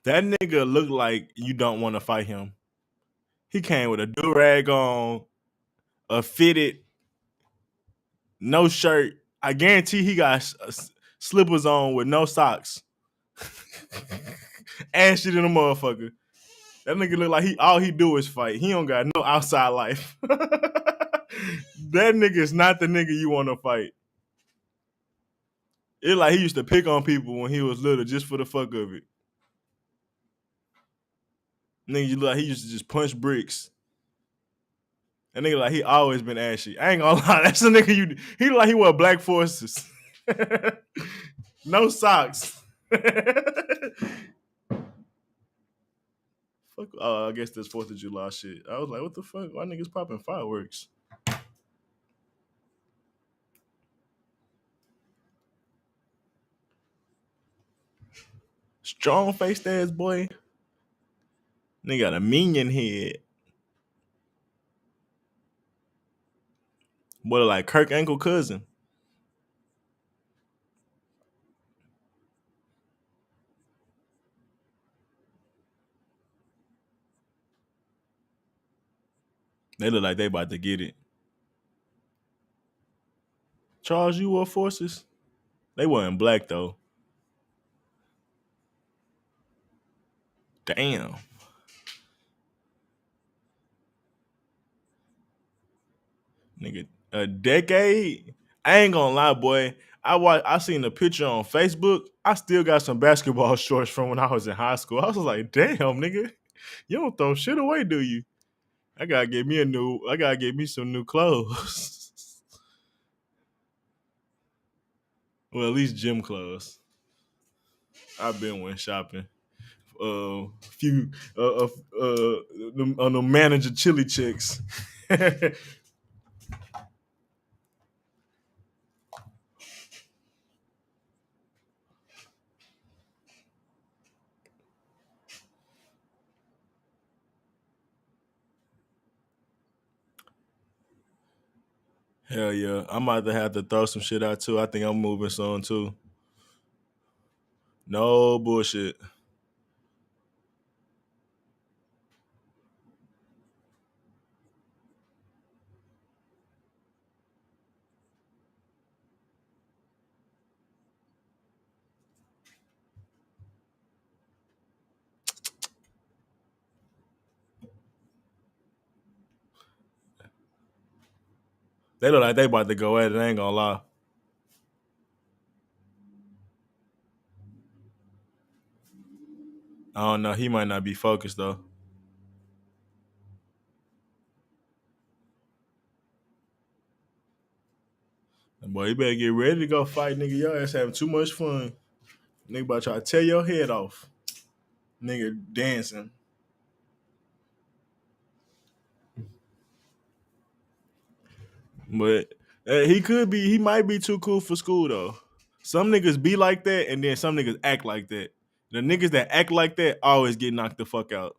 That nigga looked like you don't want to fight him. He came with a do-rag on, a fitted, no shirt. I guarantee he got slippers on with no socks. Ass shit in a motherfucker. That nigga look like all he do is fight. He don't got no outside life. That nigga is not the nigga you want to fight. It's like he used to pick on people when he was little just for the fuck of it. Nigga, you look like he used to just punch bricks. That nigga like he always been ashy. I ain't gonna lie, that's the nigga he look like he wear black forces. No socks. Fuck, I guess that's 4th of July shit. I was like, what the fuck? Why niggas popping fireworks? Strong faced ass boy. Nigga got a minion head. Boy, like Kirk Ankle cousin. They look like they about to get it. Charles, you wore forces? They weren't black though. Damn. Nigga, a decade? I ain't gonna lie, boy. I seen the picture on Facebook. I still got some basketball shorts from when I was in high school. I was like, damn, nigga. You don't throw shit away, do you? I gotta get me some new clothes. Well, at least gym clothes. I've been went shopping. Few on the manager chili chicks. Hell yeah. I might have to throw some shit out too. I think I'm moving soon too. No bullshit. They look like they about to go at it. I ain't gonna lie. I don't know. He might not be focused though. Boy, you better get ready to go fight, nigga. Your ass having too much fun. Nigga about to try to tear your head off. Nigga dancing. But he might be too cool for school though. Some niggas be like that, and then some niggas act like that. The niggas that act like that always get knocked the fuck out.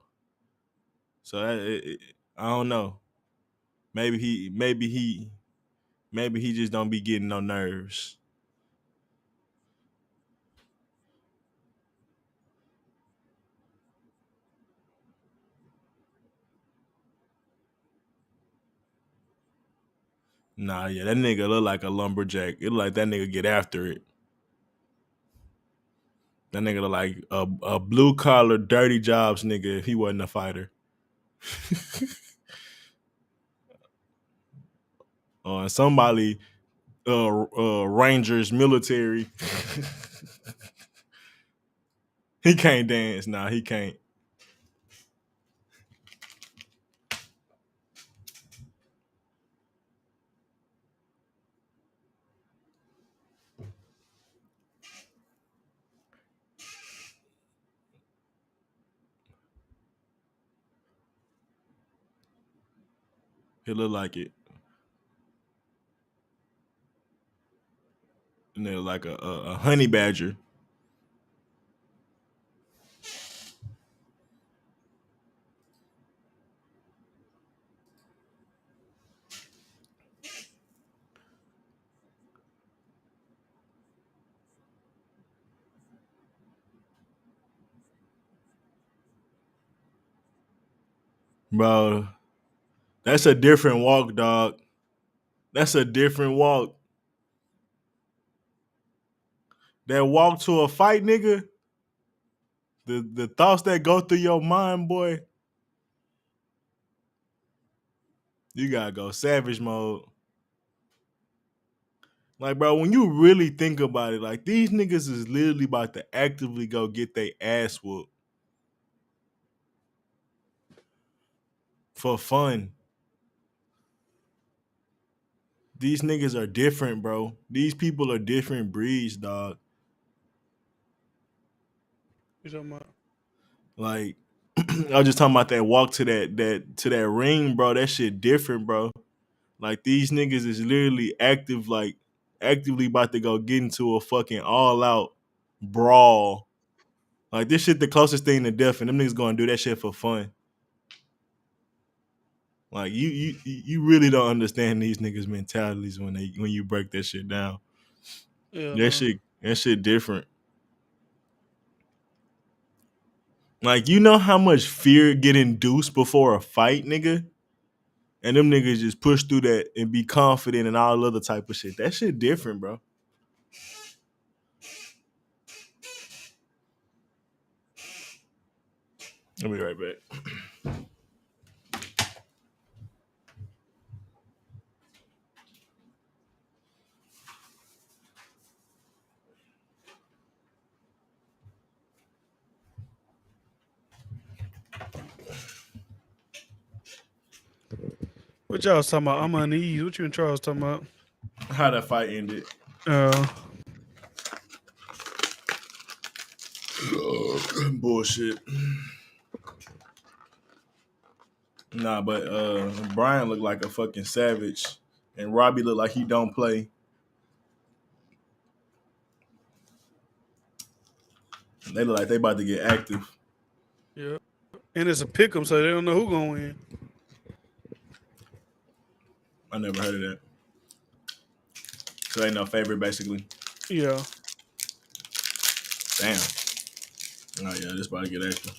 So I don't know. Maybe he just don't be getting no nerves. Nah, yeah, that nigga look like a lumberjack. It look like that nigga get after it. That nigga look like a blue collar, dirty jobs nigga if he wasn't a fighter. Somebody Rangers military. He can't dance. Nah, he can't. He look like it. And they're like a honey badger. Bro, that's a different walk, dog. That's a different walk. That walk to a fight, nigga. The thoughts that go through your mind, boy. You gotta go savage mode. Like, bro, when you really think about it, like these niggas is literally about to actively go get their ass whooped for fun. These niggas are different, bro. These people are different breeds, dog. You talking about? Like, I was just talking about that walk to that ring, bro. That shit different, bro. Like these niggas is literally actively about to go get into a fucking all out brawl. Like this shit the closest thing to death, and them niggas gonna do that shit for fun. Like you really don't understand these niggas' mentalities when you break that shit down. Yeah, That shit different. Like you know how much fear get induced before a fight, nigga? And them niggas just push through that and be confident and all other type of shit. That shit different, bro. I'll be right back. What y'all was talking about? I'm uneasy. What you and Charles talking about? How that fight ended. Bullshit. Nah, but Brian looked like a fucking savage, and Robbie looked like he don't play. They look like they about to get active. Yeah, and it's a pick 'em, so they don't know who gonna win. I never heard of that. So ain't no favorite, basically. Yeah. Damn. Oh yeah, this about to get extra.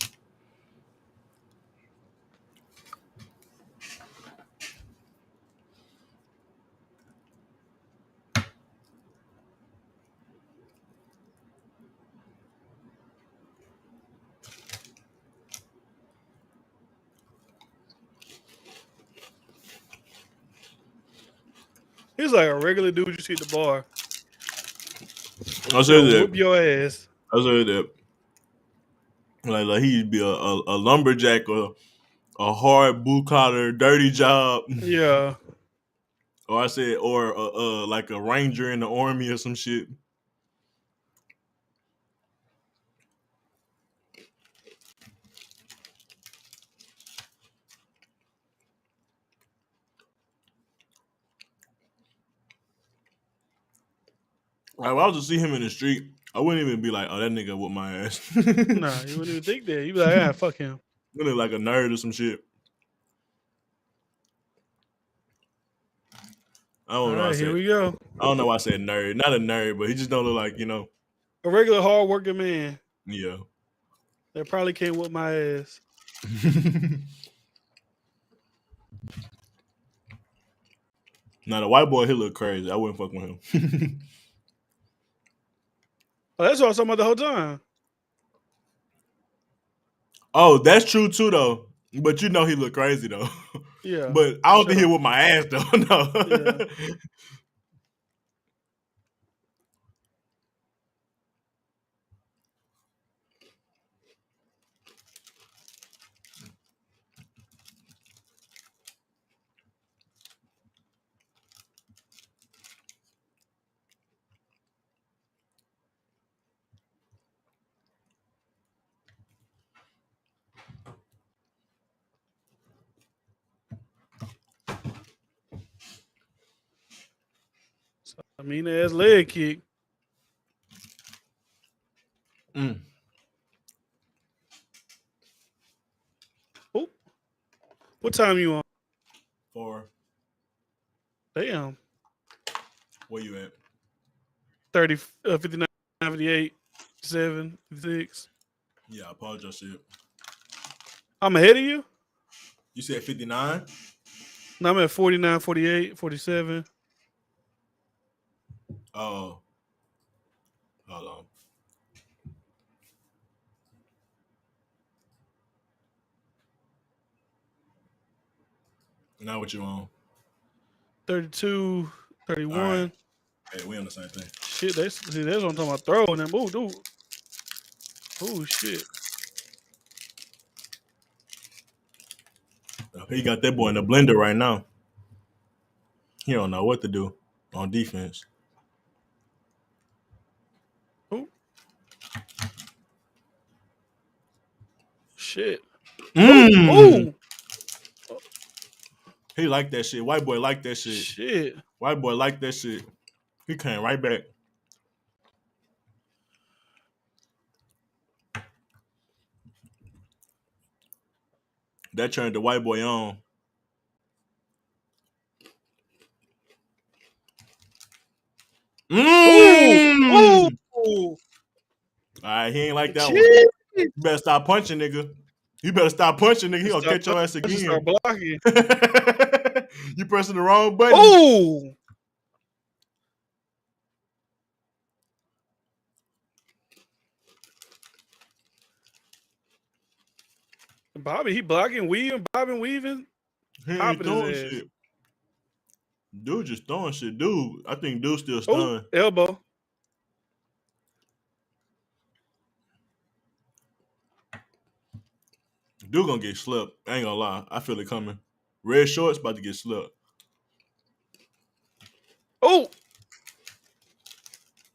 He's like a regular dude you see at the bar. I said that. Whoop your ass. I said that. Like he'd be a lumberjack or a hard blue collar dirty job. Yeah. Or I said, or like a ranger in the army or some shit. Like, if I was to see him in the street, I wouldn't even be like, "Oh, that nigga whooped my ass." Nah, you wouldn't even think that. You'd be like, "Ah, fuck him." You look like a nerd or some shit. I don't know. All right, here we go. I don't know why I said nerd. Not a nerd, but he just don't look like, a regular hard working man. Yeah. That probably can't whoop my ass. Now the white boy, he look crazy. I wouldn't fuck with him. Oh, that's what I was talking about the whole time. Oh, that's true too, though. But he look crazy though. Yeah. But I don't think he whooped my ass though. No. Yeah. I mean, ass leg kick. Mm. Oh, what time you on? 4. Damn. Where you at? 30, 59, 58, 7, 56. Yeah, I paused your shit. I'm ahead of you? You said 59? No, I'm at 49, 48, 47. Oh. Hold on. Now what you on? 32, 31. All right. Hey, we on the same thing. Shit, that's what I'm talking about. Throwing them. Ooh, dude. Oh, shit. He got that boy in the blender right now. He don't know what to do on defense. Oh. Shit. Mm. Oh. He like that shit. White boy like that shit. Shit. White boy like that shit. He came right back. That turned the white boy on. Ooh. All right, he ain't like that one. You better stop punching, nigga. You better stop punching, nigga. He gonna catch your ass again. Start blocking. You pressing the wrong button. Oh. Bobby, he blocking, weaving, bobbing, weaving. He ain't throwing shit. Dude just throwing shit. Dude, I think dude still stunned. Elbow. Dude gonna get slept. I ain't gonna lie. I feel it coming. Red shorts about to get slept. Oh.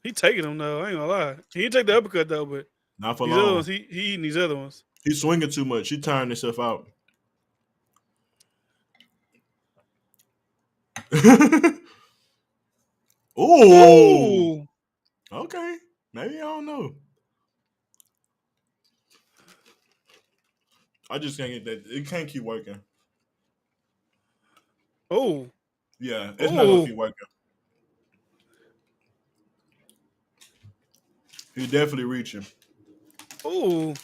He taking them though. I ain't gonna lie. He didn't take the uppercut though, but not for these long. Other ones, he eating these other ones. He's swinging too much. He tiring himself out. Ooh. Okay. Maybe I don't know. I just can't get that. It can't keep working. Oh. Yeah, it's not gonna keep working. He's definitely reaching. Oh.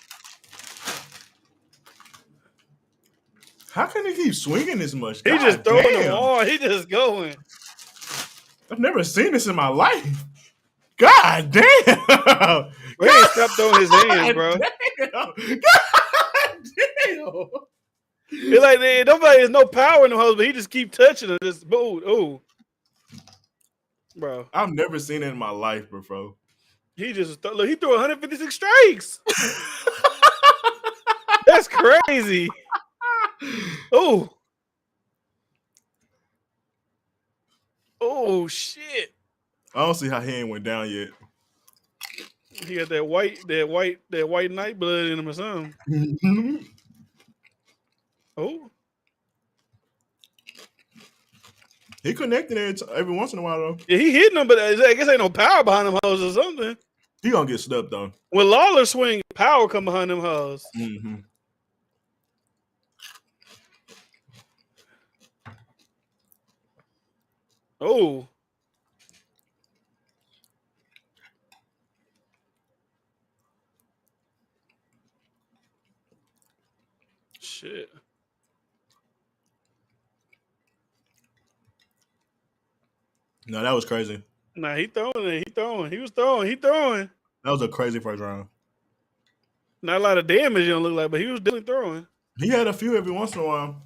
How can he keep swinging this much? He just throwing them all. He just going. I've never seen this in my life. God damn. He ain't stopped throwing his hands, bro. Damn. God damn. It's like nobody has no power in the hoes, but he just keep touching them. Just ooh. Bro. I've never seen it in my life, bro. He just look, he threw 156 strikes. That's crazy. Oh. Oh shit. I don't see how he ain't went down yet. He got that white night blood in him or something. Oh. He connected every once in a while though. Yeah, he hitting them, but I guess ain't no power behind them hoes or something. He gonna get slept though. When Lawler swing, power come behind them hoes. Mm-hmm. Oh. Shit. No, that was crazy. Nah, he throwing it. He throwing. He was throwing. He throwing. That was a crazy first round. Not a lot of damage, it don't look like, but he was definitely throwing. He had a few every once in a while.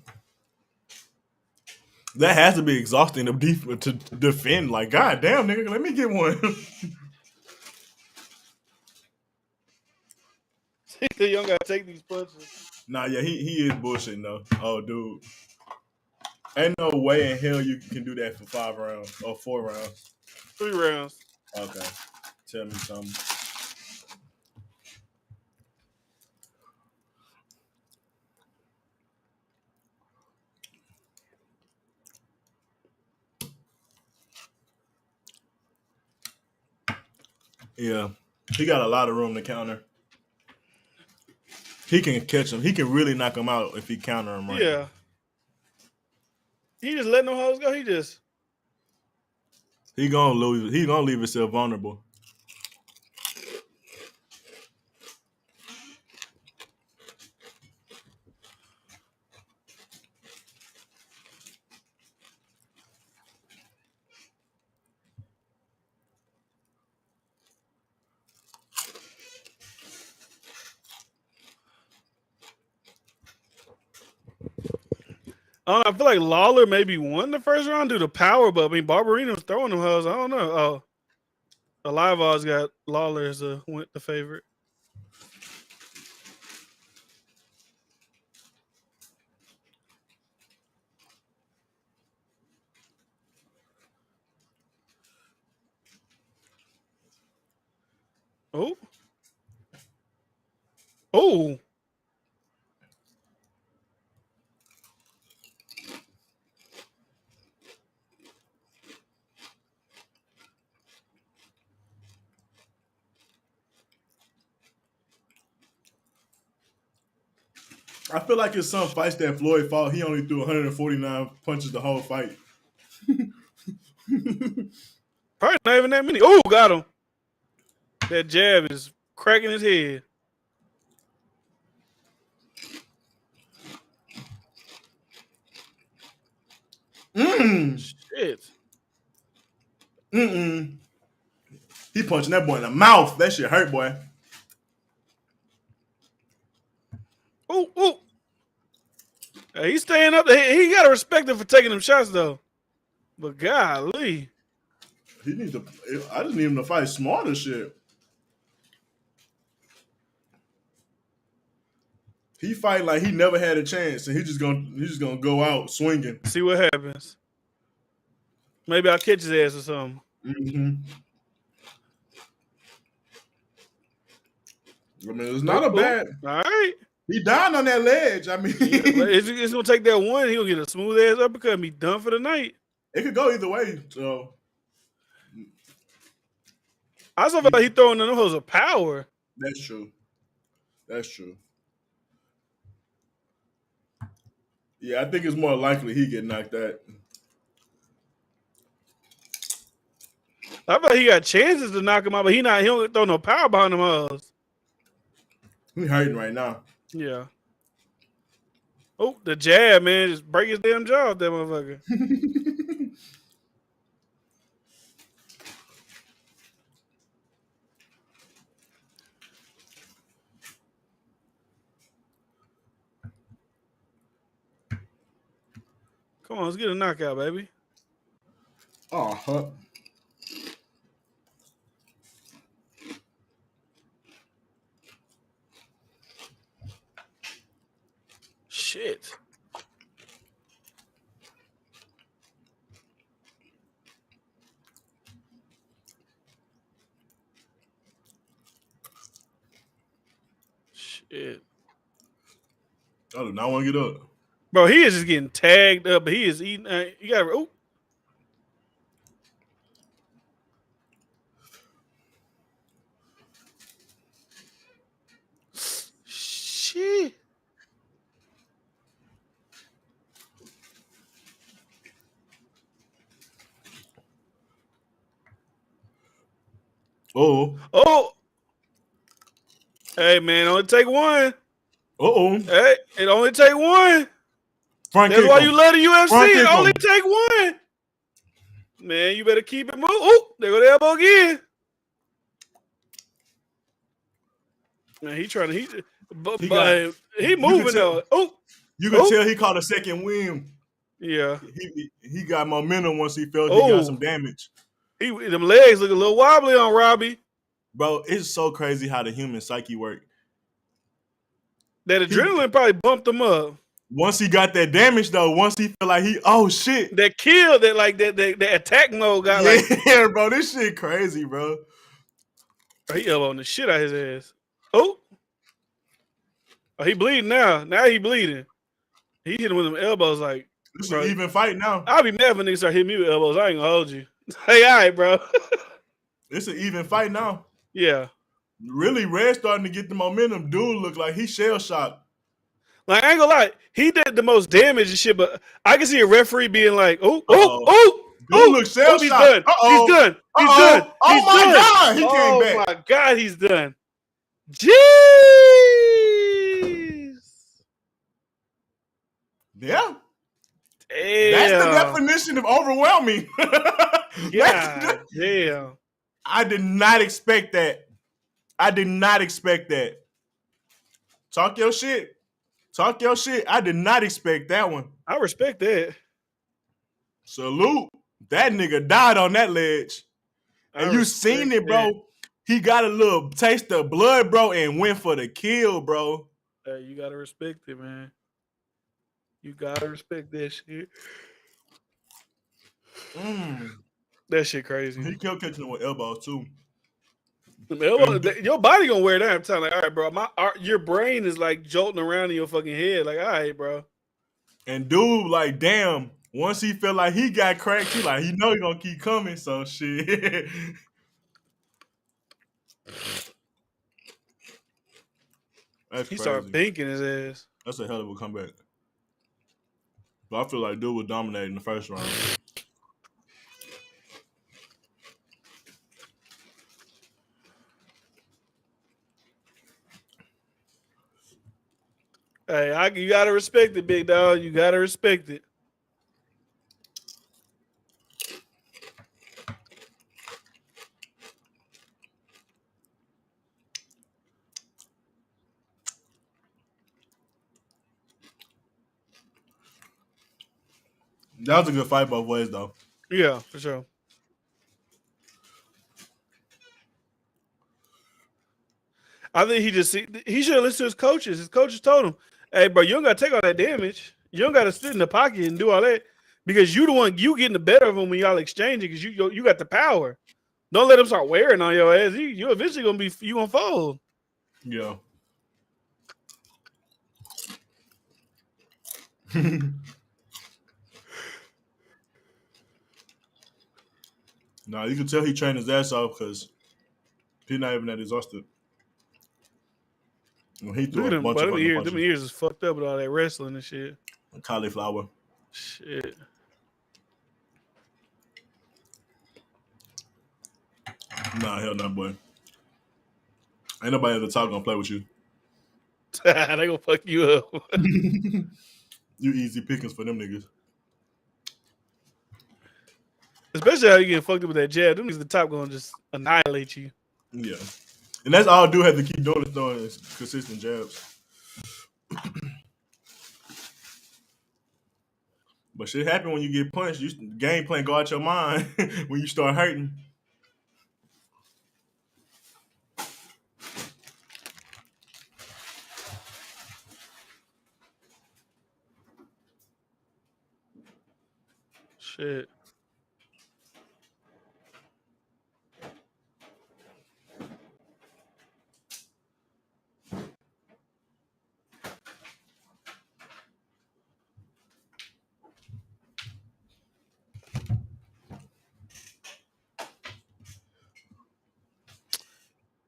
That has to be exhausting to defend. Like, God damn, nigga, let me get one. You don't gotta take these punches. Nah, yeah, he is bullshitting though. Oh, dude. Ain't no way in hell you can do that for 5 rounds or 4 rounds. 3 rounds. Okay. Tell me something. Yeah. He got a lot of room to counter. He can catch him. He can really knock him out if he counter him right. Yeah. He just letting them hoes go. He gonna lose. He gonna leave himself vulnerable. I feel like Lawler maybe won the first round due to power, but I mean Barberina was throwing them hoes. I don't know. Oh, the live odds got Lawler as the favorite. Oh. Oh. I feel like in some fights that Floyd fought, he only threw 149 punches the whole fight. Probably not even that many. Oh, got him. That jab is cracking his head. Shit. He punching that boy in the mouth. That shit hurt, boy. Oh. Hey, he's staying up. He got to respect him for taking them shots, though. But golly. He needs to. I just need him to fight smarter shit. He fight like he never had a chance, and he's just gonna go out swinging. See what happens. Maybe I'll catch his ass or something. I mean, it's not a bad. All right. He died on that ledge. I mean, it's gonna take that one. He'll get a smooth ass uppercut and be done for the night. It could go either way. So I also feel like he throwing them hoes of power. That's true. Yeah, I think it's more likely he get knocked out. I feel like he got chances to knock him out, but he don't throw no power behind them hoes. He hurting right now. Yeah. Oh, the jab, man, just break his damn jaw off that motherfucker. Come on, let's get a knockout, baby. Oh, huh. Shit. Shit. I do not want to get up. Bro, he is just getting tagged up, but he is eating. You got to. Shit. Oh. Hey, man, only take one. Hey, it only take one. That's why you love the UFC. It only take one. Man, you better keep it moving. Oh, there go the elbow again. Man, he moving though. Oh, you can tell he caught a second wind. Yeah, he got momentum once he felt he got some damage. Them legs look a little wobbly on Robbie. Bro, it's so crazy how the human psyche works. That adrenaline probably bumped him up. Once he got that damage, though, once he felt like shit. That kill, that attack mode got yeah, bro, this shit crazy, bro. He elbowing the shit out his ass. Oh, he bleeding now. Now he bleeding. He hit him with them elbows like. This is an even fight now. I'll be mad when niggas start hitting me with elbows. I ain't gonna hold you. Hey, all right, bro. It's an even fight now. Yeah. Really, Red starting to get the momentum. Dude look like he's shell shocked. Like, I ain't gonna lie, he did the most damage and shit, but I can see a referee being like, Dude looks shell shocked. He's done. He's done. He's done. Oh my God, he came back. Oh my God, he's done. Jeez. Yeah. Damn. That's the definition of overwhelming. Yeah. Damn. I did not expect that. Talk your shit. Talk your shit. I did not expect that one. I respect that. Salute. That nigga died on that ledge. And you seen it, bro. That. He got a little taste of blood, bro, and went for the kill, bro. Hey, you gotta respect it, man. You gotta respect that shit. That shit crazy. He kept catching him with elbows too. Your body gonna wear down. I'm telling you, all right, bro. Your brain is like jolting around in your fucking head. Like, all right, bro. And dude, like, damn. Once he felt like he got cracked, he know he gonna keep coming. So shit. He started pinking his ass. That's a hell of a comeback. But I feel like dude was dominating the first round. Hey, you gotta respect it, big dog. You gotta respect it. That was a good fight both ways, though. Yeah, for sure. I think he should have listened to his coaches. His coaches told him, "Hey, bro, you don't got to take all that damage. You don't got to sit in the pocket and do all that because you getting the better of him when y'all exchanging because you got the power. Don't let him start wearing on your ass. You eventually gonna fold." Yeah. Nah, you can tell he trained his ass off because he's not even that exhausted. When he threw a bunch of punches. Them ears is fucked up with all that wrestling and shit. Cauliflower. Shit. Nah, hell no, boy. Ain't nobody at the top gonna play with you. They gonna fuck you up. You easy pickings for them niggas. Especially how you get fucked up with that jab. Them niggas at the top gonna just annihilate you. Yeah. And that's all dude have to keep doing is throwing consistent jabs. But shit happen when you get punched. Game plan go out your mind when you start hurting. Shit.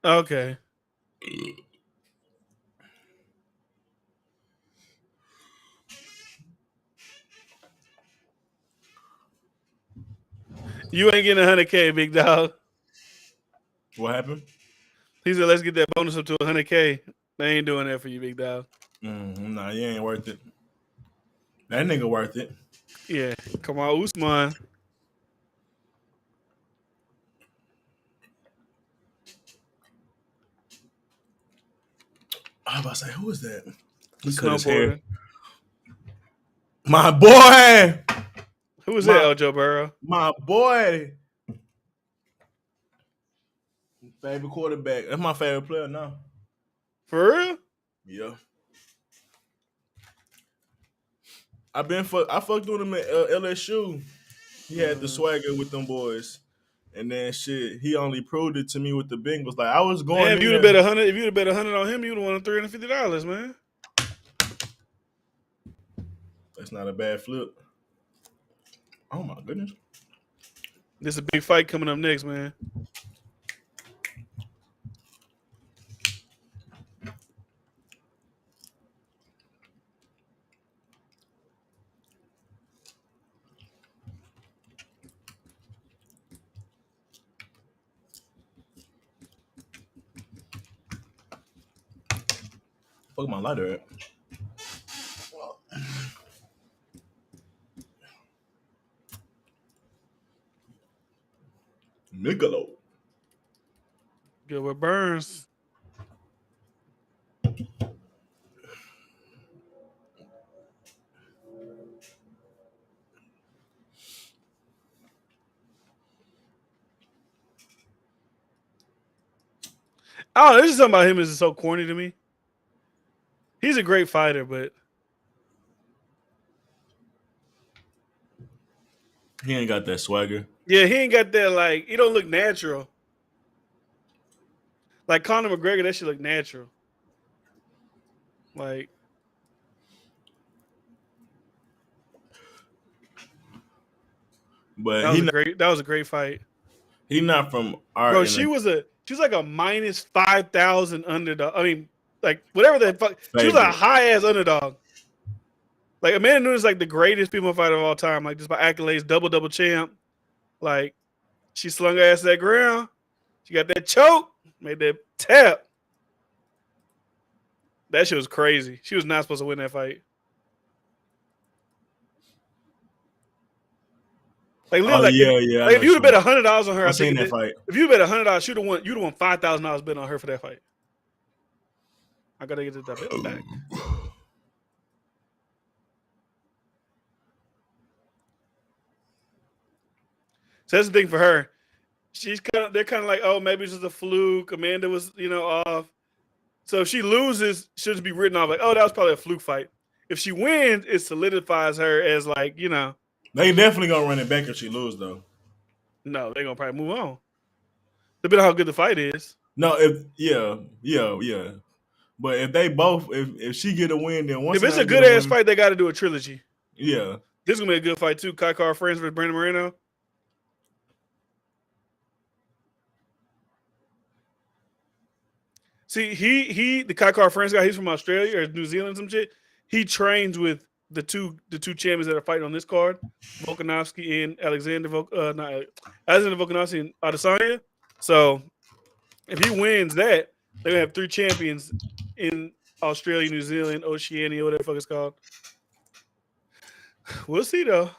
Okay. You ain't getting 100K, big dog. What happened? He said, let's get that bonus up to 100K. They ain't doing that for you, big dog. Nah, you ain't worth it. That nigga worth it. Yeah. Come on, Usman. I was about to say, who is that? He cut his hair. My boy. Who is that, Joe Burrow? My boy. Favorite quarterback. That's my favorite player now. For real? Yeah. I fucked with him at LSU. He had the swagger with them boys. And then shit, he only proved it to me with the Bengals. Like I was going. Man, if you'd have bet 100, on him, you'd have won $350, man. That's not a bad flip. Oh my goodness. There's a big fight coming up next, man. Fuck my lighter at. Michelob. Good with Burns. I don't know. There's just something about him is so corny to me. He's a great fighter, but he ain't got that swagger. Yeah, he ain't got that, like, he don't look natural. Like Conor McGregor, that shit look natural. Like, But that was a great fight. He not from our. Bro, she was like a minus 5,000 underdog. I mean, like whatever the fuck. She was a high ass underdog. Like Amanda Nunes is like the greatest female fighter of all time. Like just by accolades, double champ. Like she slung her ass to that ground. She got that choke, made that tap. That shit was crazy. She was not supposed to win that fight. Like, like if you would have bet $100 on her, I seen that fight. If you bet $100, you'd have won $5,000 bet on her for that fight. I gotta get that bet back. So that's the thing for her. They're kind of like, oh, maybe it's just a fluke. Amanda was, off. So if she loses, she'll just be written off like, oh, that was probably a fluke fight. If she wins, it solidifies her as like, They definitely gonna run it back if she loses, though. No, they're gonna probably move on. Depending on how good the fight is. No, yeah. But if they both, if she get a win, then once if it's a good ass fight, they got to do a trilogy. Yeah, this is gonna be a good fight too. Kai Kara France versus Brandon Moreno. See, the Kai Kara France guy, he's from Australia or New Zealand, some shit. He trains with the two champions that are fighting on this card, Volkanovski and Alexander Volkanovski and Adesanya. So if he wins that, they're gonna have 3 champions in Australia, New Zealand, Oceania, whatever the fuck it's called. We'll see though.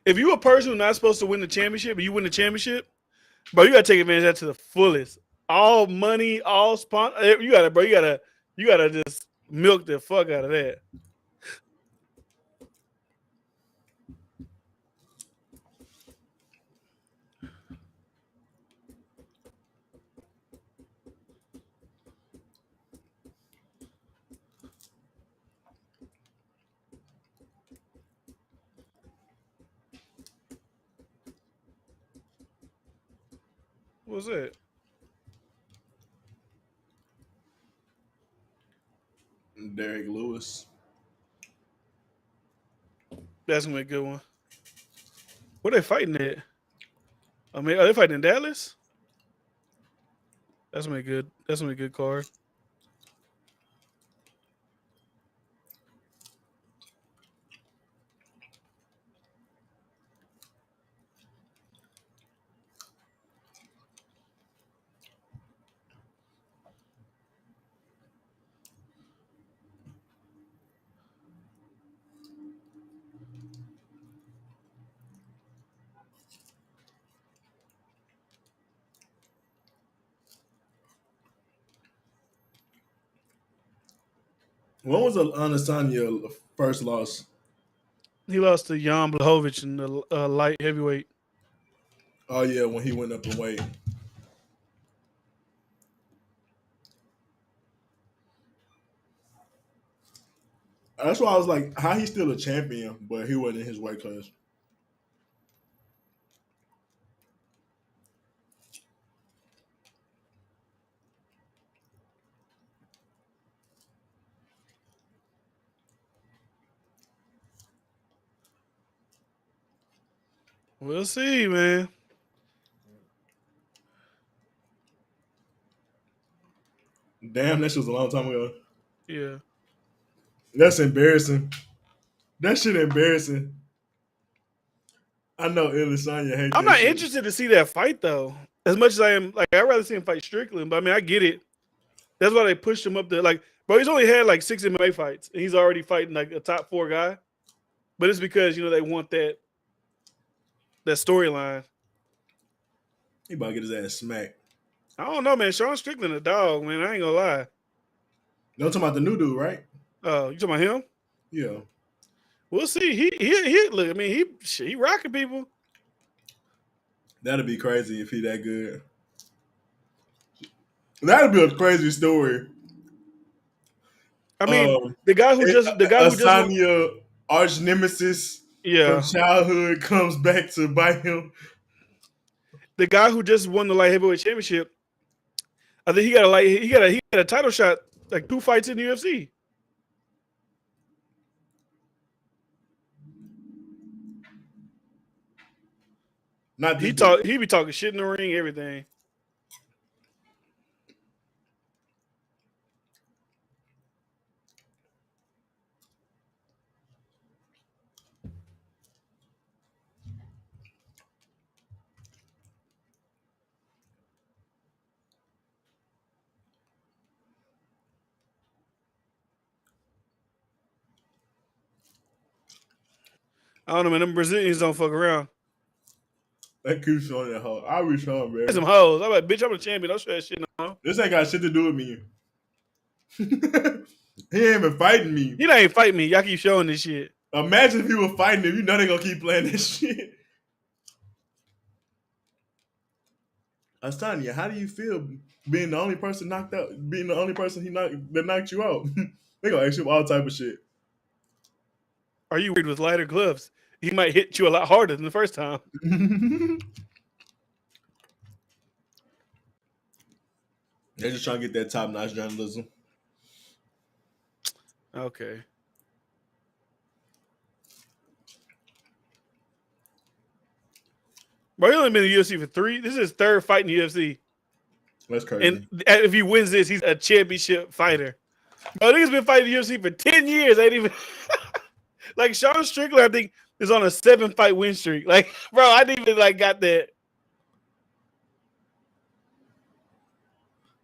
If you a person who's not supposed to win the championship, but you win the championship, bro, you gotta take advantage of that to the fullest. All money, all sponsor. You gotta just milk the fuck out of that. What's that? Derek Lewis. That's gonna be a good one. What are they fighting at? I mean, are they fighting in Dallas? That's gonna be good. That's gonna be a good card. When was Adesanya first loss? He lost to Jan Blachowicz in the light heavyweight. Oh yeah, when he went up in weight. That's why I was like, how he's still a champion, but he wasn't in his weight class. We'll see, man. Damn, that shit was a long time ago. Yeah. That's embarrassing. That shit embarrassing. I know Adesanya hates. I'm not interested to see that fight though. As much as I am, like, I'd rather see him fight Strickland. But I mean, I get it. That's why they pushed him up there. Like, bro, he's only had like 6 MMA fights, and he's already fighting like a top 4 guy. But it's because they want that storyline. He about to get his ass smacked. I don't know, man. Sean Strickland a dog, man. I ain't gonna lie. No, talking about the new dude, right? Oh, you talking about him? Yeah. We'll see. He look. I mean, he rocking people. That'd be crazy if he that good. That'd be a crazy story. I mean, the guy who just won, Asanya, arch nemesis from yeah, childhood, comes back to bite him. the guy who just won the light heavyweight championship. I think he got a title shot, like 2 fights in the UFC. Not this dude. He be talking shit in the ring, everything. I don't know, man. Them Brazilians don't fuck around. That keeps showing that hoe. I be showing, man. There's some hoes. I'm like, bitch, I'm a champion. Don't show that shit no. This ain't got shit to do with me. He ain't even fighting me. He ain't fighting me. Y'all keep showing this shit. Imagine if he was fighting him. You know they gonna keep playing this shit. I was telling you, how do you feel being the only person knocked out? Being the only person that knocked you out? They gonna ask you all type of shit. Are you weird with lighter gloves? He might hit you a lot harder than the first time. They're just trying to get that top-notch journalism. Okay. Bro, he only been in the UFC for 3. This is his 3rd fight in the UFC. That's crazy. And if he wins this, he's a championship fighter. Bro, nigga's been fighting the UFC for 10 years. Ain't even like Sean Strickland, I think, is on a 7-fight win streak. Like, bro, I didn't even got that.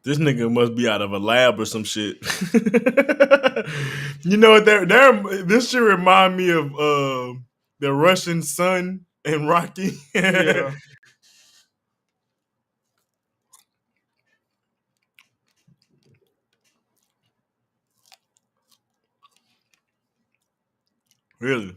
This nigga must be out of a lab or some shit. You know what? This should remind me of the Russian Sun and Rocky. Yeah. Really?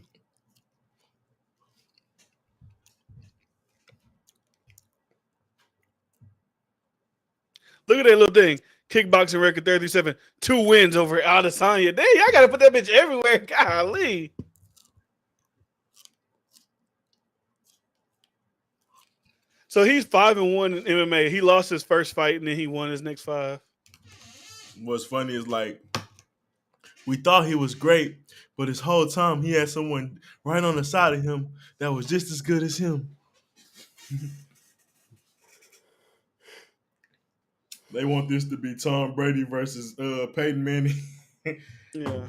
Look at that little thing. Kickboxing record 37. 2 wins over Adesanya. Dang, I gotta put that bitch everywhere. Golly. So he's 5-1 in MMA. He lost his first fight and then he won his next 5. What's funny is we thought he was great, but this whole time he had someone right on the side of him that was just as good as him. They want this to be Tom Brady versus Peyton Manning. Yeah.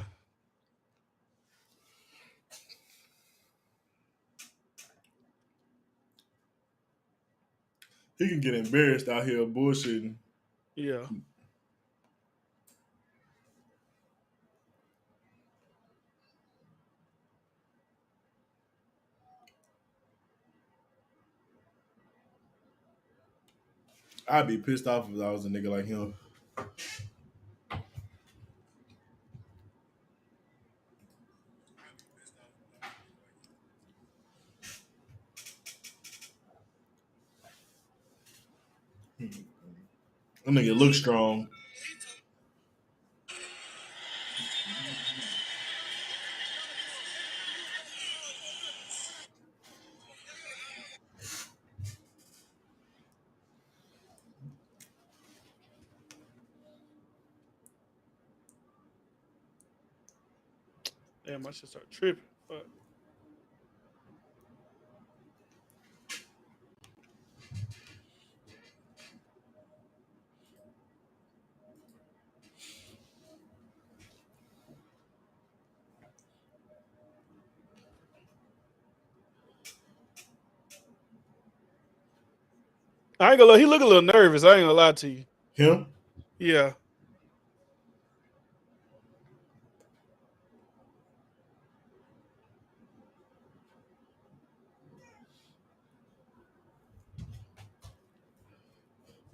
He can get embarrassed out here bullshitting. Yeah. I'd be pissed off if I was a nigga like him. That nigga look strong. Damn, I should start tripping. Fuck. I ain't gonna lie. He look a little nervous. I ain't gonna lie to you. Him? Yeah.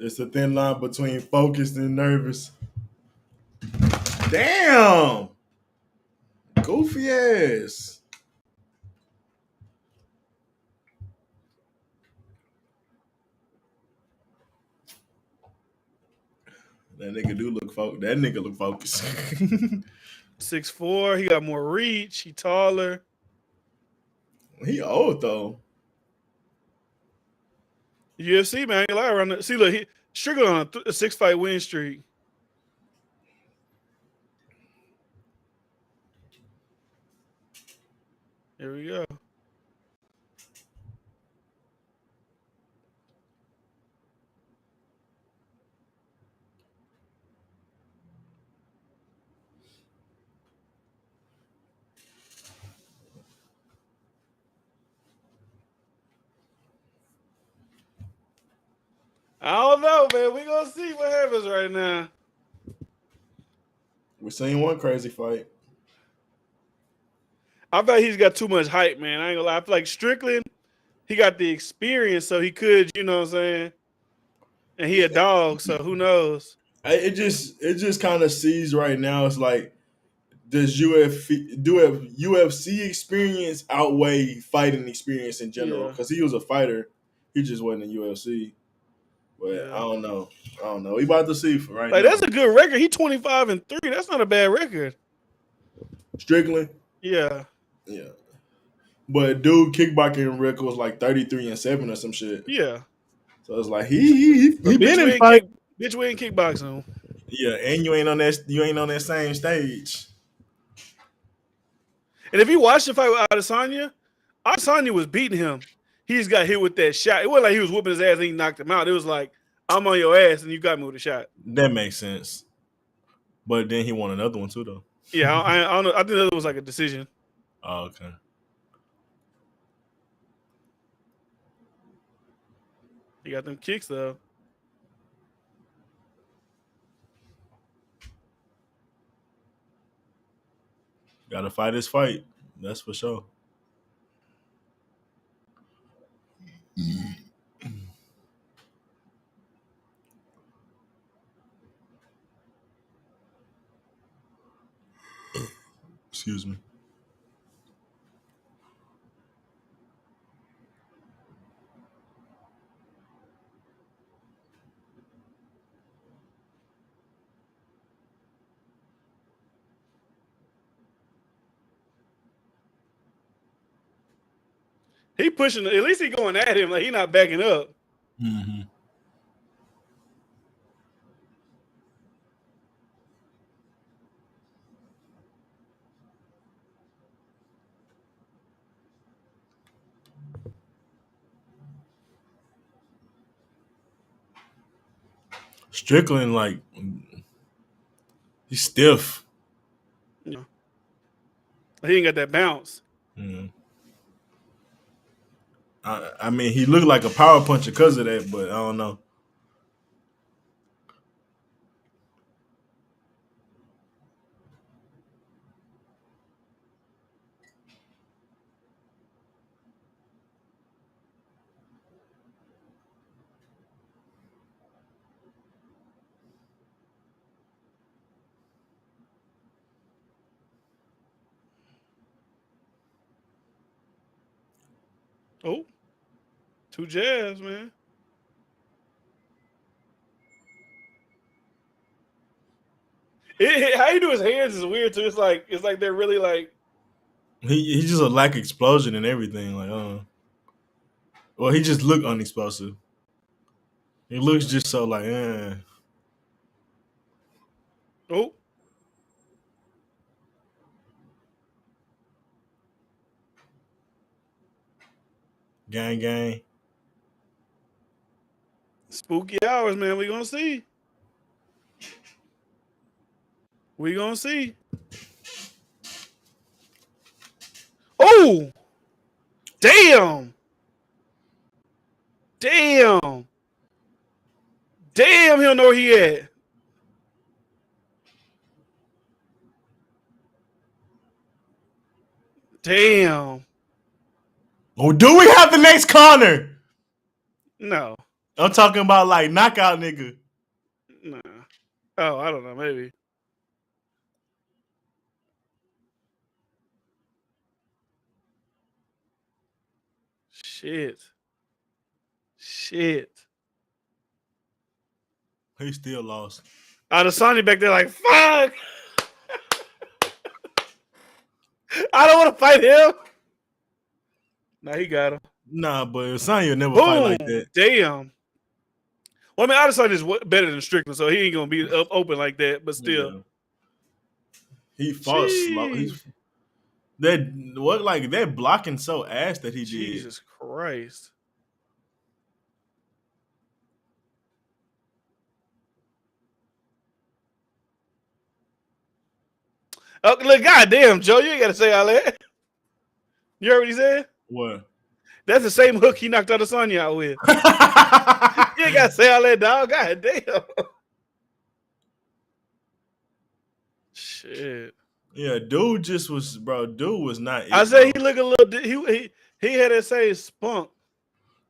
It's a thin line between focused and nervous. Damn. Goofy ass. That nigga look focused. 6'4", he got more reach. He taller. He old though. UFC, man, I ain't lie around that. See, look, he Strickland on a 6-fight win streak. Here we go. I don't know, man. We gonna see what happens right now. We're seeing one crazy fight. I feel like he's got too much hype, man. I ain't gonna lie. I feel like Strickland, he got the experience, so he could, you know what I'm saying? And he a dog, so who knows? It just kind of sees right now. It's like, does UFC experience outweigh fighting experience in general? Because he was a fighter, he just wasn't in UFC. But yeah. I don't know. We about to see for right now. That's a good record. He 25-3. That's not a bad record. Strickland. Yeah. Yeah. But dude, kickboxing record was like 33-7 or some shit. Yeah. So it's like he been in fight. Bitch, we ain't kickboxing. Yeah, and you ain't on that same stage. And if you watch the fight with Adesanya was beating him. He just got hit with that shot. It wasn't like he was whooping his ass and he knocked him out. It was like, I'm on your ass and you got me with a shot. That makes sense. But then he won another one too, though. Yeah, I don't know. I think that was like a decision. Oh, okay. He got them kicks though. Gotta fight his fight. That's for sure. Excuse me. He pushing. At least he going at him. Like he not backing up. Mm-hmm. Strickland, like, he's stiff. Yeah. He ain't got that bounce. Mm-hmm. I mean, he looked like a power puncher because of that, but I don't know. Oh, 2 jabs, man. How you do his hands is weird too. It's like they're really like. He just a lack explosion and everything. Like, well, he just looked unexplosive. He looks just so like, Oh. Gang. Spooky hours, man. We gonna see. Oh, damn, he don't know where he at. Damn. Oh, do we have the next Connor? No. I'm talking about like knockout nigga. Nah. Oh, I don't know. Maybe. Shit. He still lost. Adesanya back there like, fuck. I don't want to fight him. Nah, he got him. Nah, but Adesanya never fight like that. Damn. Well, I mean, Adesanya is better than Strickland, so he ain't gonna be up open like that. But still, yeah. He fought slow. That blocking so ass that he did. Jesus Christ. Oh, look, goddamn, Joe, you ain't gotta say all that. You heard what he said? What? That's the same hook he knocked Adesanya out with. You ain't gotta say all that, dog. Goddamn. Shit. Yeah, dude was not. I say he look a little. He had that same spunk.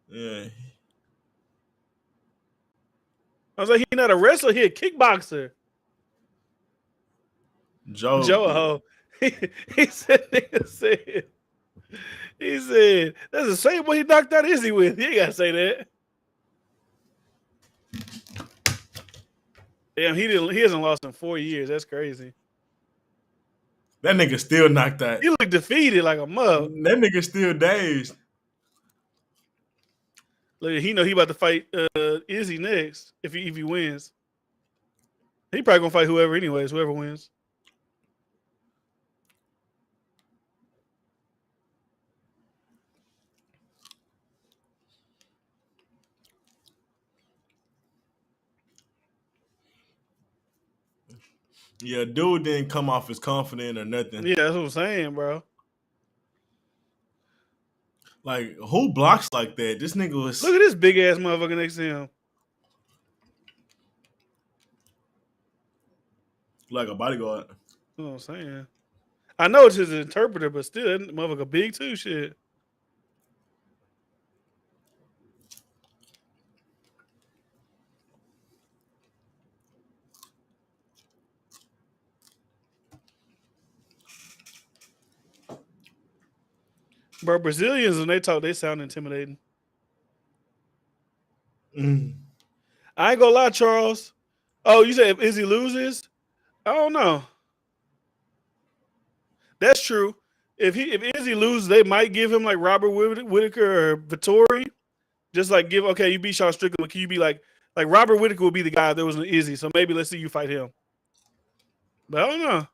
Yeah. I was like, he not a wrestler. He a kickboxer. Joe. He said, he said, that's the same one he knocked out Izzy with. You ain't gotta say that. Damn, he hasn't lost in 4 years. That's crazy. That nigga still knocked out. He look defeated like a mug. That nigga still dazed. Look, he know he about to fight Izzy next if he wins. He probably gonna fight whoever anyways. Whoever wins. Yeah, dude didn't come off as confident or nothing. Yeah, that's what I'm saying, bro. Like, who blocks like that? This nigga was. Look at this big ass motherfucker next to him. Like a bodyguard. That's what I'm saying. I know it's his interpreter, but still, that motherfucker big too. Shit. Bro, Brazilians, when they talk, they sound intimidating. I ain't gonna lie, Charles. Oh, you said if Izzy loses? I don't know. That's true. If Izzy loses, they might give him like Robert Whitaker or Vittori. Just like you beat Sean Strickland. Can you be like Robert Whitaker would be the guy if there was an Izzy? So maybe let's see you fight him. But I don't know.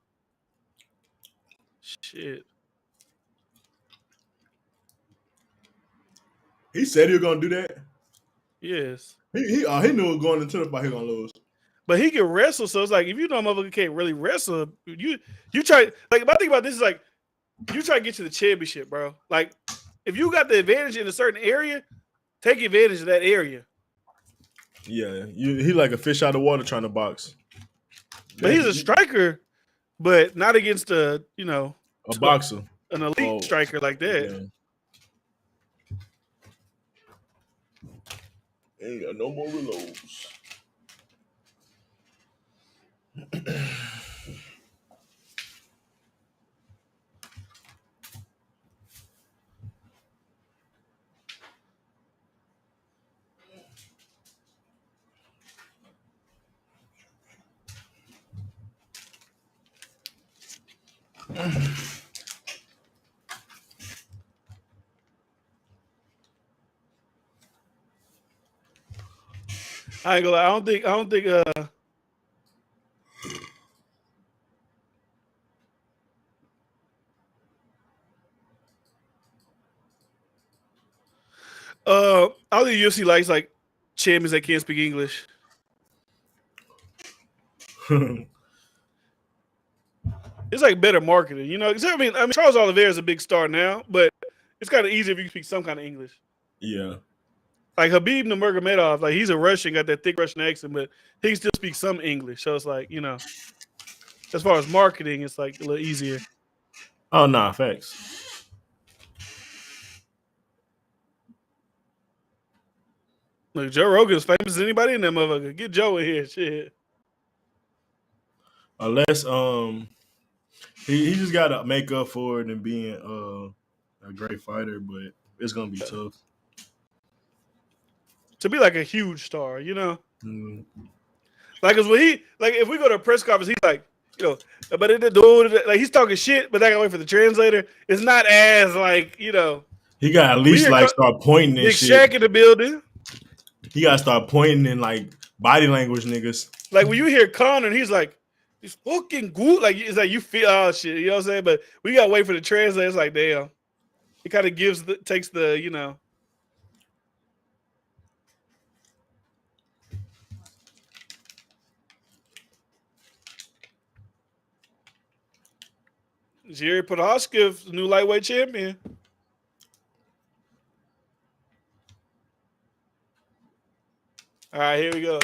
Shit. He said he was gonna do that. Yes. He knew going into the fight he was gonna lose. But he can wrestle, so it's like if you know a motherfucker can't really wrestle, you try my thing about this is like you try to get to the championship, bro. Like if you got the advantage in a certain area, take advantage of that area. Yeah, he like a fish out of water trying to box. But he's a striker, but not against a boxer, an elite striker like that. Yeah. Ain't got no more reloads. I ain't gonna lie. I don't think I don't think UFC likes like champions that can't speak English. It's like better marketing, you know. I mean, Charles Oliveira is a big star now, but it's kind of easy if you speak some kind of English. Yeah. Like Habib Nurmagomedov, like he's a Russian, got that thick Russian accent, but he can still speak some English. So it's like, as far as marketing, it's like a little easier. Oh, nah, facts. Look, Joe Rogan's famous as anybody in that motherfucker. Get Joe in here, shit. Unless he just gotta make up for it and being a great fighter, but it's gonna be tough. To be like a huge star, you know? Mm. Like, cause when if we go to a press conference, he's like, but it dude, like he's talking shit, but I gotta wait for the translator. It's not as like, He got at least start pointing and Big shit. Shaq in the building. He gotta start pointing and like body language, niggas. Like when you hear Connor, and he's like, he's fucking good. Like it's like you feel shit, you know what I'm saying? But we gotta wait for the translator. It's like, damn. It kind of takes the, Jerry Podolsky, new lightweight champion. All right, here we go.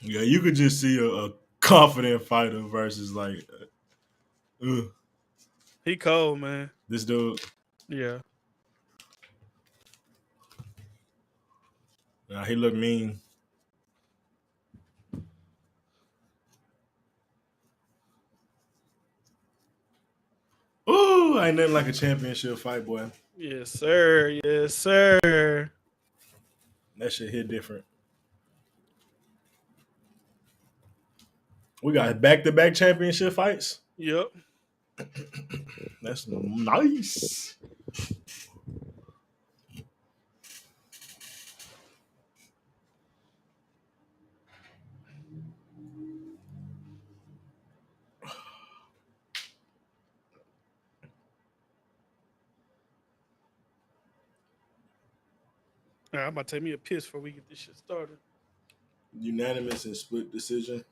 Yeah, you could just see a confident fighter versus like, he cold, man. This dude. Yeah. Nah, he look mean. Ooh, ain't nothing like a championship fight, boy. Yes, sir. Yes, sir. That shit hit different. We got back-to-back championship fights. Yep. That's nice. All right, I'm about to take me a piss before we get this shit started. Unanimous and split decision.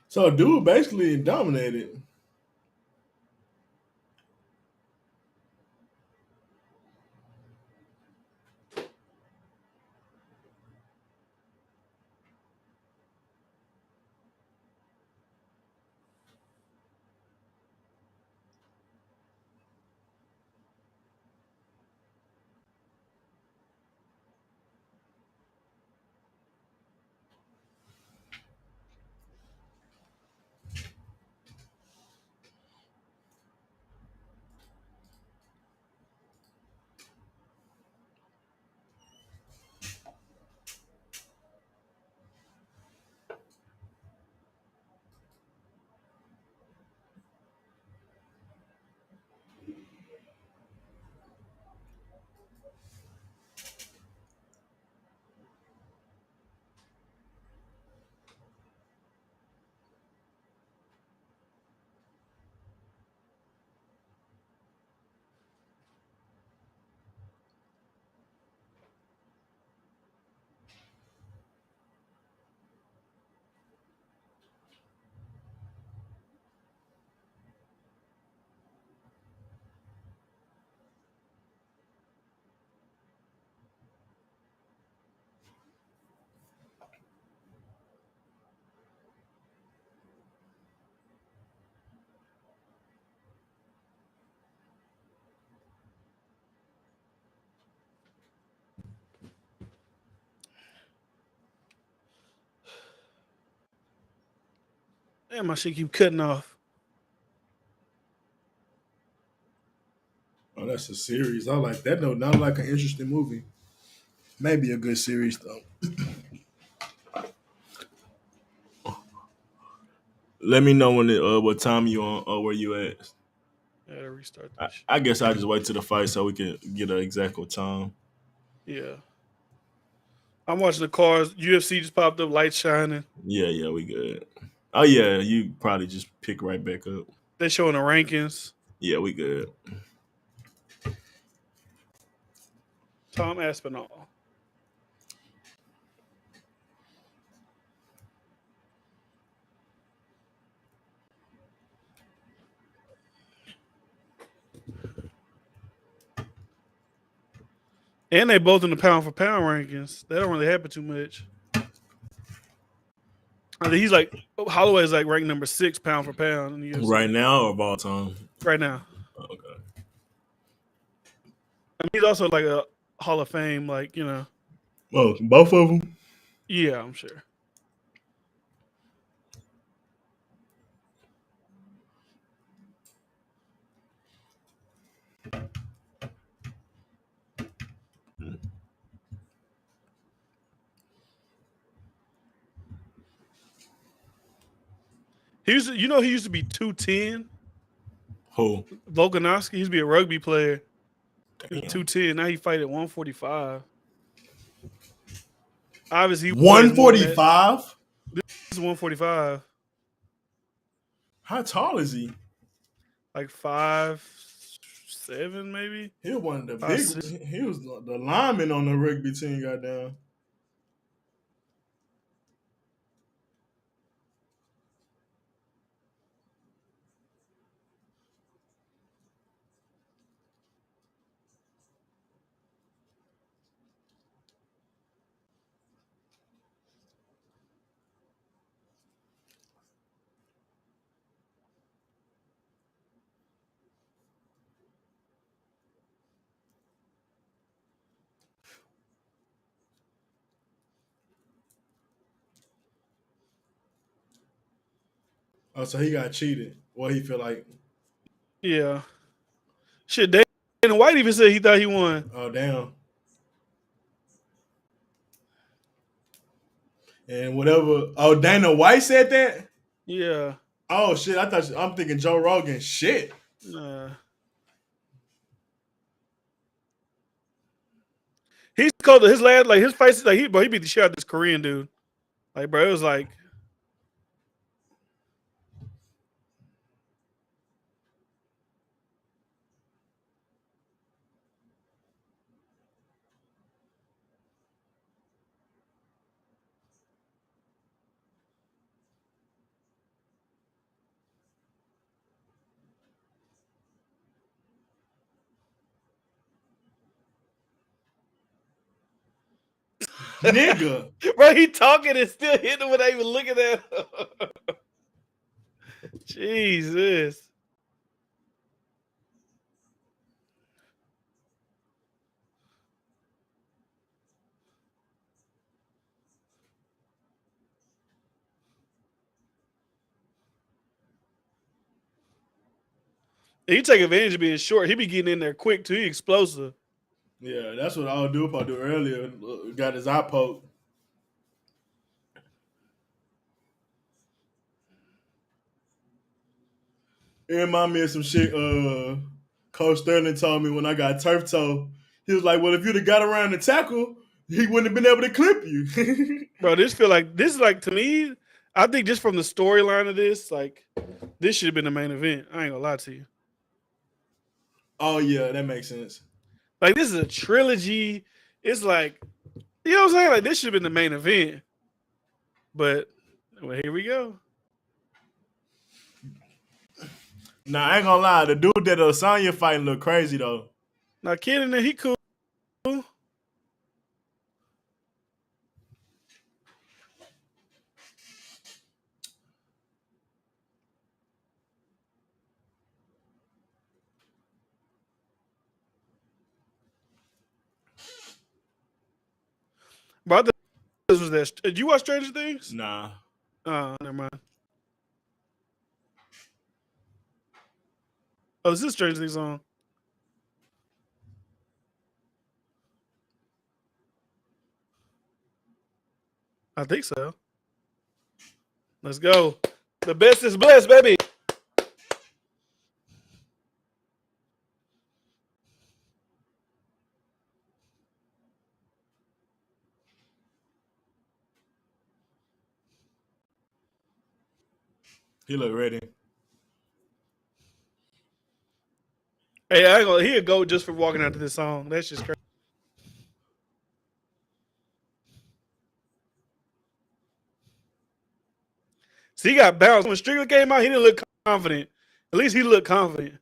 So, dude basically dominated. Damn, my shit keep cutting off. Oh, that's a series. I like that. No, not like an interesting movie. Maybe a good series though. Let me know when what time you on or where you at. I gotta restart I, this shit. I guess I'll just wait till the fight so we can get an exact time. Yeah. I'm watching the cars. UFC just popped up, lights shining. Yeah, we good. Oh yeah, you probably just pick right back up. They're showing the rankings. Yeah, we good. Tom Aspinall. And they both in the pound for pound rankings. That don't really happen too much. I think he's like Holloway's like ranked number 6 pound for pound in the UFC. Right now or of all time? Right now. Okay. I mean, he's also like a Hall of Fame, like, you know. Oh, both of them? Yeah, I'm sure. He used to be 210. Who? Volkanovski. He used to be a rugby player. He was Damn. 210. Now he fight at 145. Obviously, 145? This is 145. How tall is he? Like 5'7", maybe. He was one of the 5'6". big. He was the lineman on the rugby team. Goddamn. Oh, so he got cheated. What he feel like? Yeah. Shit, Dana White even said he thought he won. Oh, damn. And whatever. Oh, Dana White said that? Yeah. Oh, shit. I'm thinking Joe Rogan. Shit. Nah. He's called his lad, like his fights, like he beat the shit out of this Korean dude. Like, bro, it was like. Nigga. Bro, he talking and still hitting him without even looking at him. Jesus. He take advantage of being short. He be getting in there quick too. He explosive. Yeah, that's what I would do if I do earlier. Got his eye poked. It remind me of some shit Coach Sterling told me when I got turf toe. He was like, well, if you'd have got around the tackle, he wouldn't have been able to clip you. Bro, this is like to me, I think just from the storyline of this, like this should have been the main event. I ain't gonna lie to you. Oh yeah, that makes sense. Like this is a trilogy. It's like, you know what I'm saying? Like this should have been the main event. But well, here we go. Nah, I ain't gonna lie. The dude that Asanya fighting look crazy though. Now kidding that he cool. But I thought this was that. Did you watch Stranger Things? Nah. Never mind. Oh, is this Stranger Things song? I think so. Let's go. The best is blessed, baby. He look ready. Hey, I ain't gonna, he'll go just for walking out to this song. That's just crazy. See, he got bounced. When Strickland came out, he didn't look confident. At least he looked confident.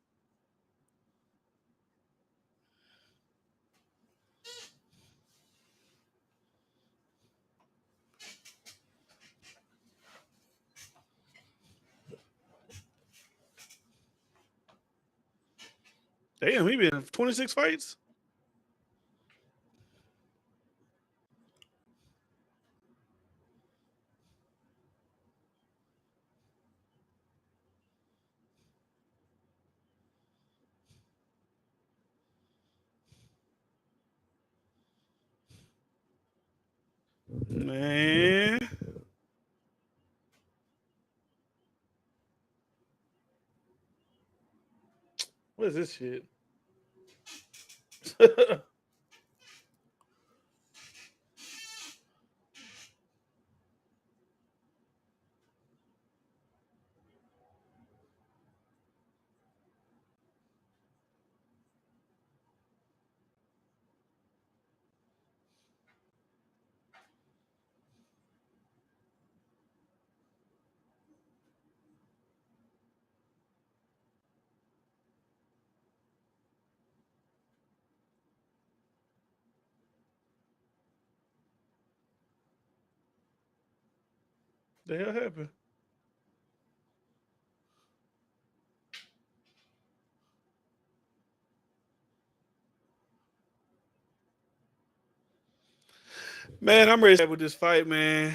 Damn, he been in 26 fights. Man. What is this shit? The hell happened? Man, I'm ready with this fight, man.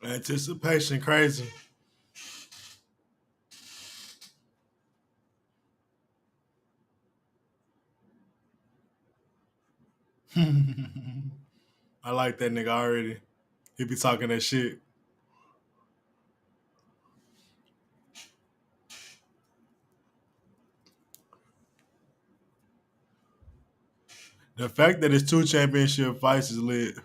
Anticipation crazy. I like that nigga already. He be talking that shit. The fact that it's 2 championship fights is lit.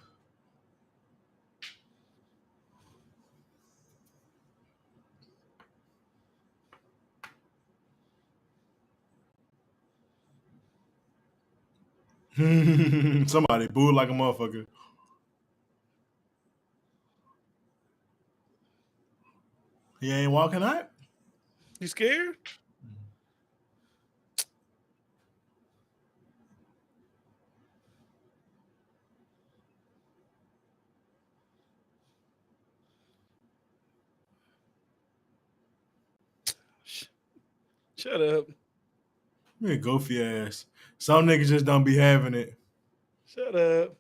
Somebody booed like a motherfucker. He ain't walking out. You scared? Shut up. You a goofy ass. Some niggas just don't be having it. Shut up.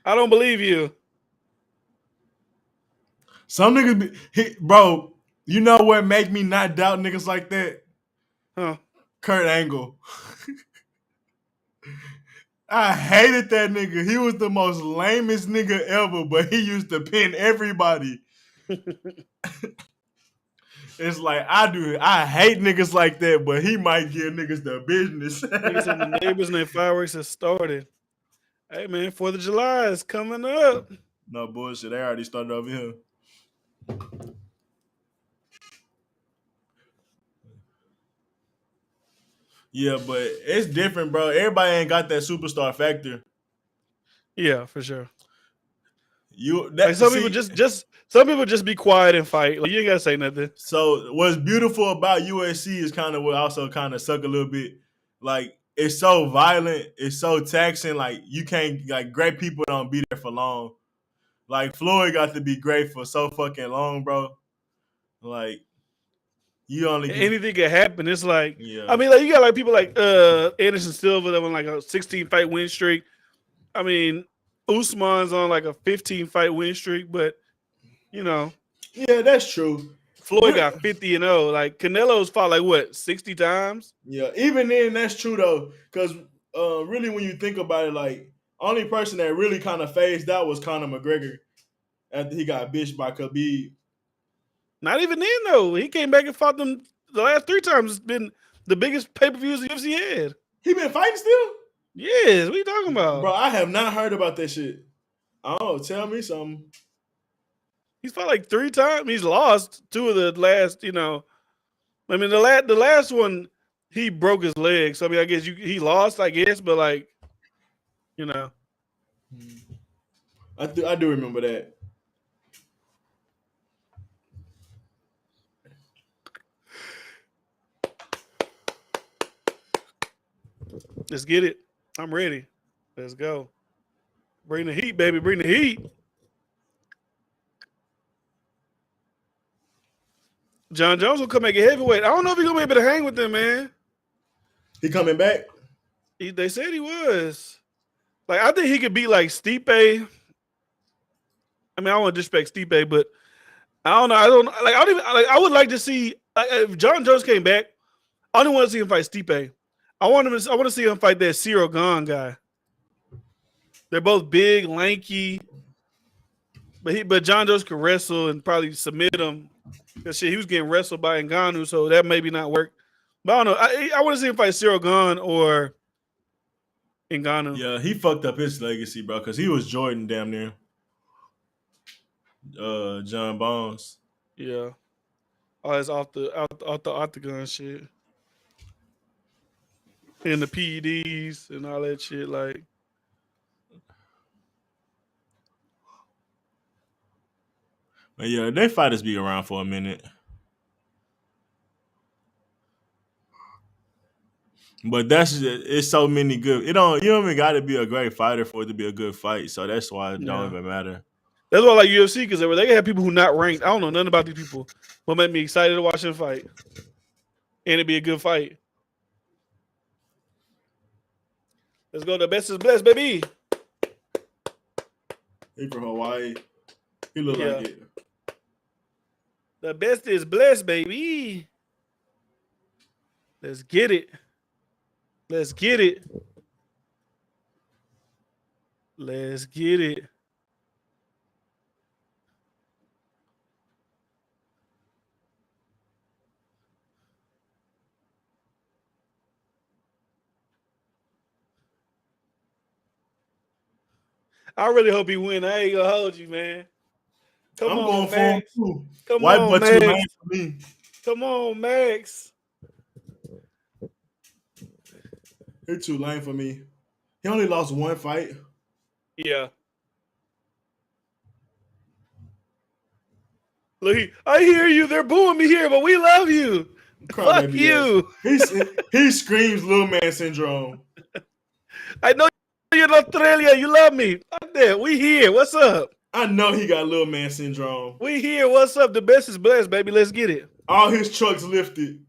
I don't believe you. Some niggas be, bro, you know what make me not doubt niggas like that? Huh? Kurt Angle. I hated that nigga. He was the most lamest nigga ever, but he used to pin everybody. It's like I hate niggas like that, but he might give niggas the business. Niggas said the neighbors and their fireworks have started. Hey man, 4th of July is coming up. No bullshit. They already started over here. Yeah, but it's different, bro. Everybody ain't got that superstar factor. Yeah, for sure. Some people just be quiet and fight. Like you ain't gotta say nothing. So what's beautiful about USC is kind of what also kind of suck a little bit. Like it's so violent, it's so taxing. Like you can't great people don't be there for long. Like Floyd got to be great for so fucking long, bro. Like you only anything can happen. It's like yeah. I mean, like you got like people like Anderson Silva that on like a 16 fight win streak. I mean, Usman's on like a 15 fight win streak, but you know, yeah, that's true. Floyd got 50-0. Like Canelo's fought like what 60 times. Yeah, even then that's true though, because really when you think about it, like only person that really kind of phased out was Conor McGregor after he got bitched by Khabib. Not even then though. He came back and fought them the last 3 times. It's been the biggest pay-per-views the UFC had. He been fighting still? Yes, what are you talking about? Bro, I have not heard about that shit. Oh, tell me something. He's fought like 3 times. He's lost 2 of the last, I mean, the last one, he broke his leg. So, I mean, I guess he lost, I guess, but like, I do remember that. Let's get it. I'm ready. Let's go. Bring the heat, baby. Bring the heat. John Jones will come back at heavyweight. I don't know if he's gonna be able to hang with them, man. He coming back? They said he was. Like, I think he could beat like Stipe. I mean, I don't want to disrespect Stipe, but I don't know. I don't like. I don't even like. I would like to see if John Jones came back. I don't want to see him fight Stipe. I want to see him fight that Cyril Gahn guy. They're both big, lanky, but John Jones could wrestle and probably submit him. Because shit, he was getting wrestled by Ngannou, so that maybe not work. But I don't know. I want to see him fight Cyril Gahn or Ngannou. Yeah, he fucked up his legacy, bro, because he was Jordan damn near. John Bones. Yeah. All that's off the octagon shit. And the PEDs and all that shit, like. But yeah, they fighters be around for a minute. But it's so many good. You don't even got to be a great fighter for it to be a good fight. So that's why it don't even matter. That's why I like UFC, because they can have people who not ranked. I don't know nothing about these people, but make me excited to watch them fight, and it'd be a good fight. Let's go. The best is blessed, baby. He from Hawaii. He look like it. The best is blessed, baby. Let's get it. Let's get it. Let's get it. I really hope he win. I ain't gonna hold you, man. I'm going for him too. Come White on, boy Max. too lame for me. Come on, Max. He's too lame for me. He only lost one fight. Yeah. Look, I hear you. They're booing me here, but we love you. Fuck you. He screams little man syndrome. I know you're in Australia. You love me. Fuck that. We here. What's up? I know he got little man syndrome. We here. What's up? The best is blessed, baby. Let's get it. All his trucks lifted.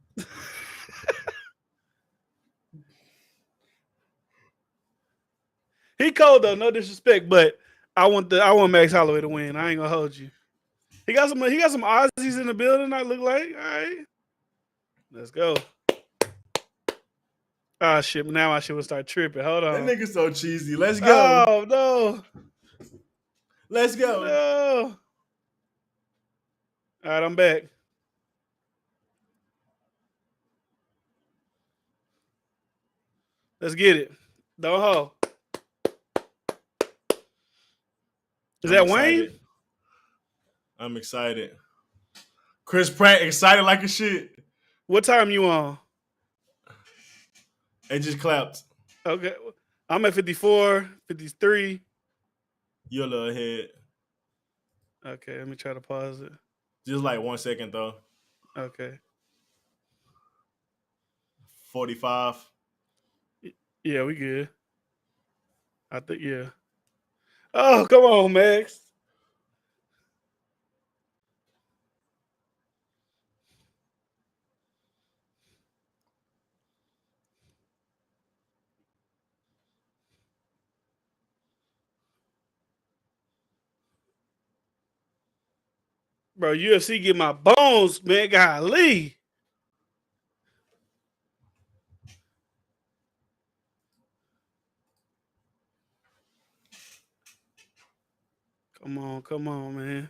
He cold though, no disrespect, but I want Max Holloway to win. I ain't gonna hold you. He got some Aussies in the building. I look like, all right. Let's go. Ah shit! Now I should start tripping. Hold on. That nigga so cheesy. Let's go. Oh no. Let's go. No. All right, I'm back. Let's get it. Don't hold. Is that Wayne? I'm excited. Chris Pratt excited like a shit. What time you on? It just clapped. Okay. I'm at 54, 53. You're a little ahead. Okay, let me try to pause it. Just like 1 second though. Okay. 45. Yeah, we good. I think, yeah. Oh, come on, Max. Bro, UFC get my bones, man. Golly. Come on, man.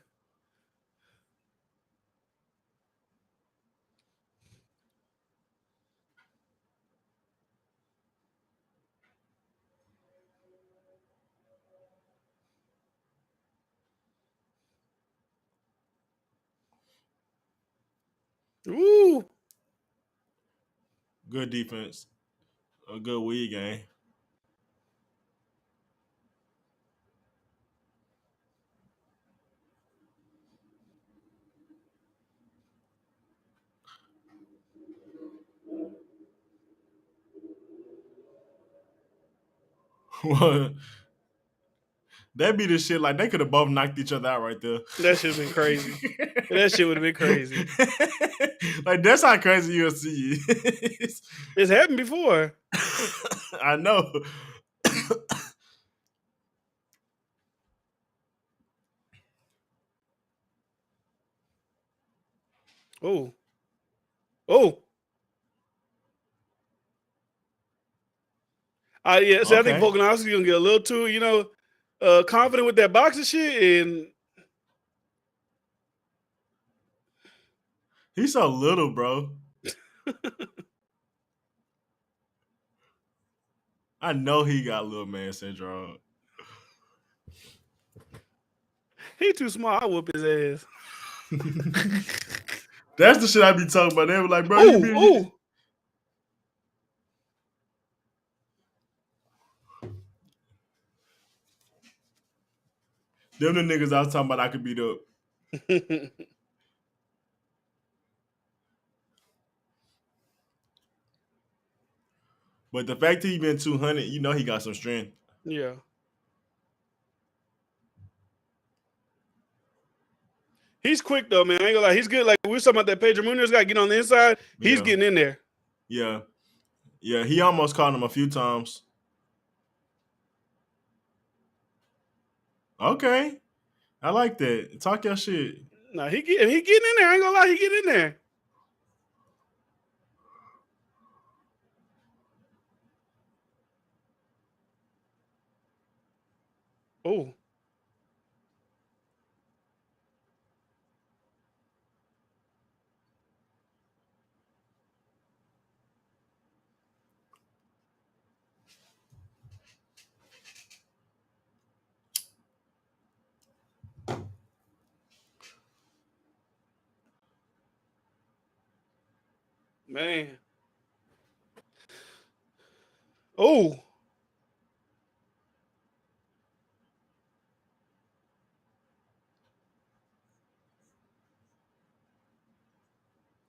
Ooh. Good defense. A good weed game. That be the shit. Like they could have both knocked each other out right there. That should have been crazy. That shit would have been crazy. Like that's how crazy UFC is. It's happened before. I know. Oh. Oh. Yeah, so I think Volkanovski's gonna get a little too, confident with that boxing shit, and he's so little, bro. I know he got little man syndrome. He too small. I whoop his ass. That's the shit I be talking about. They were like, bro, you be. Them the niggas I was talking about I could beat up. But the fact he been 200, you know he got some strength. Yeah. He's quick though, man. I ain't gonna lie. He's good. Like we were talking about that Pedro Munoz guy getting on the inside. He's getting in there. Yeah. Yeah, he almost caught him a few times. Okay. I like that. Talk your shit. Nah, he getting in there. I ain't gonna lie, he get in there. Oh. Man. Oh.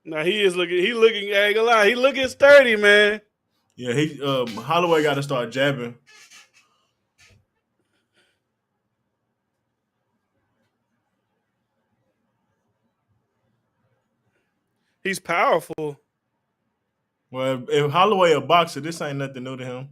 Now he looking, I ain't gonna lie, he looking sturdy, man. Yeah, Holloway got to start jabbing. He's powerful. Well, if Holloway a boxer, this ain't nothing new to him.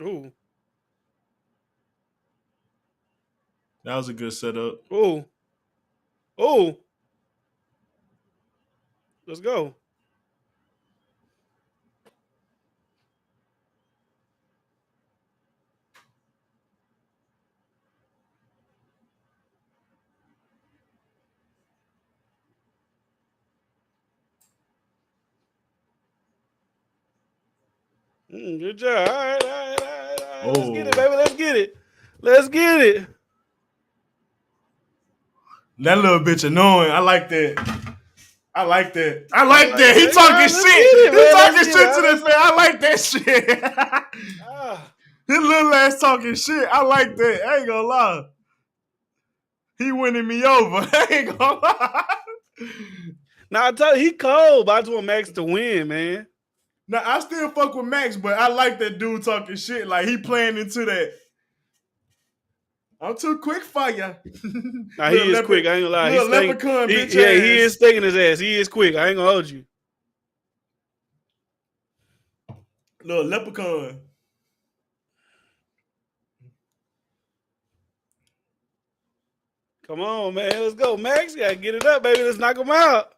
Ooh. That was a good setup. Ooh. Ooh. Let's go. Good job. All right. Let's get it, baby. Let's get it. That little bitch annoying. I like that. I like that. He talking shit. He talking shit to the fan. I like that shit. His little ass talking shit. I like that. I ain't gonna lie. He winning me over. I ain't gonna lie. Now I tell you, he cold, but I just want Max to win, man. Now I still fuck with Max, but I like that dude talking shit. Like he playing into that. I'm too quick for you. Nah, he is quick. I ain't gonna lie. He's leprechaun, bitch. Yeah, he is stinging his ass. He is quick. I ain't gonna hold you. Little leprechaun. Come on, man. Let's go, Max. You gotta get it up, baby. Let's knock him out.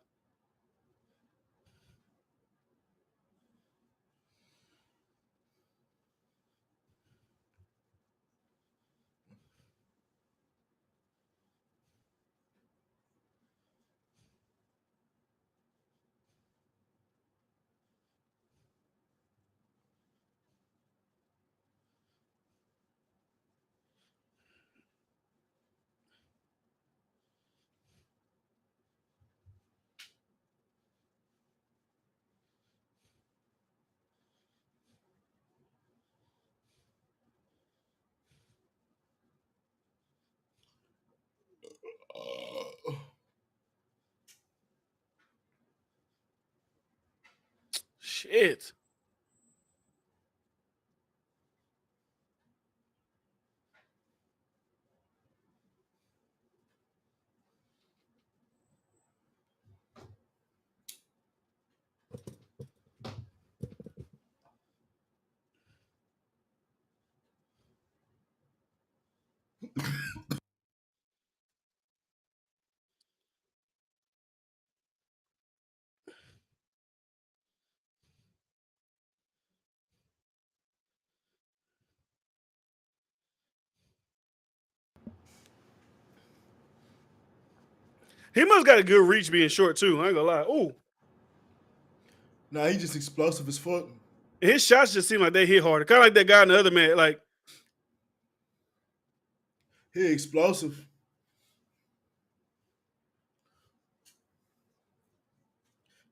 Shit. He must got a good reach being short too. I ain't gonna lie. Ooh. Nah, he just explosive as fuck. His shots just seem like they hit harder. Kind of like that guy in the other man. Like, He explosive.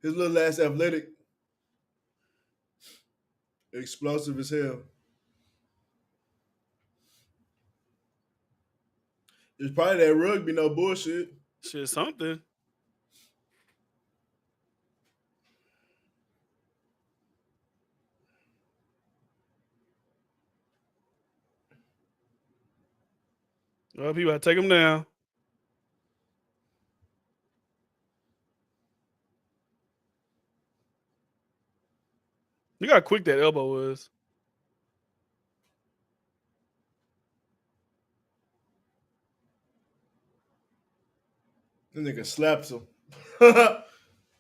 His little ass athletic. Explosive as hell. It's probably that rugby, no bullshit. shit, something. Well, people gotta take him down. Look how quick that elbow was. That nigga slaps him.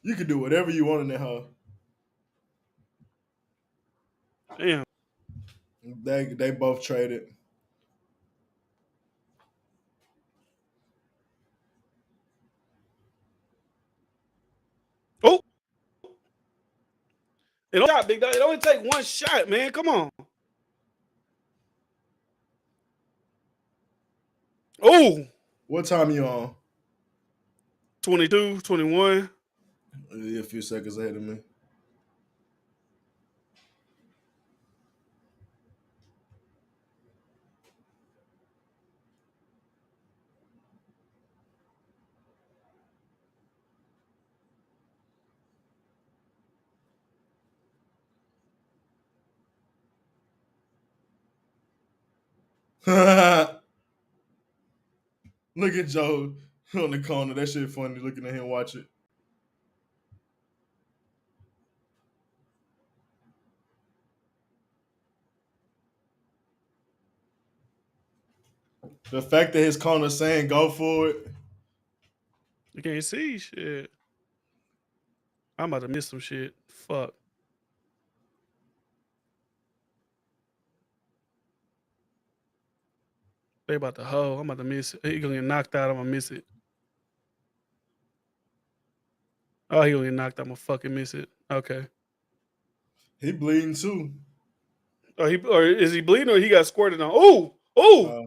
You can do whatever you want in that hoe. Damn. They both traded. Oh. It only got big dog. It only take one shot, man. Come on. Oh. What time you on? 22, 21. A few seconds ahead of me. Look at Joe on the corner. That shit funny looking at him watch it. The fact that his corner saying go for it. You can't see shit. I'm about to miss some shit. Fuck. They about to hoe. I'm about to miss it. He gonna get knocked out. I'm gonna miss it. Oh, he gonna get knocked out. I'm gonna fucking miss it. Okay. He bleeding too. Or is he bleeding or he got squirted on? Oh, oh.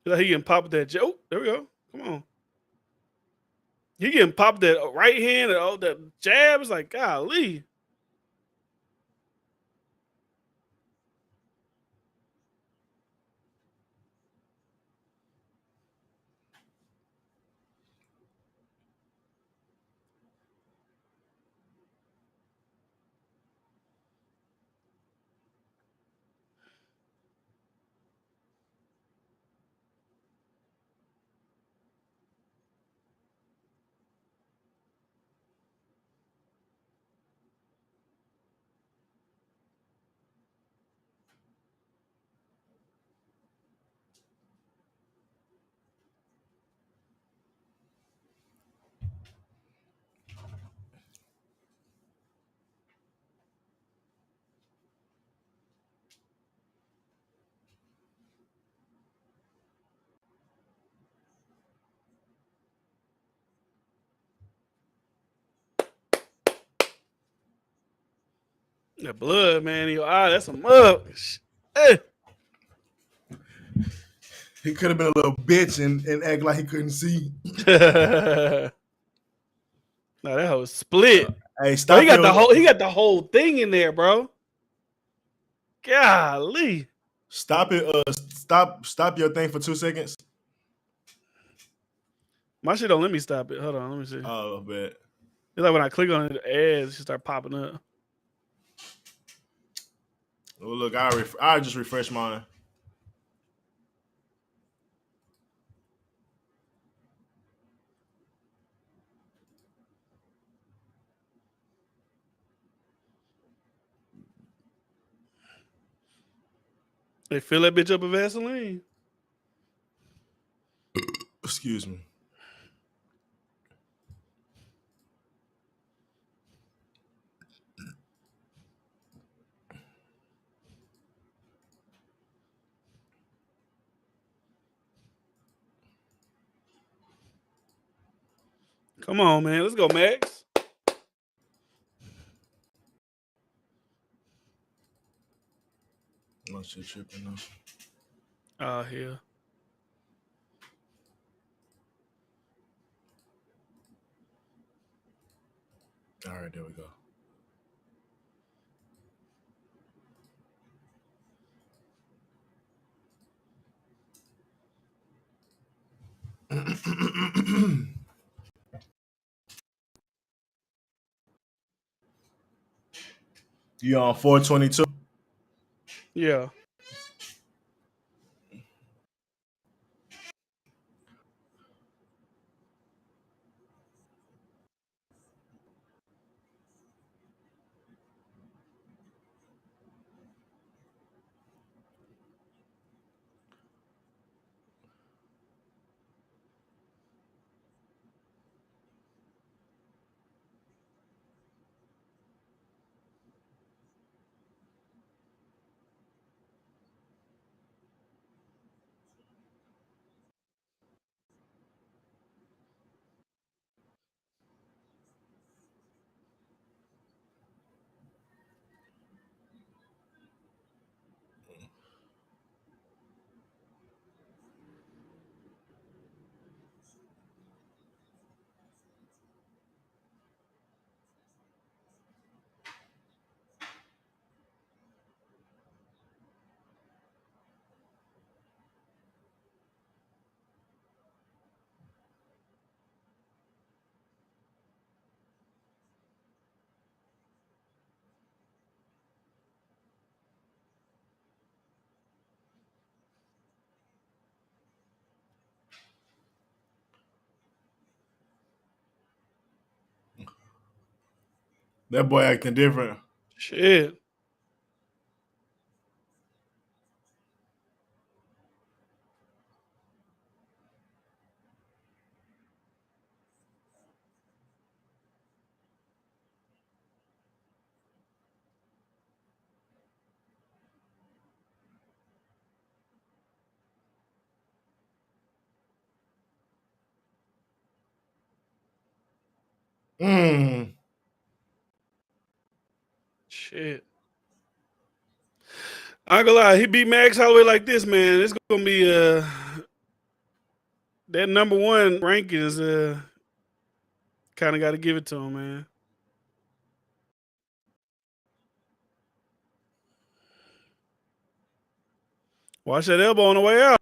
He getting popped that. Oh, there we go. Come on. He getting popped that right hand and all that jab. It's like, golly. That blood, man, in your eye, that's a mug. Hey. He could have been a little bitch and act like he couldn't see. No, that hoe split. Hey, stop. Bro, he got the whole thing in there, bro. Golly. Stop it. Stop your thing for 2 seconds. My shit don't let me stop it. Hold on, let me see. Oh, bet. It's like when I click on it, the ads just start popping up. Well, look, I just refresh mine. They fill that bitch up with Vaseline. Excuse me. Come on, man. Let's go, Max. My shit tripping now. Oh, hell. All right, there we go. You on 422? Yeah. That boy acting different. Shit. Mm. Shit. I ain't gonna lie. He beat Max Holloway like this, man. It's gonna be that number one rankings. Kind of got to give it to him, man. Watch that elbow on the way out.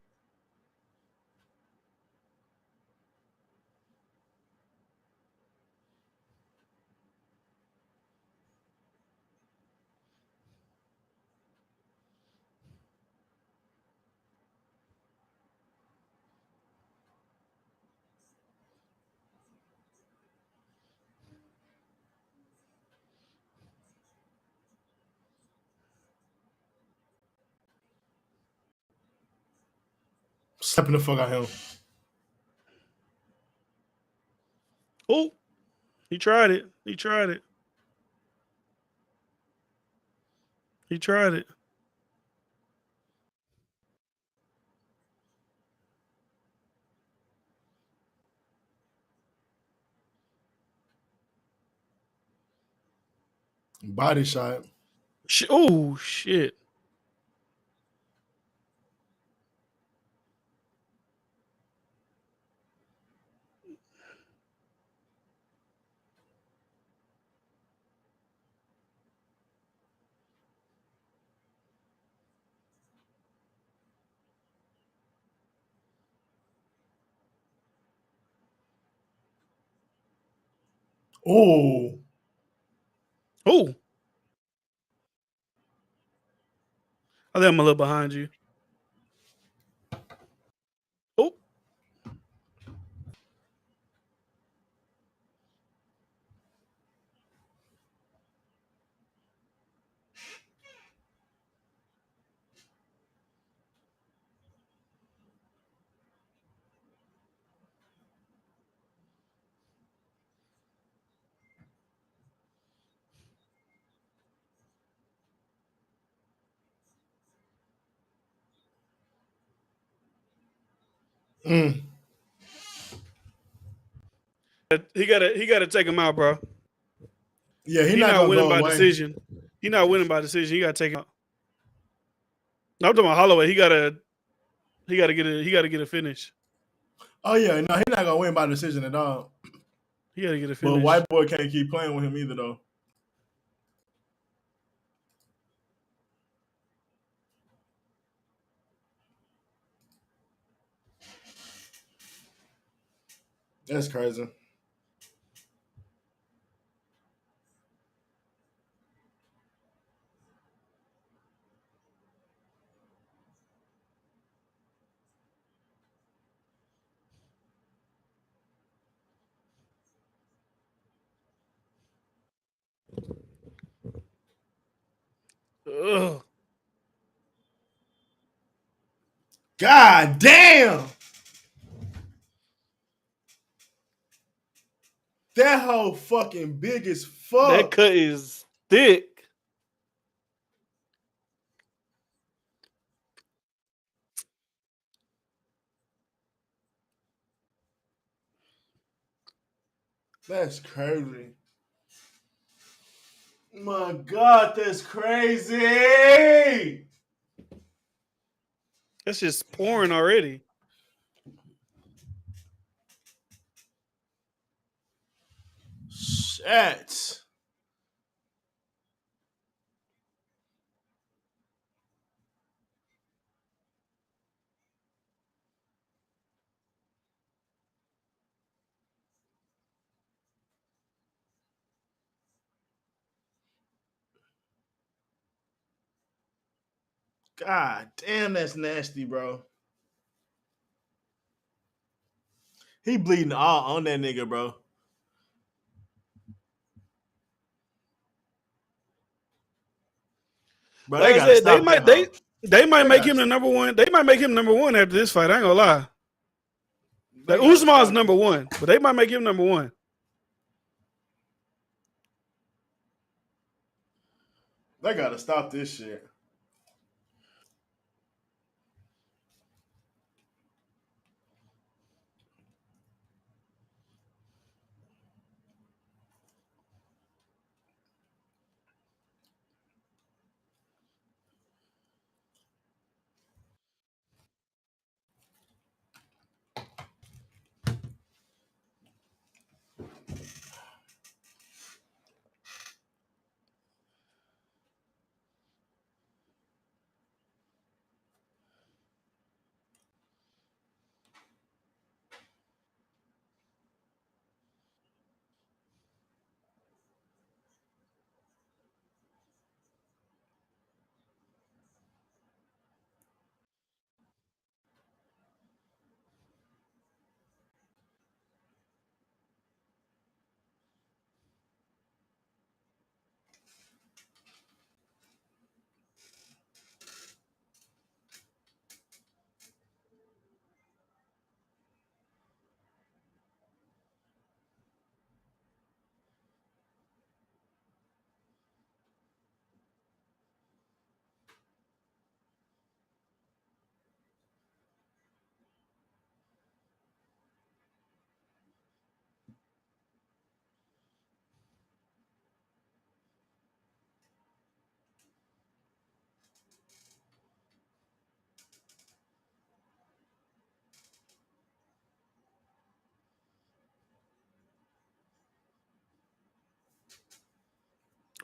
Slapping the fuck out of him. Oh, he tried it. He tried it. He tried it. Body shot. Oh, shit. Oh. Oh. I think I'm a little behind you. Oh. He gotta take him out, bro. Yeah, he's He not not gonna winning go by away. decision. He not winning by decision. You gotta take him out. No, I'm talking about Holloway. He gotta get a finish. Oh yeah, no, he's not gonna win by decision at all. He gotta get a But finish. White Boy can't keep playing with him either, though. That's crazy. Ugh. God damn! That whole fucking big as fuck. That cut is thick. That's crazy. My God, that's crazy. That's just pouring already. Shit. God damn, that's nasty, bro. He bleeding all on that nigga, bro. Bro, Like they I gotta said, stop that hoe. they might They make gotta, him the number one. They might make him number one after this fight. I ain't gonna lie. they Like gotta Usman's stop number this. one, but they might make him number one. They gotta stop this shit.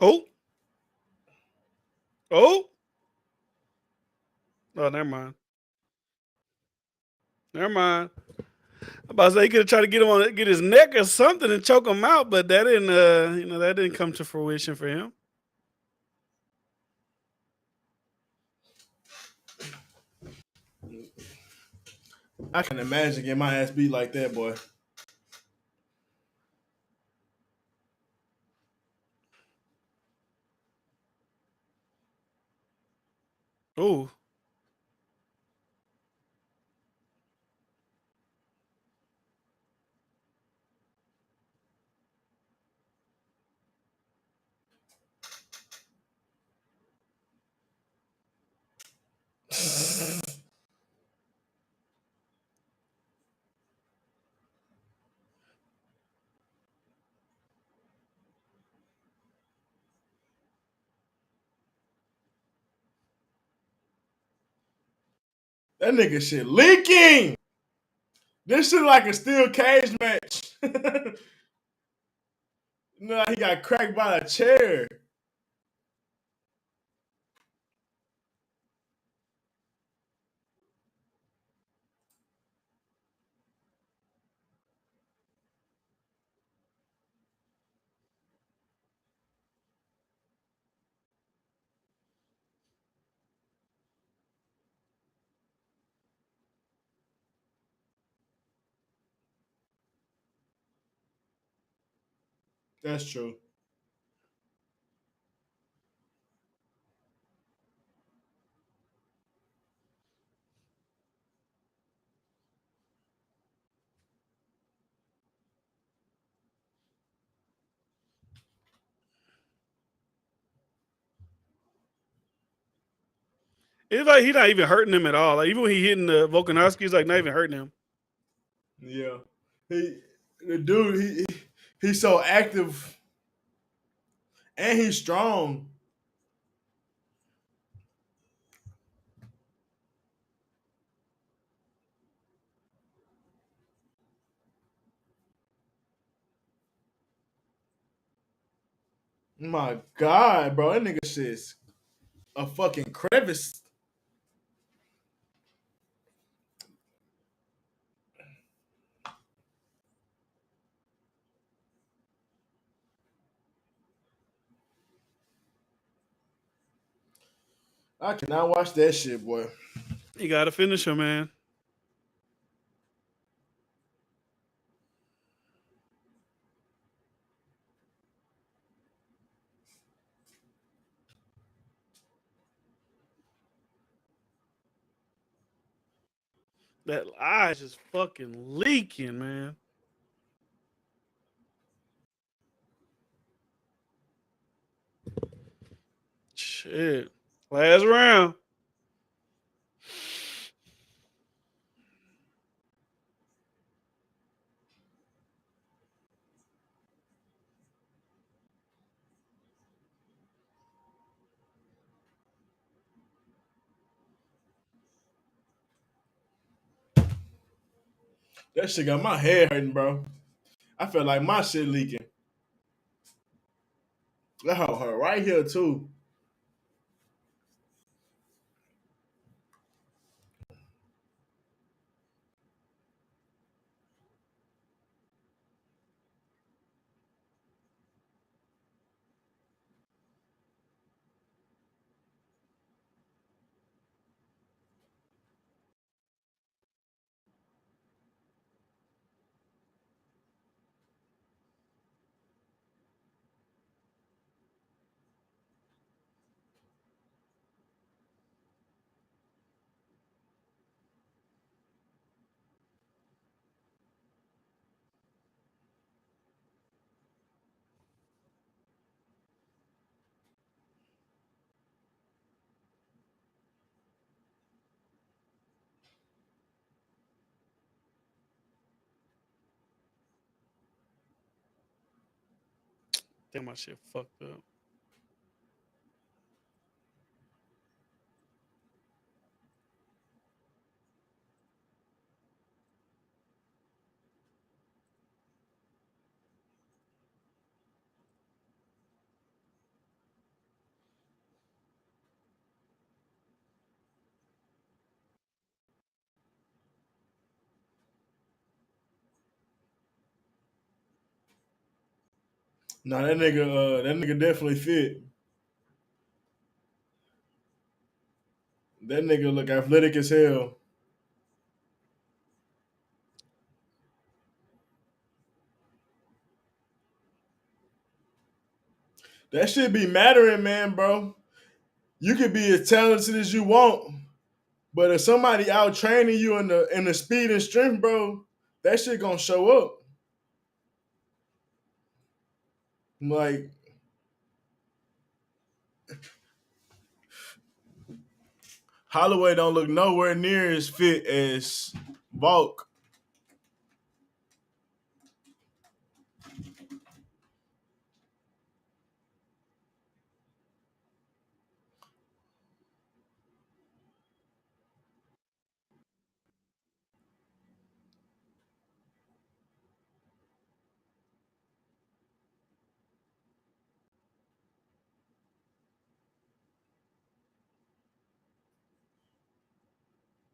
Oh, oh, oh, never mind. Never mind. about to say he could have tried to get his neck or something and choke him out, but that didn't, that didn't come to fruition for him. I can imagine getting my ass beat like that, boy. Oh, That nigga shit leaking. This shit like a steel cage match. No, he got cracked by a chair. That's true. it's like he's not even hurting him at all. Like even when he hitting the Volkanovski, he's like not even hurting him. Yeah. The dude, he's so active and he's strong. My God, bro, that nigga shit's a fucking crevice. I cannot watch that shit, boy. You got to finish him, man. That eye is just fucking leaking, man. Shit. Last round. That shit got my head hurting, bro. I feel like my shit leaking. That hurt right here too. Damn, my shit fucked up. Nah, that nigga definitely fit. That nigga look athletic as hell. That shit be mattering, man, bro. You could be as talented as you want, but if somebody out training you in the speed and strength, bro, that shit gonna show up. Like Holloway don't look nowhere near as fit as Volk.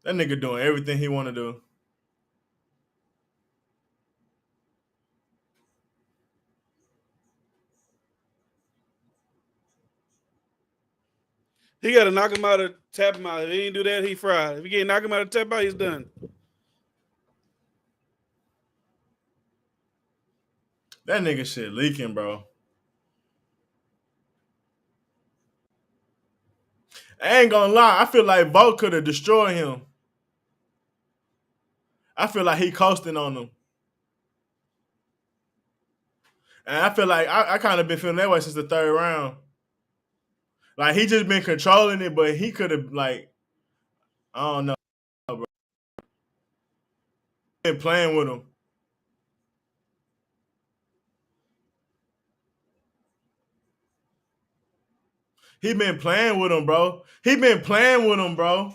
That nigga doing everything he want to do. He got to knock him out or tap him out. If he ain't do that, he fried. If he can't knock him out or tap out, he's done. That nigga shit leaking, bro. I ain't gonna lie. I feel like Volk could have destroyed him. I feel like he coasting on him. And I feel like I kind of been feeling that way since the third round. Like he just been controlling it, but he could have like I don't know, bro. Been playing with him. He been playing with him, bro. He been playing with him, bro.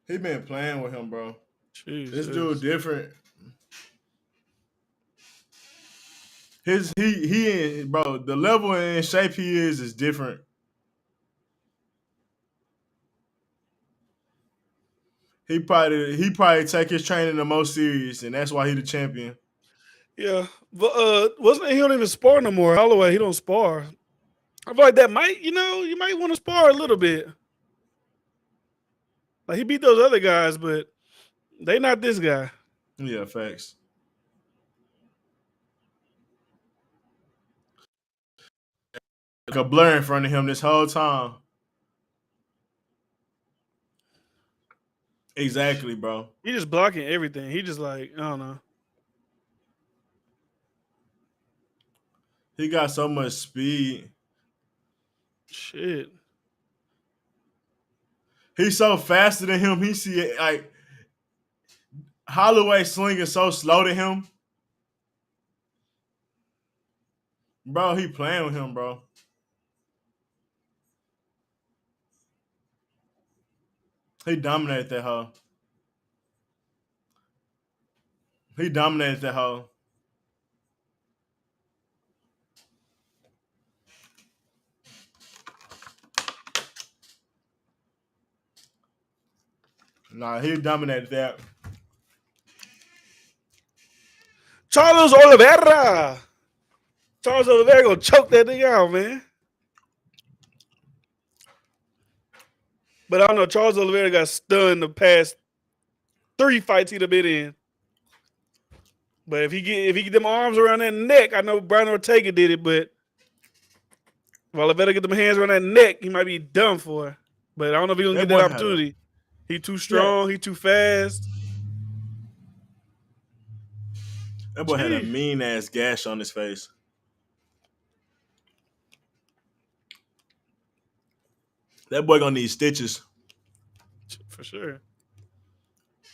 He been playing with him, bro. Jesus. This dude different. He bro, the level and shape he is different. He probably take his training the most serious, and that's why he the champion. Yeah, but wasn't he don't even spar no more? Holloway, he don't spar. I feel like that might, you might want to spar a little bit. Like he beat those other guys, but they not this guy. Yeah, facts. Like a blur in front of him this whole time. Exactly, bro. He just blocking everything. He just like, I don't know. He got so much speed. Shit. He's so faster than him. He see it like Holloway slinging so slow to him. Bro, he playing with him, bro. He dominated that hoe. He dominated that hoe. Nah, he dominated that. Charles Oliveira. Charles Oliveira gonna choke that nigga out, man. But I don't know. Charles Oliveira got stunned the past 3 fights he'd have been in. But if he get them arms around that neck, I know Brian Ortega did it, but if Oliveira get them hands around that neck, he might be done for. But I don't know if he's gonna get that opportunity. He too strong. He too fast. That boy had a mean ass gash on his face. That boy gonna need stitches. For sure.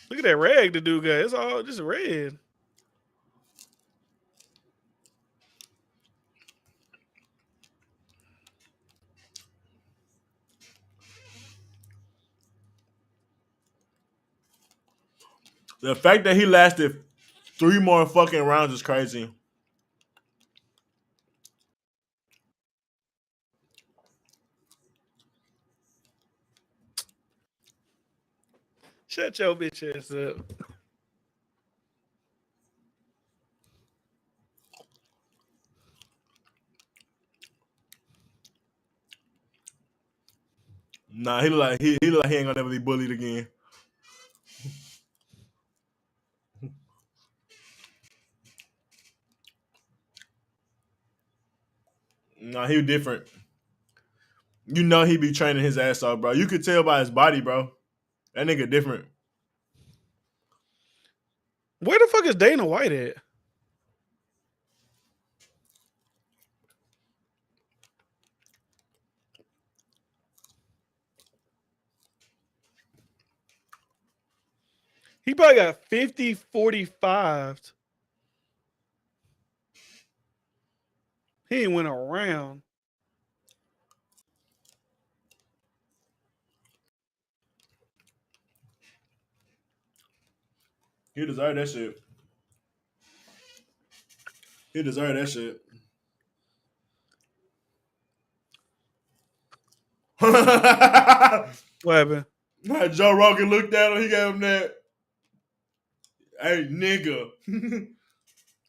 Look at that rag the dude got. It's all just red. The fact that he lasted 3 more fucking rounds is crazy. Shut your bitch ass up. Nah, he look like he ain't gonna never be bullied again. Nah, he was different. You know he be training his ass off, bro. You could tell by his body, bro. That nigga different. Where the fuck is Dana White at? He probably got 50, 45. He ain't went around. He deserved that shit. He deserved that shit. What happened? Now Joe Rogan looked at him, he gave him that. Hey, nigga.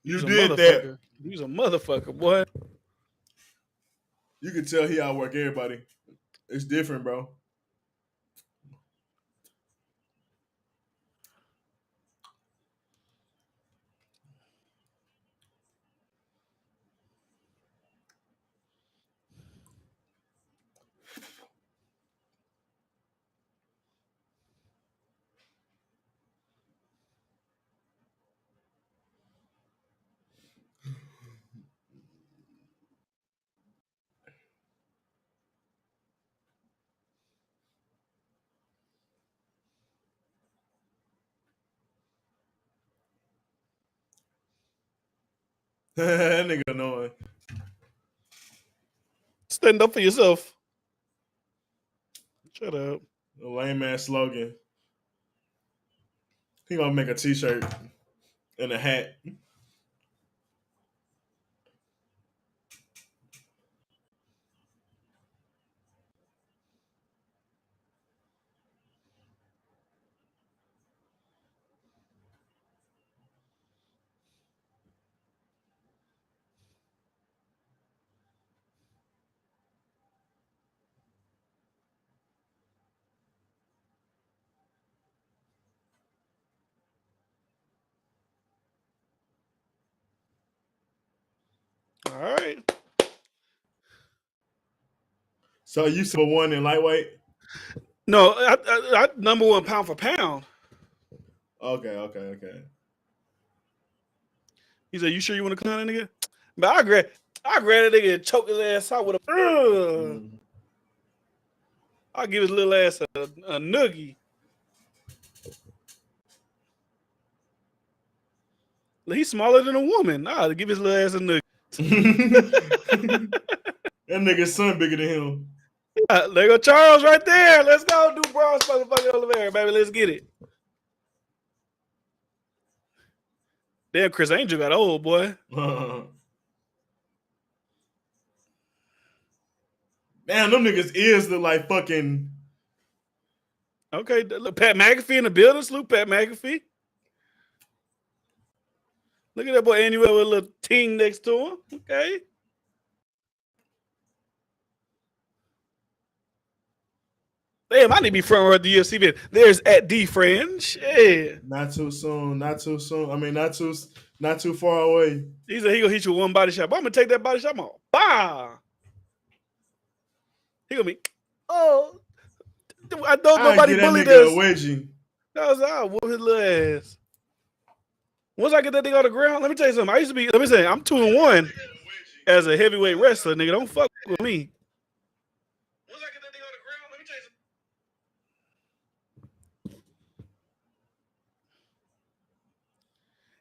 You did that. He's a motherfucker, boy. You can tell he outwork everybody. It's different, bro. That nigga annoying. Stand up for yourself. Shut up. A lame ass slogan. He gonna make a t-shirt and a hat. All right. So you number one in lightweight? No, I number one pound for pound. Okay. He said, "You sure you want to clown that nigga?" But I grab that nigga and choke his ass out with a. I'll give his little ass a noogie. He's smaller than a woman. I'll give his little ass a noogie. That nigga's son bigger than him. There go Charles right there. Let's go do bronze motherfucking over there, baby. Let's get it. Damn, Chris Angel got old, boy. Damn, them niggas ears look like fucking. Okay, look, Pat McAfee in the building. Salute Pat McAfee. Look at that boy Annuel with a little ting next to him. Okay. Damn, I need to be front row at the UFC. But there's at D Fringe. Yeah. Not too soon. I mean, not too far away. He said he gonna hit you with one body shot. But I'm gonna take that body shot. I'm gonna bah. He gonna be. Oh, I don't nobody bully this. Wedgie. That was I whoop his little ass. Once I get that thing on the ground, let me tell you something. Let me say, I'm 2-1 as a heavyweight wrestler, nigga. Don't fuck with me. Once I get that thing on the ground, let me tell you something.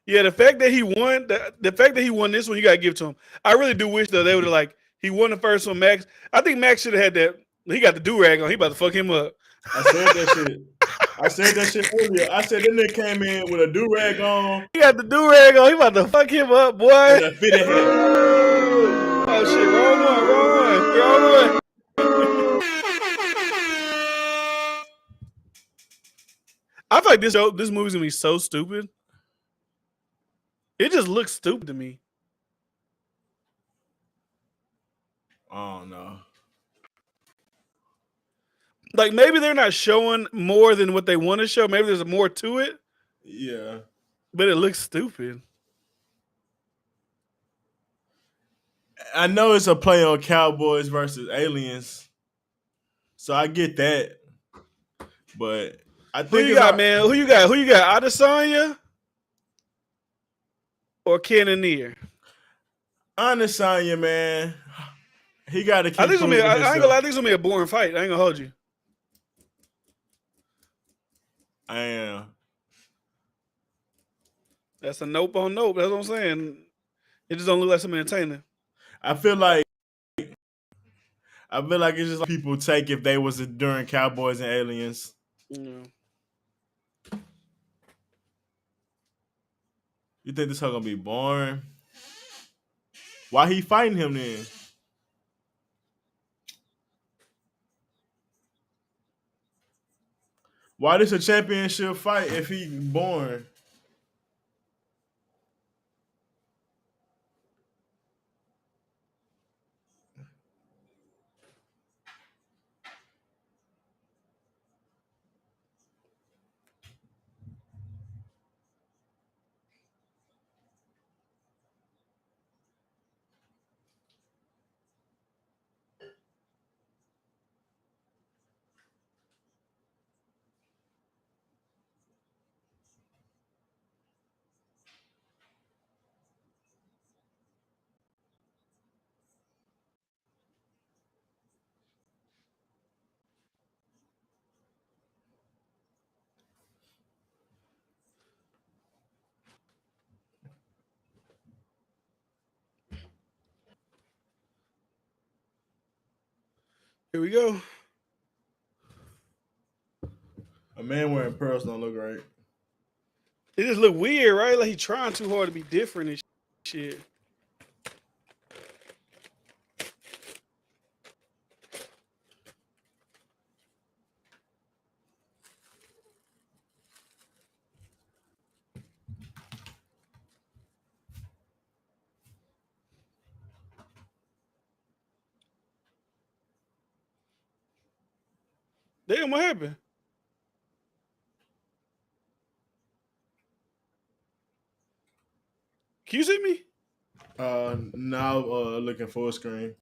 Yeah, the fact that he won, the fact that he won this one, you gotta give to him. I really do wish that they would have he won the first one, Max. I think Max should have had that. He got the do-rag on. He about to fuck him up. I said that shit earlier. I said that nigga came in with a do-rag on. He got the do-rag on. He about to fuck him up, boy. Oh shit, wrong one. I I feel like this movie's gonna be so stupid. It just looks stupid to me. I don't know. Like maybe they're not showing more than what they want to show. Maybe there's more to it. Yeah. But it looks stupid. I know it's a play on Cowboys versus Aliens, so I get that. But I think Who you got, man? Who you got? Adesanya or Cannonier? Adesanya, man. He got to keep I think proving himself. I ain't gonna lie. I think it's gonna be a boring fight. I ain't gonna hold you. I am. That's a nope on nope. That's what I'm saying. It just don't look like something entertaining. I feel like it's just like people take if they was during Cowboys and Aliens. Yeah. You think this gonna be boring? Why he fighting him then? Why this a championship fight if he boring? Here we go. A man wearing pearls don't look right. It just look weird, right? Like he trying too hard to be different and shit. Damn, what happened? Can you see me? Now looking full screen.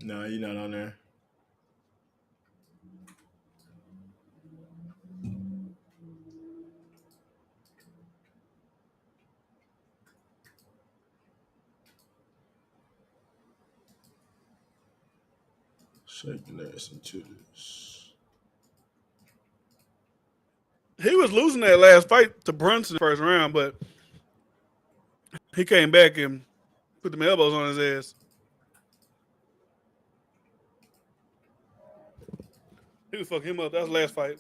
No, you're not on there. Shaking ass into this. He was losing that last fight to Brunson in the first round, but he came back and put them elbows on his ass. He was fucking him up. That was the last fight.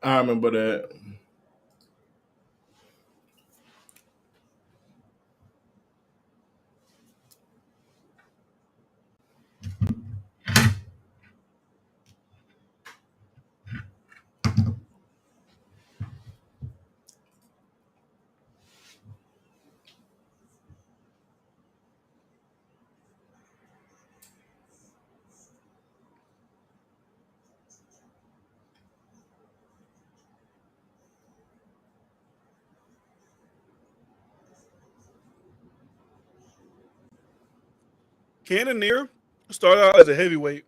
I remember that. Cannonier started out as a heavyweight.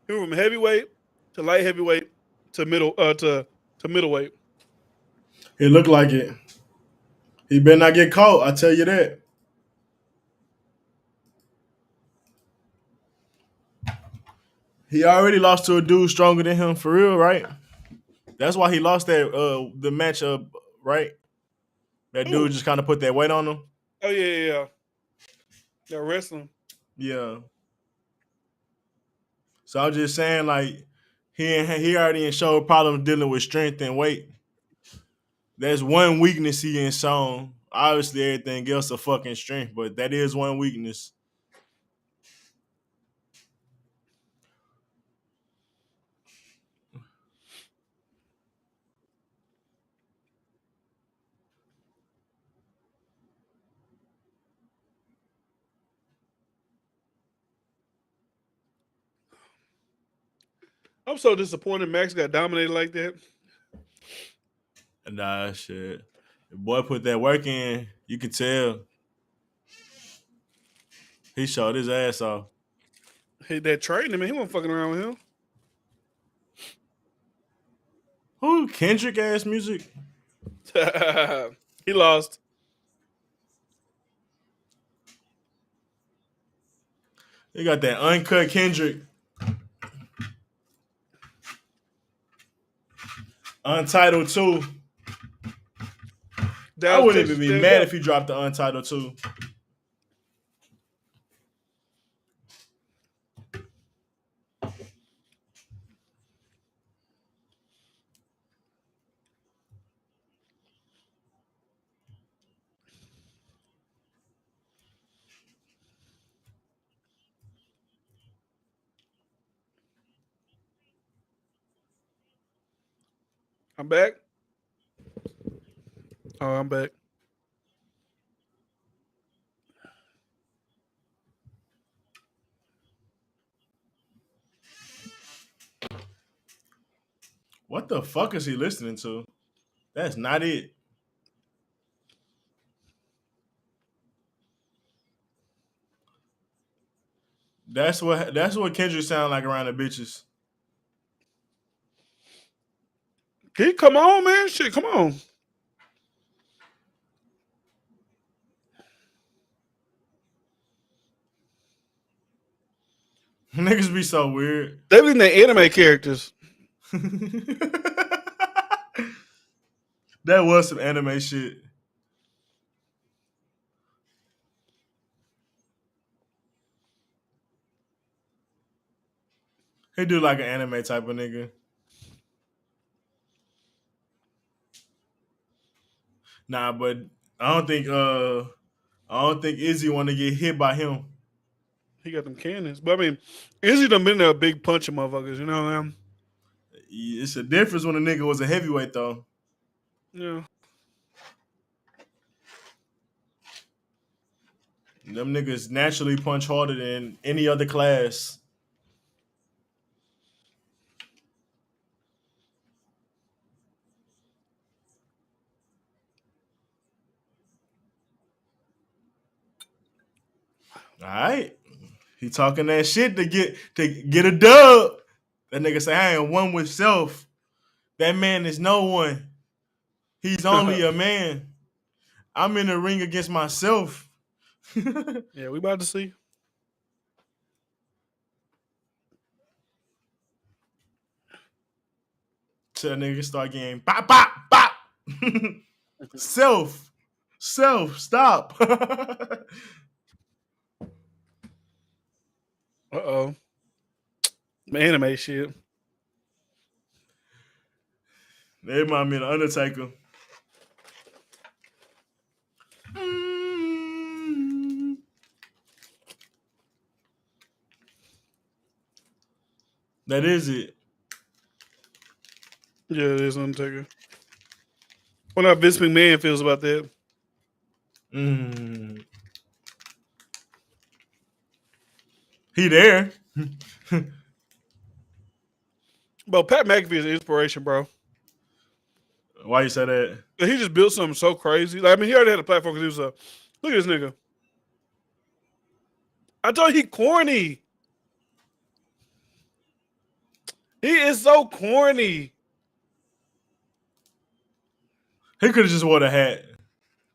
He went from heavyweight to light heavyweight to middleweight. It looked like it. He better not get caught. I tell you that. He already lost to a dude stronger than him for real, right? That's why he lost that the matchup, right? That dude just kind of put that weight on him. Oh yeah. They're wrestling. Yeah. So I'm just saying, like, He already showed problems dealing with strength and weight. That's one weakness he ain't shown. Obviously, everything else a fucking strength, but that is one weakness. I'm so disappointed Max got dominated like that. Nah, shit. The boy put that work in. You can tell. He showed his ass off. Hey, that trained him, man. He wasn't fucking around with him. Who? Kendrick ass music? He lost. He got that uncut Kendrick. Untitled 2. I wouldn't even be mad if he dropped the Untitled 2. I'm back. Oh, I'm back. What the fuck is he listening to? That's not it. That's what Kendrick sound like around the bitches. Come on, man. Shit, come on. Niggas be so weird. They be in the anime characters. That was some anime shit. He do like an anime type of nigga. Nah, but I don't think Izzy want to get hit by him. He got them cannons. But I mean, Izzy done been there big punching motherfuckers, you know what I mean? It's a difference when a nigga was a heavyweight though. Yeah. Them niggas naturally punch harder than any other class. All right. He talking that shit to get a dub. That nigga say, I ain't one with self. That man is no one. He's only a man. I'm in the ring against myself. Yeah, we about to see. Till nigga start getting bop, bop, bop. Self, stop. Uh-oh. Anime shit. They remind me of the Undertaker. That is it. Yeah, it is Undertaker. What how Vince McMahon feels about that. He there. Bro, Pat McAfee is an inspiration, bro. Why you say that? He just built something so crazy. Like, I mean, he already had a platform because he was look at this nigga. I told you he corny. He is so corny. He could have just wore the hat.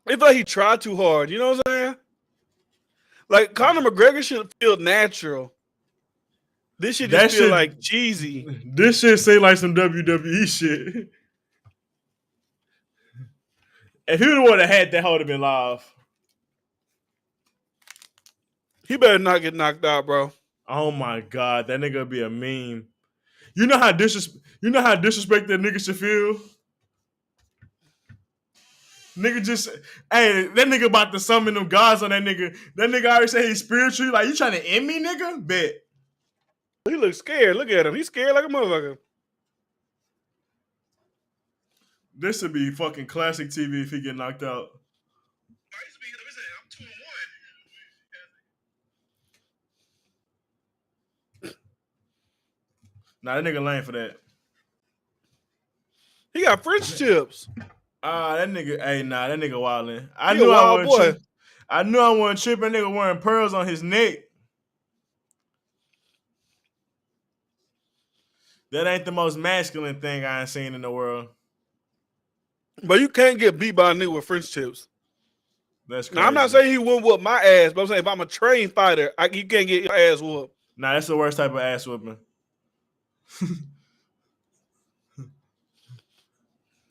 It's like he tried too hard. You know what I'm saying? Like, Conor McGregor should feel natural. This should just feel like cheesy. This shit say like some WWE shit. If he would have worn a hat, that would have been live. He better not get knocked out, bro. Oh my God, that nigga be a meme. You know how disrespect that nigga should feel. Nigga just, hey, that nigga about to summon them gods on that nigga. That nigga already say he's spiritual. Like, you trying to end me, nigga? Bet. He looks scared. Look at him. He's scared like a motherfucker. This would be fucking classic TV if he get knocked out. Nah, that nigga lame for that. He got French tips. That nigga, hey, nah, that nigga wildin'. I knew I wasn't tripping. Nigga wearing pearls on his neck. That ain't the most masculine thing I ain't seen in the world. But you can't get beat by a nigga with French tips. That's crazy. Now, I'm not saying he wouldn't whoop my ass, but I'm saying if I'm a trained fighter, you can't get your ass whooped. Nah, that's the worst type of ass whooping.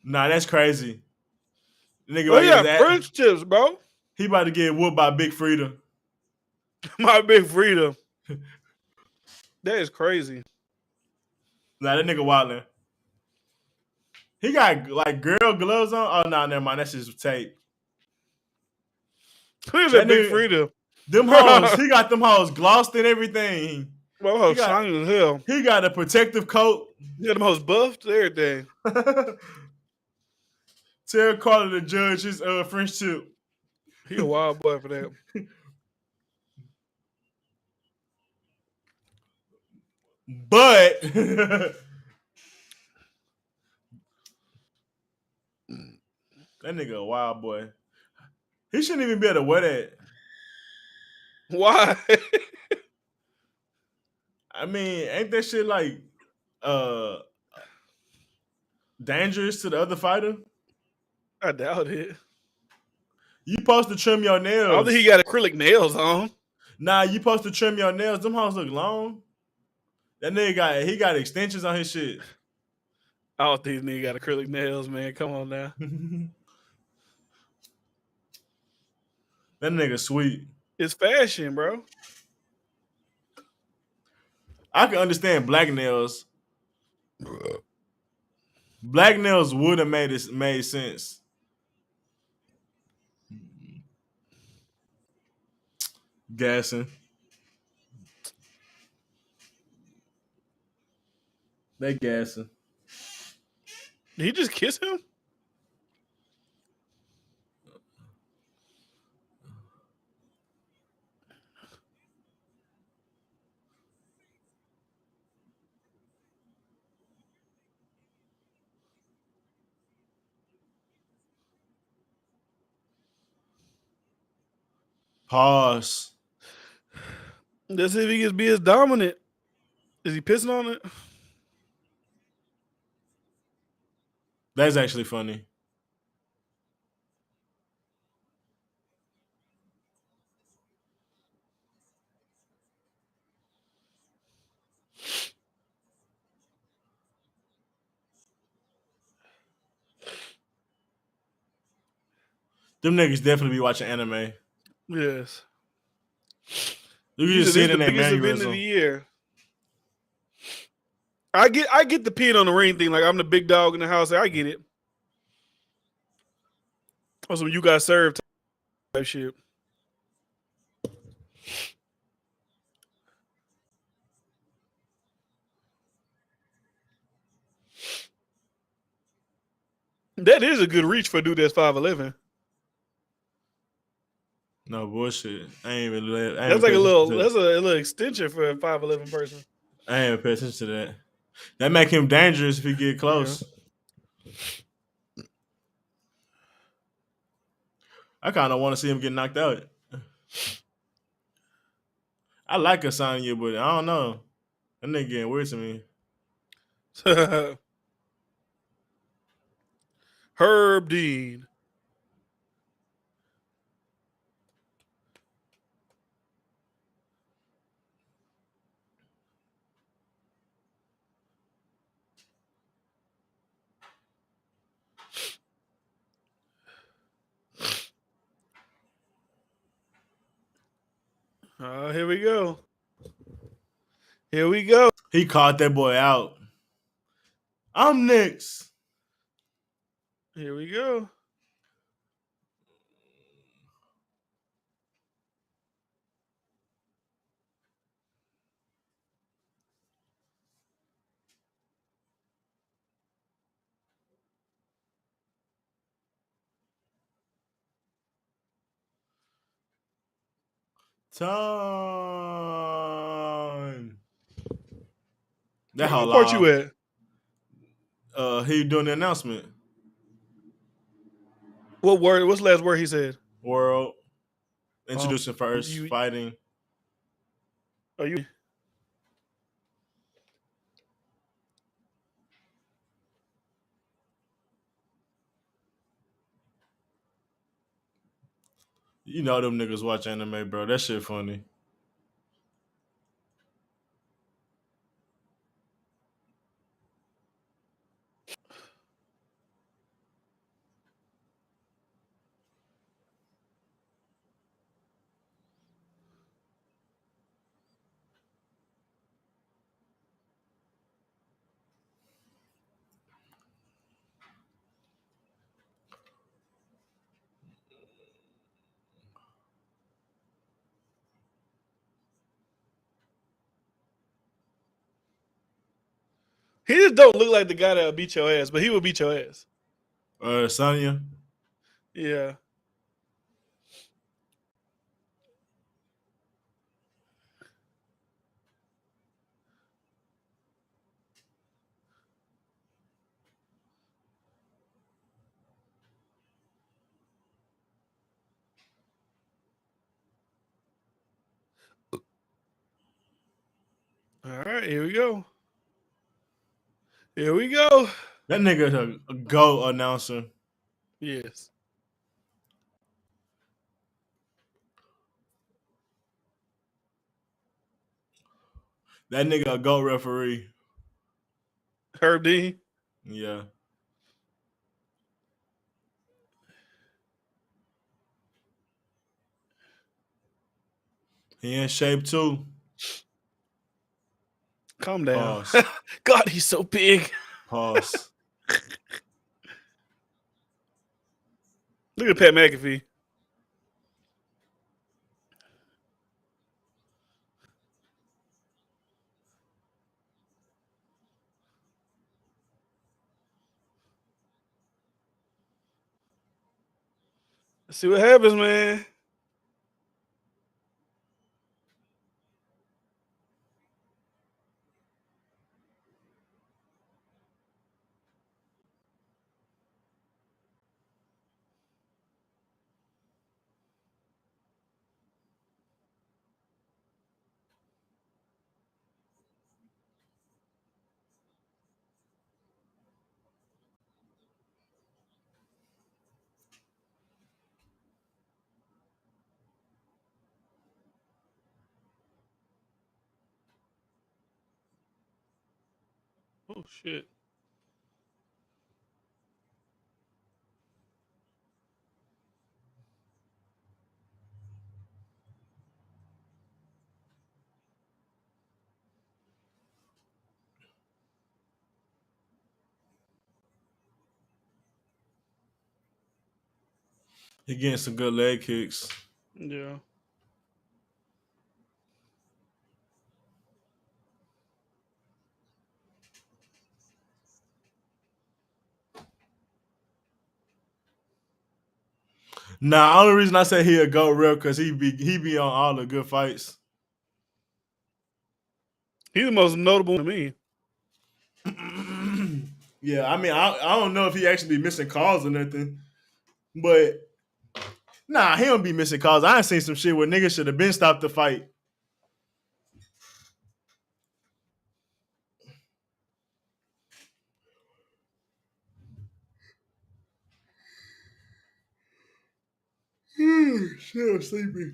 Nah, that's crazy. Nigga, yeah, French tips, bro. He about to get whooped by Big Frida. My Big Frida. That is crazy. Nah, that nigga wildin'. He got like girl gloves on. Oh, nah, never mind. That's his tape. Who's that Big Frida? Them hoes, he got them hoes glossed and everything. Bro, shiny as hell. He got a protective coat. He got them hoes buffed, everything. Tell Carter to judge his French tip. He a wild boy for that. But that nigga a wild boy. He shouldn't even be able to wear that. Why? I mean, ain't that shit like dangerous to the other fighter? I doubt it. You supposed to trim your nails. I don't think he got acrylic nails on. Nah, you supposed to trim your nails. Them hoes look long. That nigga got extensions on his shit. I don't think this nigga got acrylic nails, man. Come on now. That nigga sweet. It's fashion, bro. I can understand black nails. Black nails would have made sense. Gassing. They gassing. Did he just kiss him? Pause. Let's see if he can be as dominant. Is he pissing on it? That's actually funny. Them niggas definitely be watching anime. Yes. You can just see it in the their biggest event of mannerism. the year. I get the peeing on the ring thing. Like, I'm the big dog in the house. I get it. Also, you got served type shit. That is a good reach for a dude that's 5'11". No bullshit. I ain't even. That's like a little extension for a 5'11" person. I ain't even pay attention to that. That make him dangerous if he get close. Yeah. I kind of want to see him get knocked out. I like Asanya, but I don't know. That nigga getting weird to me. Herb Dean. Here we go. Here we go. He caught that boy out. I'm next. Here we go. Time. That how What part you loud. at? He doing the announcement. What word? What's the last word he said? World. Introducing first. You Fighting. are you? You know them niggas watch anime, bro. That shit funny. He just don't look like the guy that'll beat your ass, but he will beat your ass. Sonya. Yeah. All right, here we go. Here we go. That nigga a GOAT announcer. Yes. That nigga a GOAT referee. Herb D. Yeah. He in shape too. Calm down. Pause. God, he's so big. Pause. Look at Pat McAfee. Let's see what happens, man. Oh shit. He getting some good leg kicks. Yeah. Nah, only reason I say he a GOAT real because he be on all the good fights. He's the most notable to me. Yeah, I mean, I don't know if he actually be missing calls or nothing, but nah, he don't be missing calls. I ain't seen some shit where niggas should have been stopped the fight. Shit, I'm sleepy.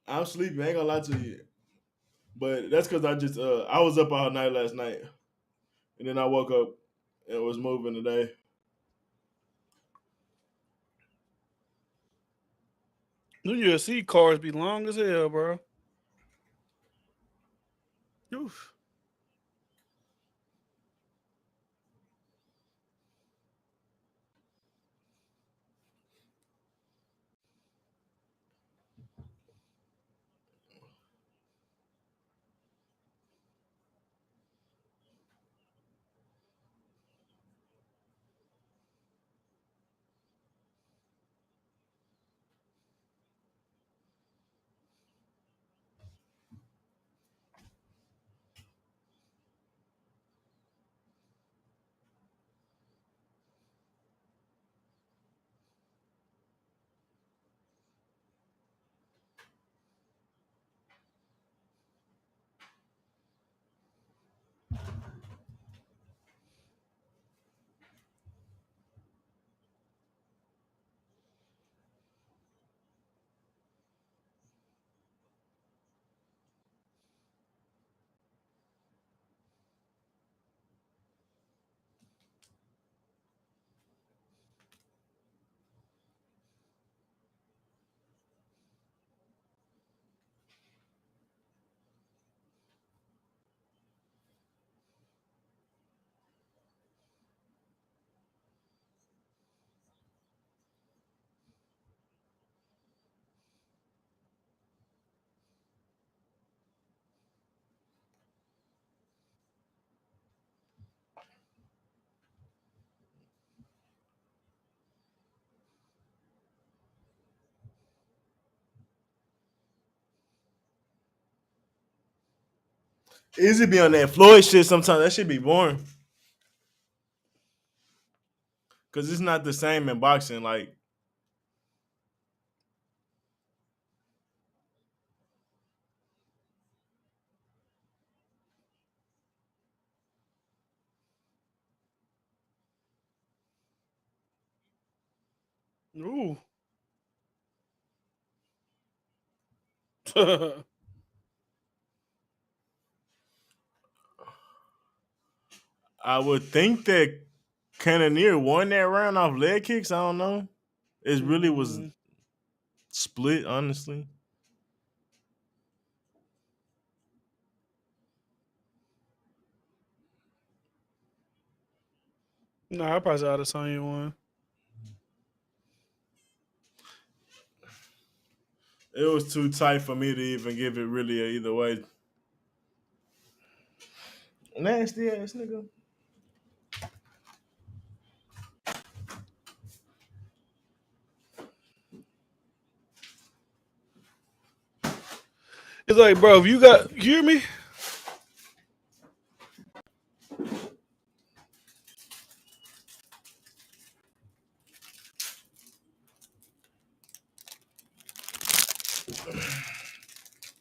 I'm sleepy. I ain't gonna lie to you, but that's because I was up all night last night, and then I woke up and was moving today. New UFC cars be long as hell, bro. Oof. Izzy be on that Floyd shit sometimes. That shit be boring. Cause it's not the same in boxing. Like, Ooh. I would think that Cannonier won that round off leg kicks. I don't know. It really was split, honestly. No, I probably saw the Sonya one. It was too tight for me to even give it really either way. Nasty ass nigga. It's like, bro, if you got, you hear me?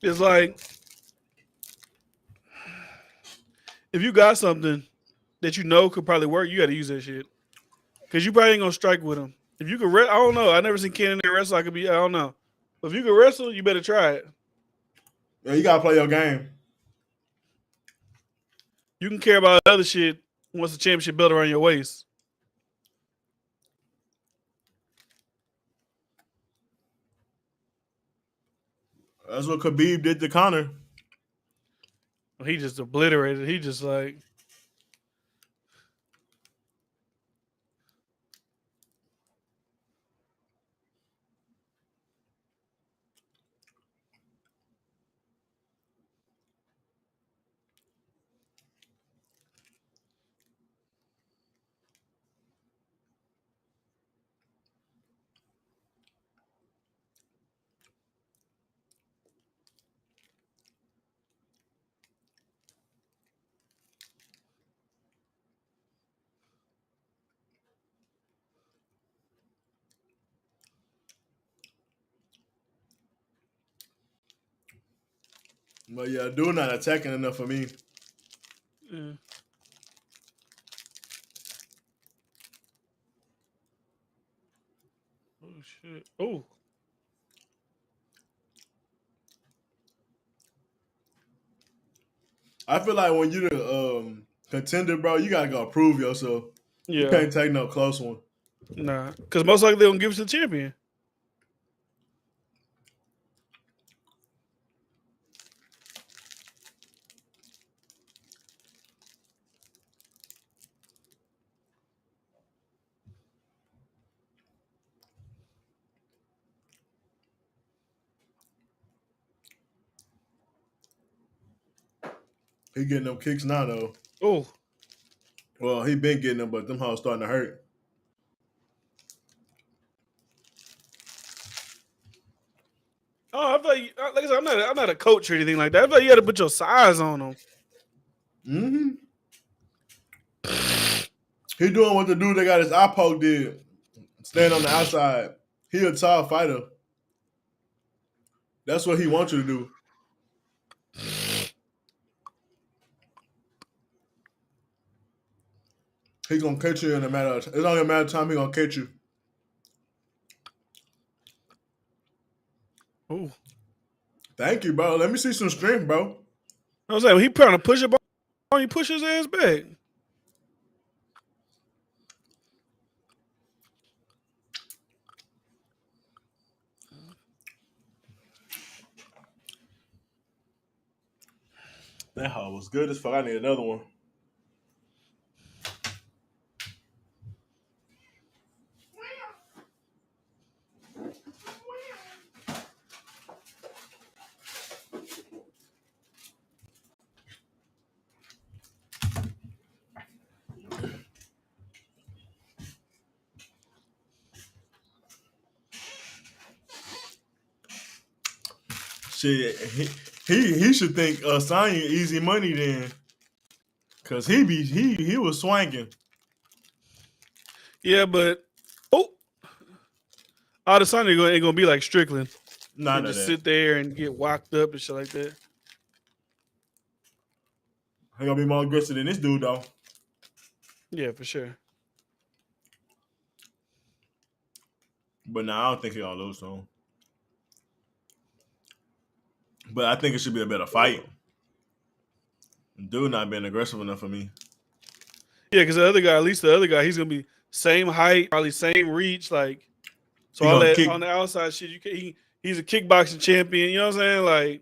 It's like, if you got something that you know could probably work, you got to use that shit. Because you probably ain't going to strike with him. If you could I don't know. I never seen Ken wrestle. I don't know. But if you could wrestle, you better try it. Yeah, you gotta play your game. You can care about other shit once the championship belt around your waist. That's what Khabib did to Conor. He just obliterated. He just like. But yeah, dude not attacking enough for me. Yeah. Oh shit! Oh. I feel like when you the contender, bro, you gotta go prove yourself. Yeah. You can't take no close one. Nah, because most likely they're gonna give it to the champion. He getting them kicks now though. Oh. Well, he been getting them, but them hoes starting to hurt. Oh, I feel like I said, I'm not a coach or anything like that. I feel like you got to put your size on them. Mm-hmm. He doing what the dude that got his eye poke did. Stand on the outside. He a tall fighter. That's what he wants you to do. He gonna catch you in a matter of it's only a matter of time he gonna catch you. Oh. Thank you, bro. Let me see some strength, bro. I was like, he trying to push it on, he push his ass back. That hoe was good as fuck. I need another one. Shit, He should think Sonya easy money then, cause he was swanking. Yeah, but Adesanya ain't gonna be like Strickland. None and of just that. sit there and get walked up and shit like that. He gonna be more aggressive than this dude though. Yeah, for sure. But no, I don't think he gonna lose to him. But I think it should be a better fight. Dude not being aggressive enough for me. Yeah, because at least the other guy, he's gonna be same height, probably same reach, like so He all gonna that kick. on the outside shit. He's a kickboxing champion. You know what I'm saying?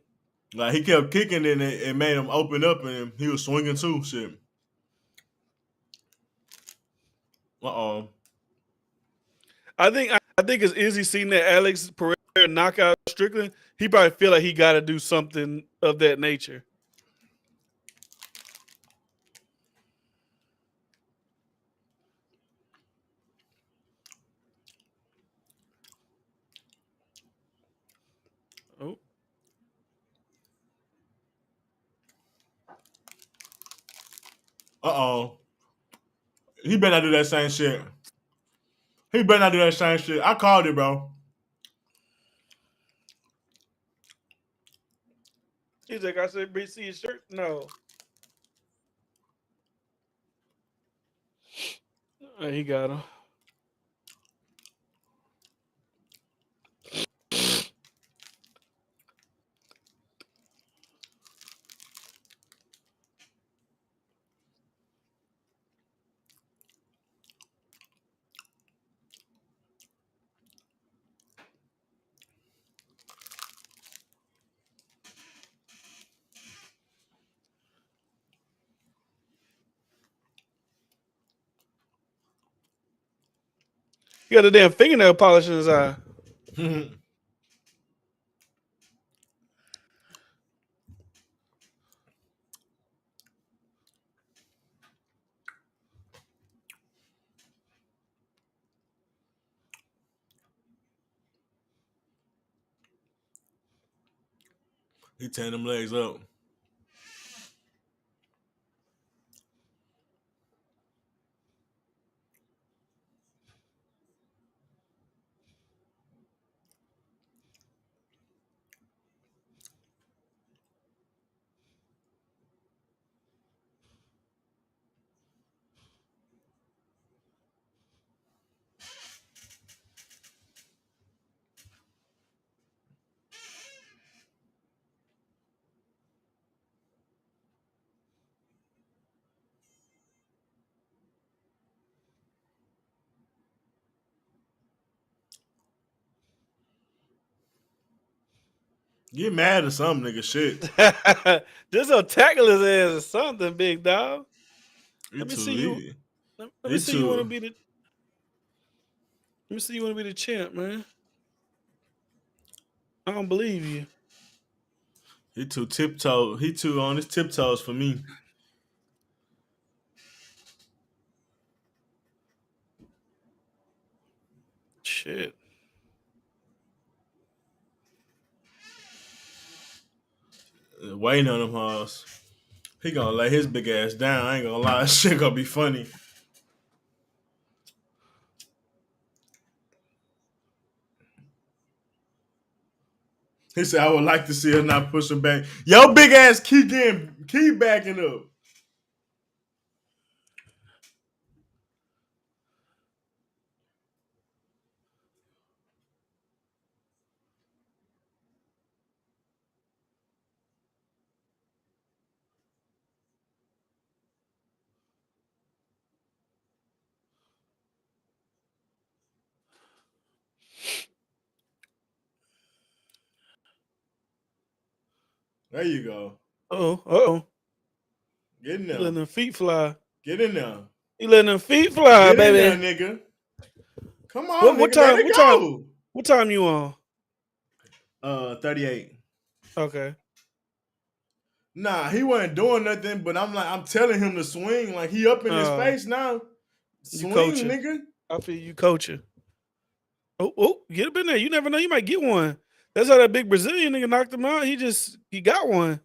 Like he kept kicking and it made him open up and he was swinging too. Shit. I think as Izzy seen that Alex Pereira knock out Strickland, he probably feel like he got to do something of that nature. He better not do that same shit. I called it, bro. He's like, I said, see his shirt? No. He got him. He got a damn fingernail polish in his eye. He tearing them legs up. Get mad or something, nigga. Shit. Just a tackle his ass or something, big dog. Let me see you. Let me see you want to be the. Let me see you want to be the champ, man. I don't believe you. He too on his tiptoes for me. Shit. Waiting on him, hoes. He gonna lay his big ass down. I ain't gonna lie. That shit gonna be funny. He said, I would like to see her not push him back. Yo, big ass keep backing up. There you go. Uh-oh. Get in there. He letting them feet fly. Get in there. He letting them feet fly, Get baby. in there, nigga. Come on, what nigga. time? Let it go. What time you on? 38. Okay. Nah, he wasn't doing nothing, but I'm telling him to swing. Like, he up in his face now. Swing, nigga. I feel you coaching. Oh, get up in there. You never know. You might get one. That's how that big Brazilian nigga knocked him out. He got one.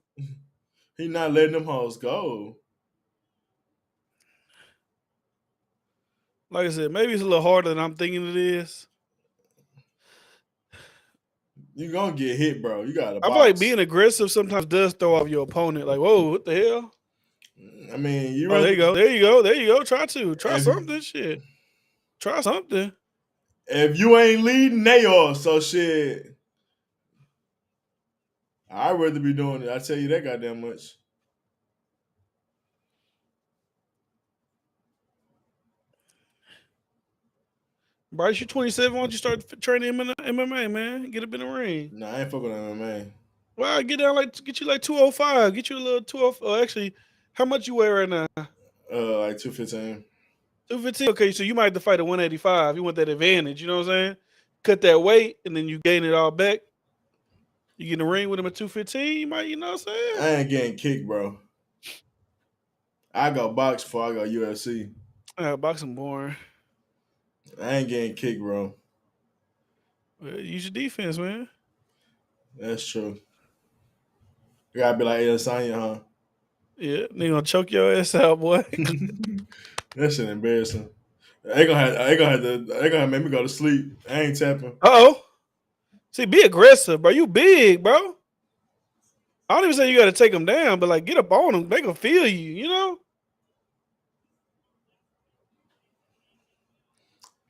He not letting them hoes go. Like I said, maybe it's a little harder than I'm thinking it is. You gonna get hit, bro. You got to I feel like being aggressive sometimes does throw off your opponent. Like, whoa, what the hell? I mean, you Oh, really. there you go. Try something. Shit. Try something. If you ain't leading, they are. So shit. I'd rather be doing it. I tell you that goddamn much. Bryce, you're 27. Why don't you start training MMA, man? Get up in the ring. Nah, I ain't fucking with MMA. Well, get you like 205. Get you a little 205. Oh, actually, how much you weigh right now? Like 215. 215. Okay, so you might have to fight at 185. You want that advantage, you know what I'm saying? Cut that weight and then you gain it all back. You get in the ring with him at 215, you might, you know what I'm saying? I ain't getting kicked, bro. I go box before I go UFC. Boxing boring. I ain't getting kicked, bro. Well, use your defense, man. That's true. You gotta be like Adesanya, huh? Yeah, they gonna choke your ass out, boy. That shit embarrassing. They gonna make me go to sleep. I ain't tapping. Uh-oh. See, be aggressive, bro. You big, bro. I don't even say you got to take them down, but like get up on them, make them feel you, you know?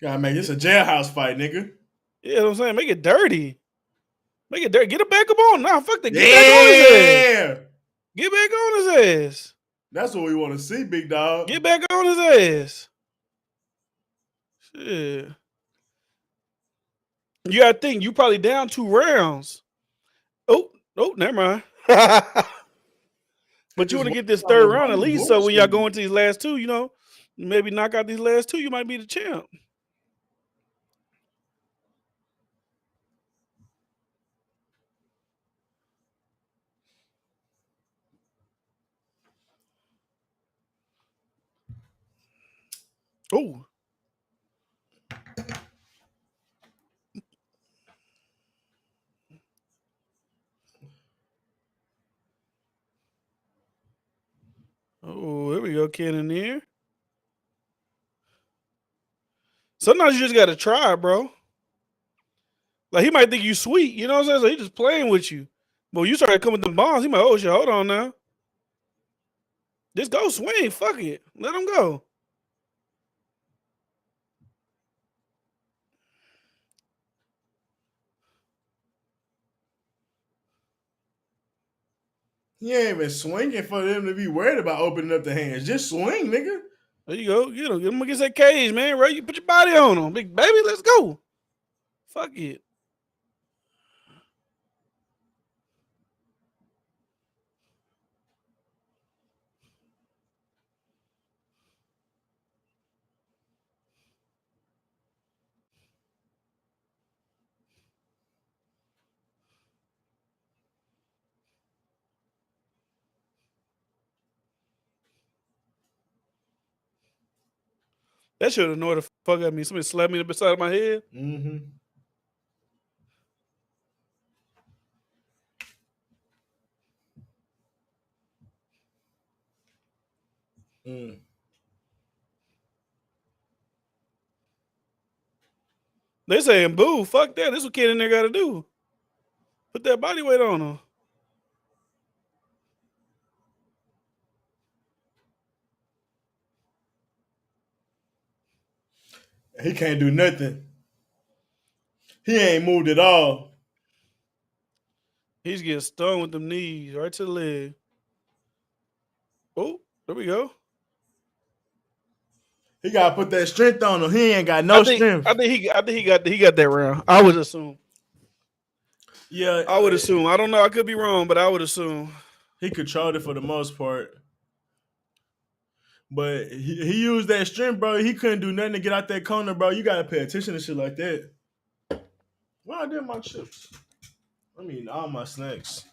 Gotta make this a jailhouse fight, nigga. Yeah, you know what I'm saying? Make it dirty. Make it dirty. Get it back up on. Nah, fuck that. Get back on his ass. Get back on his ass. That's what we want to see, big dog. Get back on his ass. Shit. You gotta think, you probably down 2 rounds. Oh, never mind. But you want to get this 3rd round at least, so when y'all go into these last 2, you know, maybe knock out these last 2, you might be the champ. Oh. Oh, here we go, Cannoneer. Sometimes you just gotta try, bro. Like he might think you sweet, you know what I'm saying? So he just playing with you. But you start coming with them bombs, he might, oh shit, hold on now. Just go swing, fuck it. Let him go. He ain't even swinging for them to be worried about opening up the hands. Just swing, nigga. There you go. Get him against that cage, man. Right? You put your body on him. Big baby, let's go. Fuck it. That should annoy the fuck out of me. Somebody slapped me in the side of my head. Mm-hmm. Mm. They saying, boo, fuck that. This is what kid in there got to do. Put that body weight on him. He can't do nothing. He ain't moved at all. He's getting stung with them knees right to the leg. Oh, there we go. He gotta put that strength on him. He ain't got no strength. I think he got that round. I would assume. Yeah, I would assume. I don't know. I could be wrong, but I would assume he controlled it for the most part. But he used that strength, bro. He couldn't do nothing to get out that corner, bro. You gotta pay attention to shit like that. Why I did my chips? I mean, all my snacks.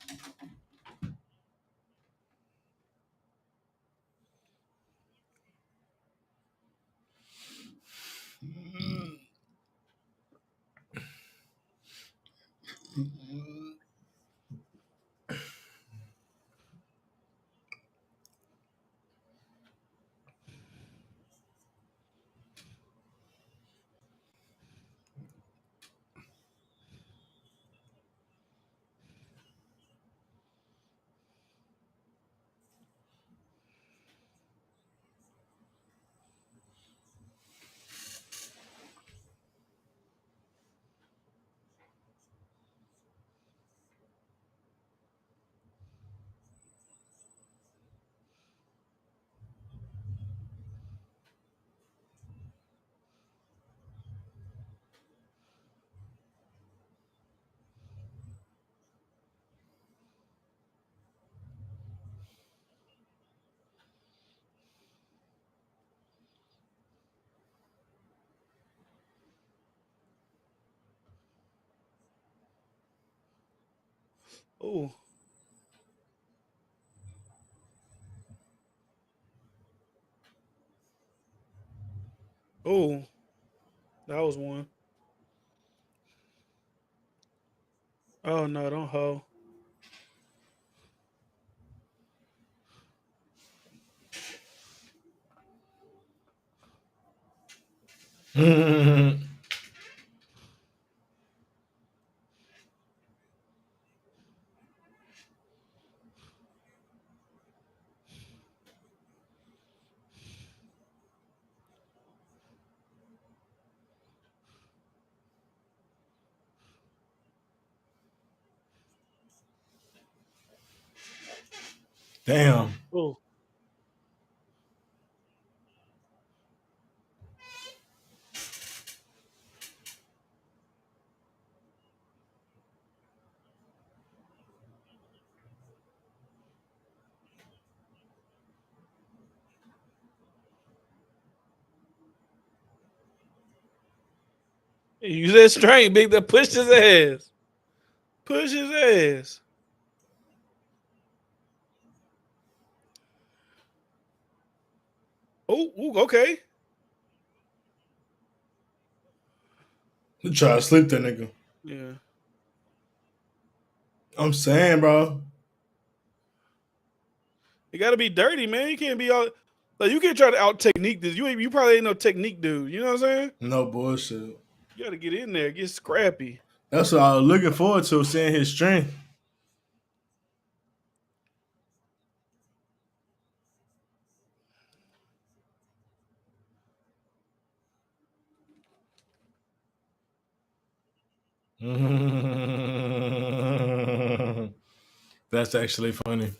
Oh. Oh. That was one. Oh no, don't hoe. Damn. Oh. Use that strength, big. That pushed his ass. Push his ass. Oh, ooh, okay. Try to sleep that nigga. Yeah. I'm saying, bro. You gotta be dirty, man. You can't be all like you can't try to out technique this. You probably ain't no technique dude. You know what I'm saying? No bullshit. You gotta get in there, get scrappy. That's what I was looking forward to, seeing his strength. That's actually funny.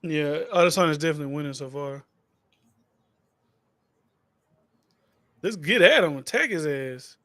Yeah, Adesanya is definitely winning so far. Let's get at him, attack his ass.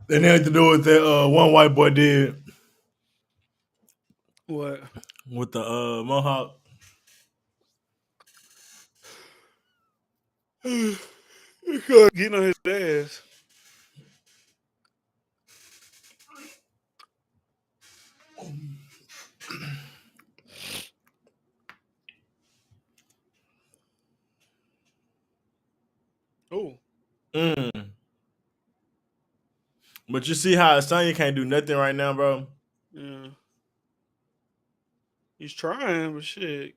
They had to do what that one white boy did What? with the mohawk. Getting on his ass. Oh. But you see how Sonya can't do nothing right now, bro. Yeah. He's trying, but shit.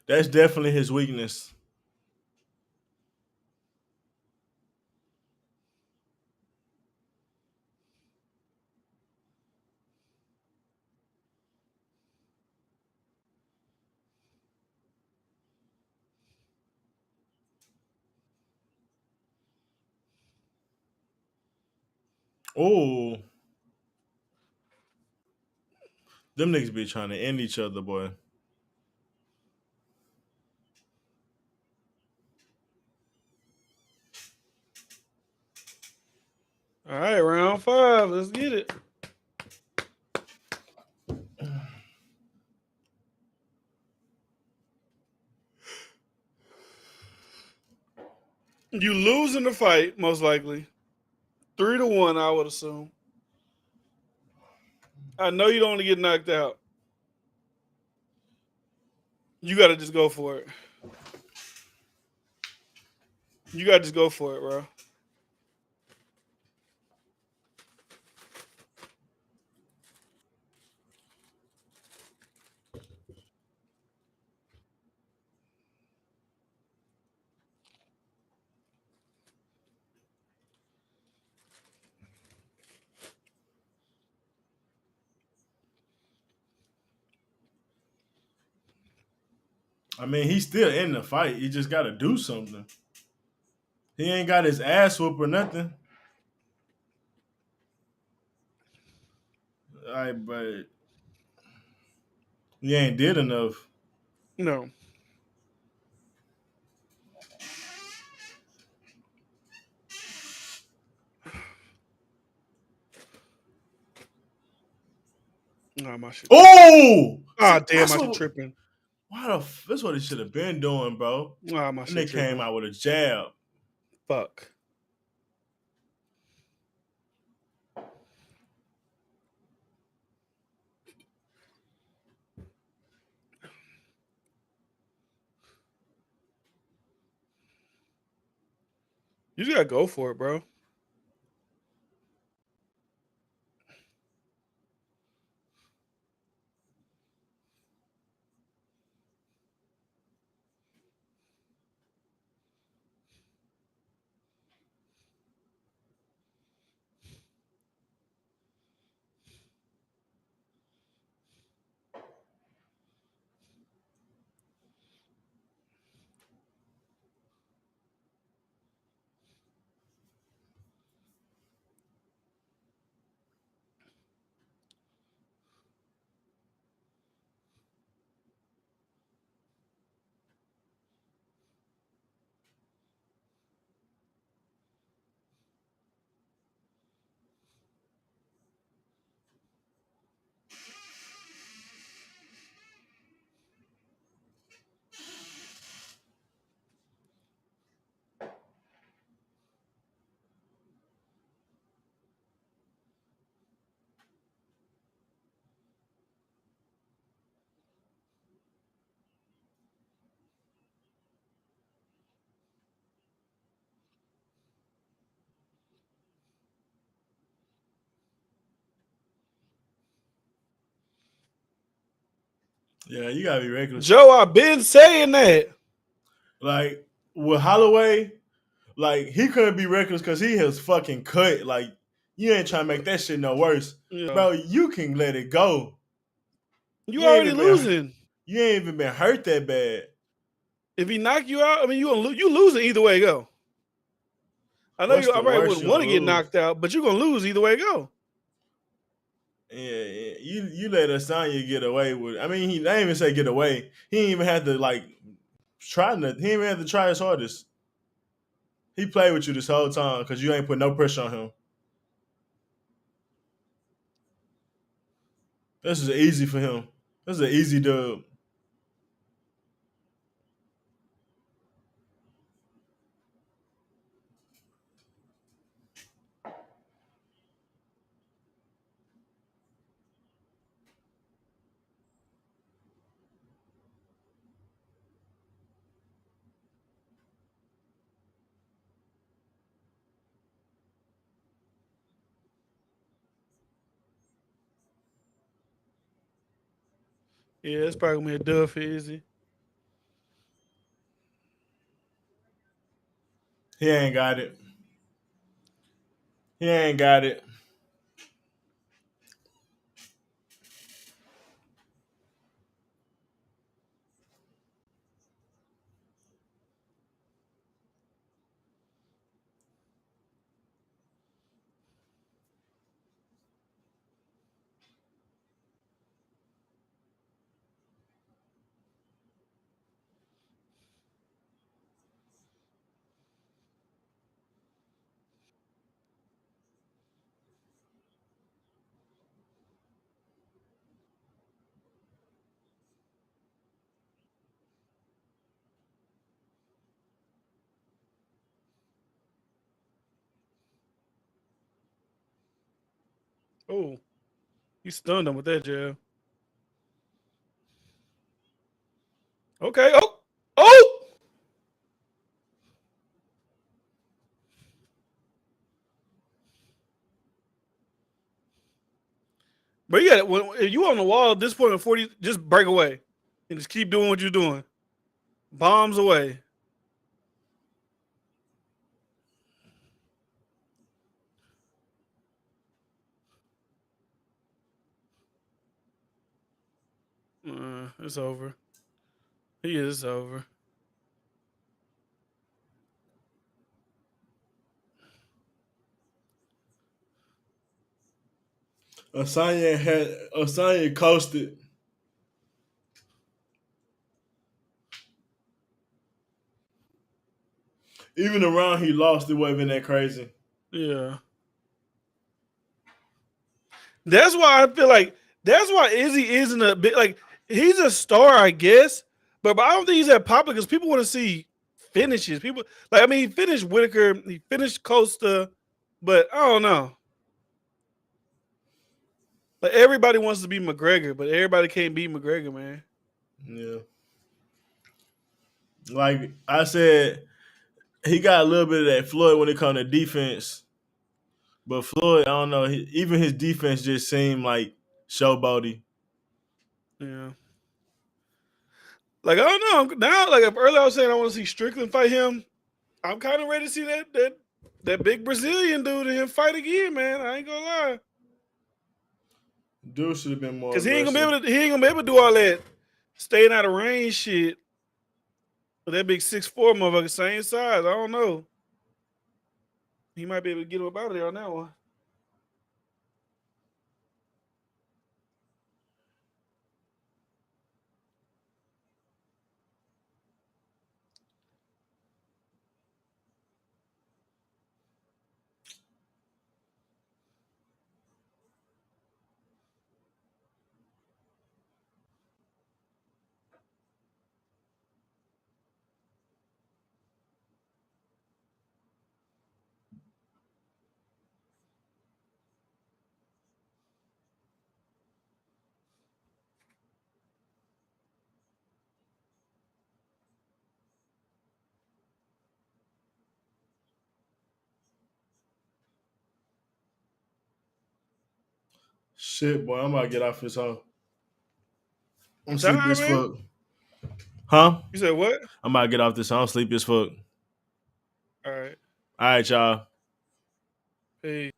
That's definitely his weakness. Oh, them niggas be trying to end each other, boy. All right, round 5. Let's get it. You lose in the fight, most likely. 3-1, I would assume. I know you don't want to get knocked out. You got to just go for it. You got to just go for it, bro. I mean, he's still in the fight. He just got to do something. He ain't got his ass whooped or nothing. All right, but he ain't did enough. No. Nah, my shit. Oh! Ah, damn, my shit tripping. That's what he should have been doing, bro. Nah, my And shit they tripping. came out with a jab. Fuck. You just gotta go for it, bro. Yeah, you gotta be reckless. Joe, I've been saying that. Like with Holloway, like he couldn't be reckless because he has fucking cut. Like you ain't trying to make that shit no worse, Yeah. bro. You can let it go. You already losing. You ain't even been hurt that bad. If he knock you out, I mean, you losing either way go. I know What's you. I the probably worst wouldn't you want to gonna get lose? knocked out, but you're gonna lose either way go. Yeah, you let Asanya get away with. I mean, I didn't even say get away. He didn't even have to like try. He didn't even have to try his hardest. He played with you this whole time because you ain't put no pressure on him. This is easy for him. This is an easy dub. Yeah, it's probably gonna be a dub for Izzy. He ain't got it. He ain't got it. Oh, you stunned him with that jab. Okay. Oh, oh. But yeah, if you on the wall at this point at 40, just break away and just keep doing what you're doing. Bombs away. It's over. He is over. Asanya coasted. Even the round he lost, it wasn't even that crazy. Yeah. That's why I feel like that's why Izzy isn't a bit like he's a star, I guess, but I don't think he's that popular because people want to see finishes. People like I mean he finished Whitaker, he finished Costa, but I don't know. Like everybody wants to be McGregor, but everybody can't beat McGregor, man. Yeah. Like I said, he got a little bit of that Floyd when it comes to defense. But Floyd, I don't know, even his defense just seemed like showboaty. Yeah. Like I don't know. Now, like if earlier I was saying I want to see Strickland fight him, I'm kind of ready to see that big Brazilian dude and him fight again, man. I ain't gonna lie. Dude should have been more Cause aggressive. he ain't gonna be able to do all that staying out of range shit. But that big 6'4" motherfucker, same size. I don't know. He might be able to get him up out of there on that one. Shit, boy, I'm about to get off this hoe. I'm Tired, sleepy as man? fuck. Huh? You said what? I'm about to get off this hoe. I'm sleepy as fuck. All right. All right, y'all. Peace.